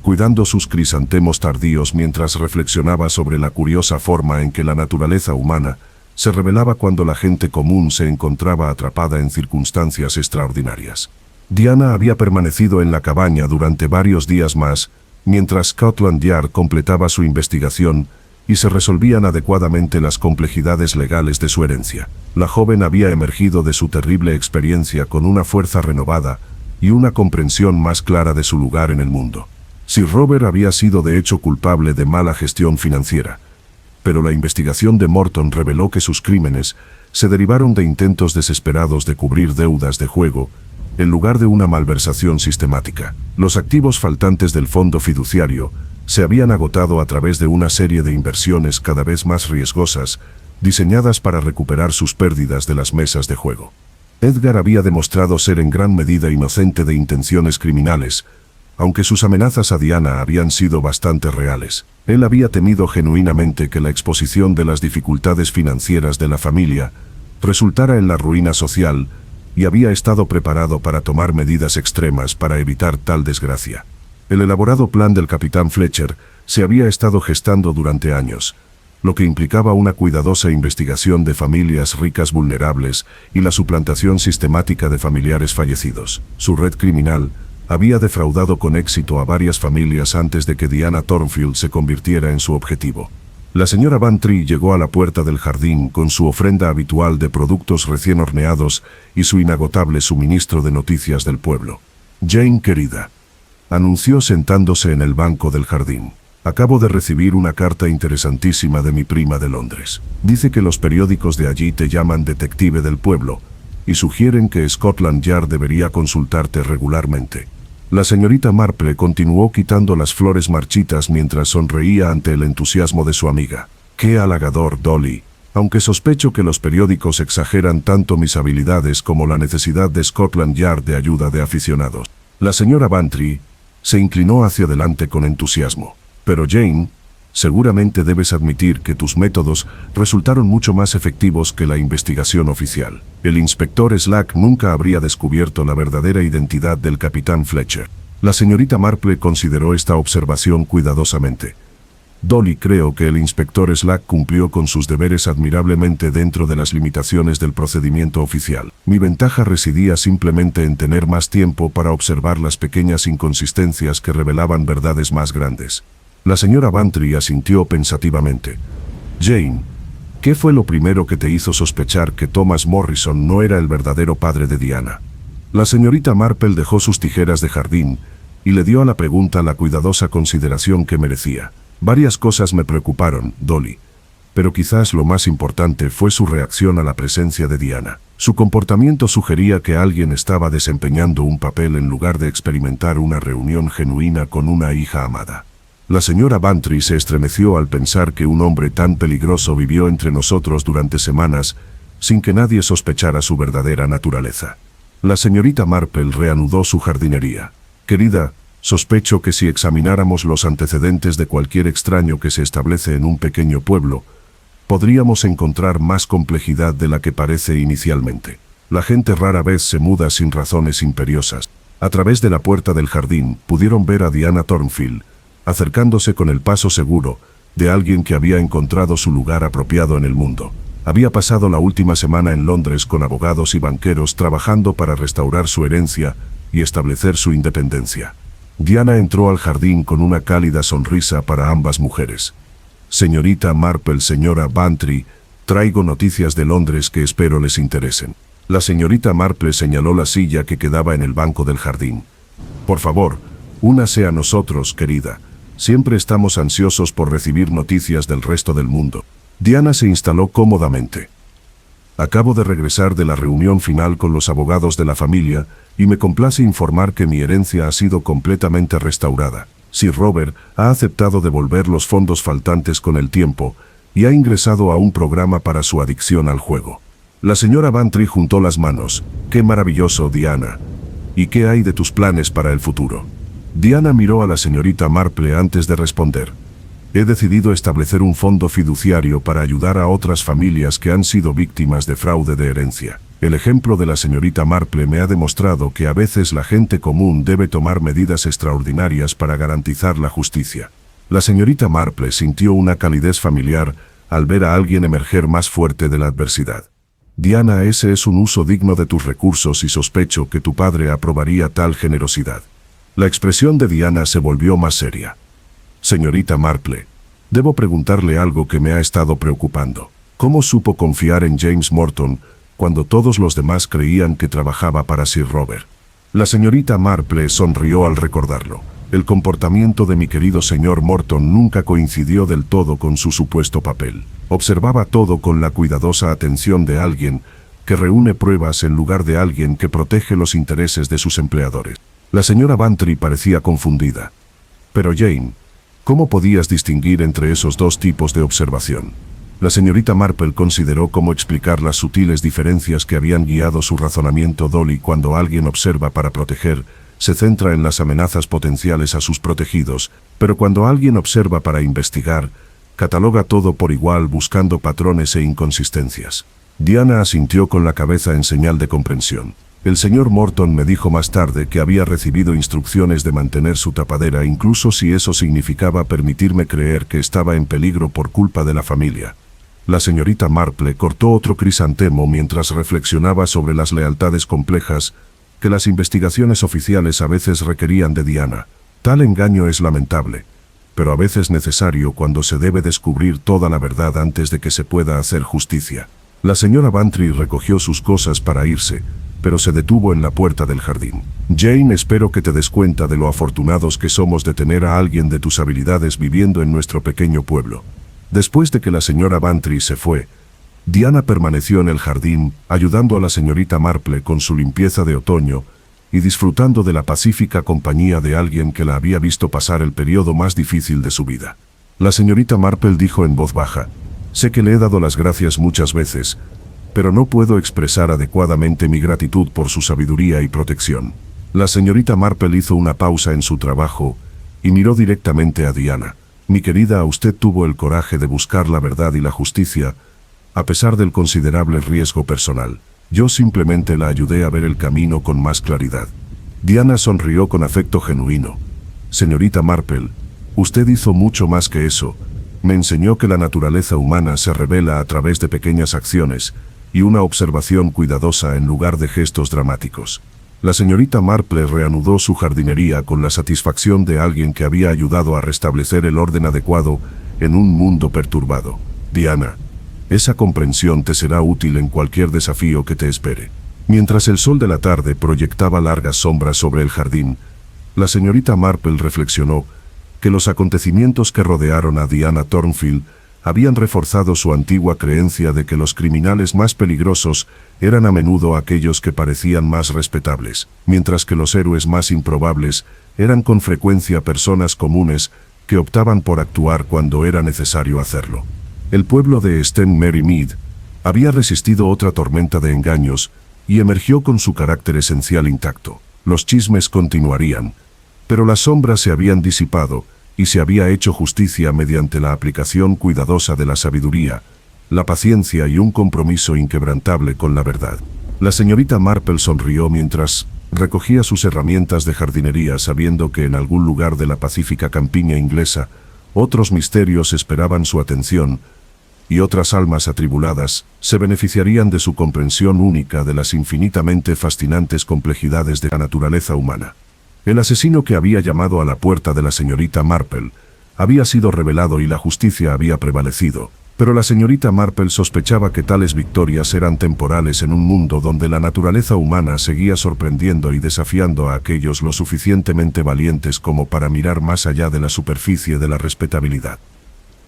cuidando sus crisantemos tardíos mientras reflexionaba sobre la curiosa forma en que la naturaleza humana se revelaba cuando la gente común se encontraba atrapada en circunstancias extraordinarias. Diana había permanecido en la cabaña durante varios días más, mientras Scotland Yard completaba su investigación y se resolvían adecuadamente las complejidades legales de su herencia. La joven había emergido de su terrible experiencia con una fuerza renovada y una comprensión más clara de su lugar en el mundo. Sir Robert había sido de hecho culpable de mala gestión financiera, pero la investigación de Morton reveló que sus crímenes se derivaron de intentos desesperados de cubrir deudas de juego, en lugar de una malversación sistemática. Los activos faltantes del fondo fiduciario se habían agotado a través de una serie de inversiones cada vez más riesgosas, diseñadas para recuperar sus pérdidas de las mesas de juego. Edgar había demostrado ser en gran medida inocente de intenciones criminales, aunque sus amenazas a Diana habían sido bastante reales. Él había temido genuinamente que la exposición de las dificultades financieras de la familia resultara en la ruina social, y había estado preparado para tomar medidas extremas para evitar tal desgracia. El elaborado plan del capitán Fletcher se había estado gestando durante años, lo que implicaba una cuidadosa investigación de familias ricas vulnerables y la suplantación sistemática de familiares fallecidos. Su red criminal había defraudado con éxito a varias familias antes de que Diana Thornfield se convirtiera en su objetivo. La señora Bantry llegó a la puerta del jardín con su ofrenda habitual de productos recién horneados y su inagotable suministro de noticias del pueblo. «Jane, querida», anunció sentándose en el banco del jardín, «acabo de recibir una carta interesantísima de mi prima de Londres. Dice que los periódicos de allí te llaman detective del pueblo y sugieren que Scotland Yard debería consultarte regularmente». La señorita Marple continuó quitando las flores marchitas mientras sonreía ante el entusiasmo de su amiga. «Qué halagador, Dolly. Aunque sospecho que los periódicos exageran tanto mis habilidades como la necesidad de Scotland Yard de ayuda de aficionados». La señora Bantry se inclinó hacia adelante con entusiasmo. «Pero Jane, seguramente debes admitir que tus métodos resultaron mucho más efectivos que la investigación oficial. El inspector Slack nunca habría descubierto la verdadera identidad del capitán Fletcher». La señorita Marple consideró esta observación cuidadosamente. «Dolly, creo que el inspector Slack cumplió con sus deberes admirablemente dentro de las limitaciones del procedimiento oficial. Mi ventaja residía simplemente en tener más tiempo para observar las pequeñas inconsistencias que revelaban verdades más grandes». La señora Bantry asintió pensativamente. «Jane, ¿qué fue lo primero que te hizo sospechar que Thomas Morrison no era el verdadero padre de Diana?» La señorita Marple dejó sus tijeras de jardín y le dio a la pregunta la cuidadosa consideración que merecía. «Varias cosas me preocuparon, Dolly, pero quizás lo más importante fue su reacción a la presencia de Diana. Su comportamiento sugería que alguien estaba desempeñando un papel en lugar de experimentar una reunión genuina con una hija amada». La señora Bantry se estremeció al pensar que un hombre tan peligroso vivió entre nosotros durante semanas sin que nadie sospechara su verdadera naturaleza. La señorita Marple reanudó su jardinería. «Querida, sospecho que si examináramos los antecedentes de cualquier extraño que se establece en un pequeño pueblo, podríamos encontrar más complejidad de la que parece inicialmente. La gente rara vez se muda sin razones imperiosas». A través de la puerta del jardín pudieron ver a Diana Thornfield, acercándose con el paso seguro de alguien que había encontrado su lugar apropiado en el mundo. Había pasado la última semana en Londres con abogados y banqueros trabajando para restaurar su herencia y establecer su independencia. Diana entró al jardín con una cálida sonrisa para ambas mujeres. «Señorita Marple, señora Bantry, traigo noticias de Londres que espero les interesen». La señorita Marple señaló la silla que quedaba en el banco del jardín. «Por favor, únase a nosotros, querida. Siempre estamos ansiosos por recibir noticias del resto del mundo». Diana se instaló cómodamente. Acabo de regresar de la reunión final con los abogados de la familia y me complace informar que mi herencia ha sido completamente restaurada. Sir Robert ha aceptado devolver los fondos faltantes con el tiempo y ha ingresado a un programa para su adicción al juego. La señora Bantry juntó las manos. ¡Qué maravilloso, Diana! ¿Y qué hay de tus planes para el futuro? Diana miró a la señorita Marple antes de responder. He decidido establecer un fondo fiduciario para ayudar a otras familias que han sido víctimas de fraude de herencia. El ejemplo de la señorita Marple me ha demostrado que a veces la gente común debe tomar medidas extraordinarias para garantizar la justicia. La señorita Marple sintió una calidez familiar al ver a alguien emerger más fuerte de la adversidad. Diana, ese es un uso digno de tus recursos y sospecho que tu padre aprobaría tal generosidad. La expresión de Diana se volvió más seria. Señorita Marple, debo preguntarle algo que me ha estado preocupando. ¿Cómo supo confiar en James Morton cuando todos los demás creían que trabajaba para Sir Robert? La señorita Marple sonrió al recordarlo. El comportamiento de mi querido señor Morton nunca coincidió del todo con su supuesto papel. Observaba todo con la cuidadosa atención de alguien que reúne pruebas en lugar de alguien que protege los intereses de sus empleadores. La señora Bantry parecía confundida. Pero Jane, ¿cómo podías distinguir entre esos dos tipos de observación? La señorita Marple consideró cómo explicar las sutiles diferencias que habían guiado su razonamiento. Dolly, cuando alguien observa para proteger, se centra en las amenazas potenciales a sus protegidos, pero cuando alguien observa para investigar, cataloga todo por igual buscando patrones e inconsistencias. Diana asintió con la cabeza en señal de comprensión. El señor Morton me dijo más tarde que había recibido instrucciones de mantener su tapadera incluso si eso significaba permitirme creer que estaba en peligro por culpa de la familia. La señorita Marple cortó otro crisantemo mientras reflexionaba sobre las lealtades complejas que las investigaciones oficiales a veces requerían de Diana. Tal engaño es lamentable, pero a veces necesario cuando se debe descubrir toda la verdad antes de que se pueda hacer justicia. La señora Bantry recogió sus cosas para irse, pero se detuvo en la puerta del jardín. Jane, espero que te des cuenta de lo afortunados que somos de tener a alguien de tus habilidades viviendo en nuestro pequeño pueblo. Después de que la señora Bantry se fue, Diana permaneció en el jardín, ayudando a la señorita Marple con su limpieza de otoño y disfrutando de la pacífica compañía de alguien que la había visto pasar el periodo más difícil de su vida. La señorita Marple dijo en voz baja: sé que le he dado las gracias muchas veces, pero no puedo expresar adecuadamente mi gratitud por su sabiduría y protección. La señorita Marple hizo una pausa en su trabajo y miró directamente a Diana. Mi querida, usted tuvo el coraje de buscar la verdad y la justicia, a pesar del considerable riesgo personal. Yo simplemente la ayudé a ver el camino con más claridad. Diana sonrió con afecto genuino. Señorita Marple, usted hizo mucho más que eso. Me enseñó que la naturaleza humana se revela a través de pequeñas acciones y una observación cuidadosa en lugar de gestos dramáticos. La señorita Marple reanudó su jardinería con la satisfacción de alguien que había ayudado a restablecer el orden adecuado en un mundo perturbado. Diana, esa comprensión te será útil en cualquier desafío que te espere. Mientras el sol de la tarde proyectaba largas sombras sobre el jardín, la señorita Marple reflexionó que los acontecimientos que rodearon a Diana Thornfield habían reforzado su antigua creencia de que los criminales más peligrosos eran a menudo aquellos que parecían más respetables, mientras que los héroes más improbables eran con frecuencia personas comunes que optaban por actuar cuando era necesario hacerlo. El pueblo de St. Mary Mead había resistido otra tormenta de engaños y emergió con su carácter esencial intacto. Los chismes continuarían, pero las sombras se habían disipado y se había hecho justicia mediante la aplicación cuidadosa de la sabiduría, la paciencia y un compromiso inquebrantable con la verdad. La señorita Marple sonrió mientras recogía sus herramientas de jardinería, sabiendo que en algún lugar de la pacífica campiña inglesa otros misterios esperaban su atención, y otras almas atribuladas se beneficiarían de su comprensión única de las infinitamente fascinantes complejidades de la naturaleza humana. El asesino que había llamado a la puerta de la señorita Marple había sido revelado y la justicia había prevalecido, pero la señorita Marple sospechaba que tales victorias eran temporales en un mundo donde la naturaleza humana seguía sorprendiendo y desafiando a aquellos lo suficientemente valientes como para mirar más allá de la superficie de la respetabilidad.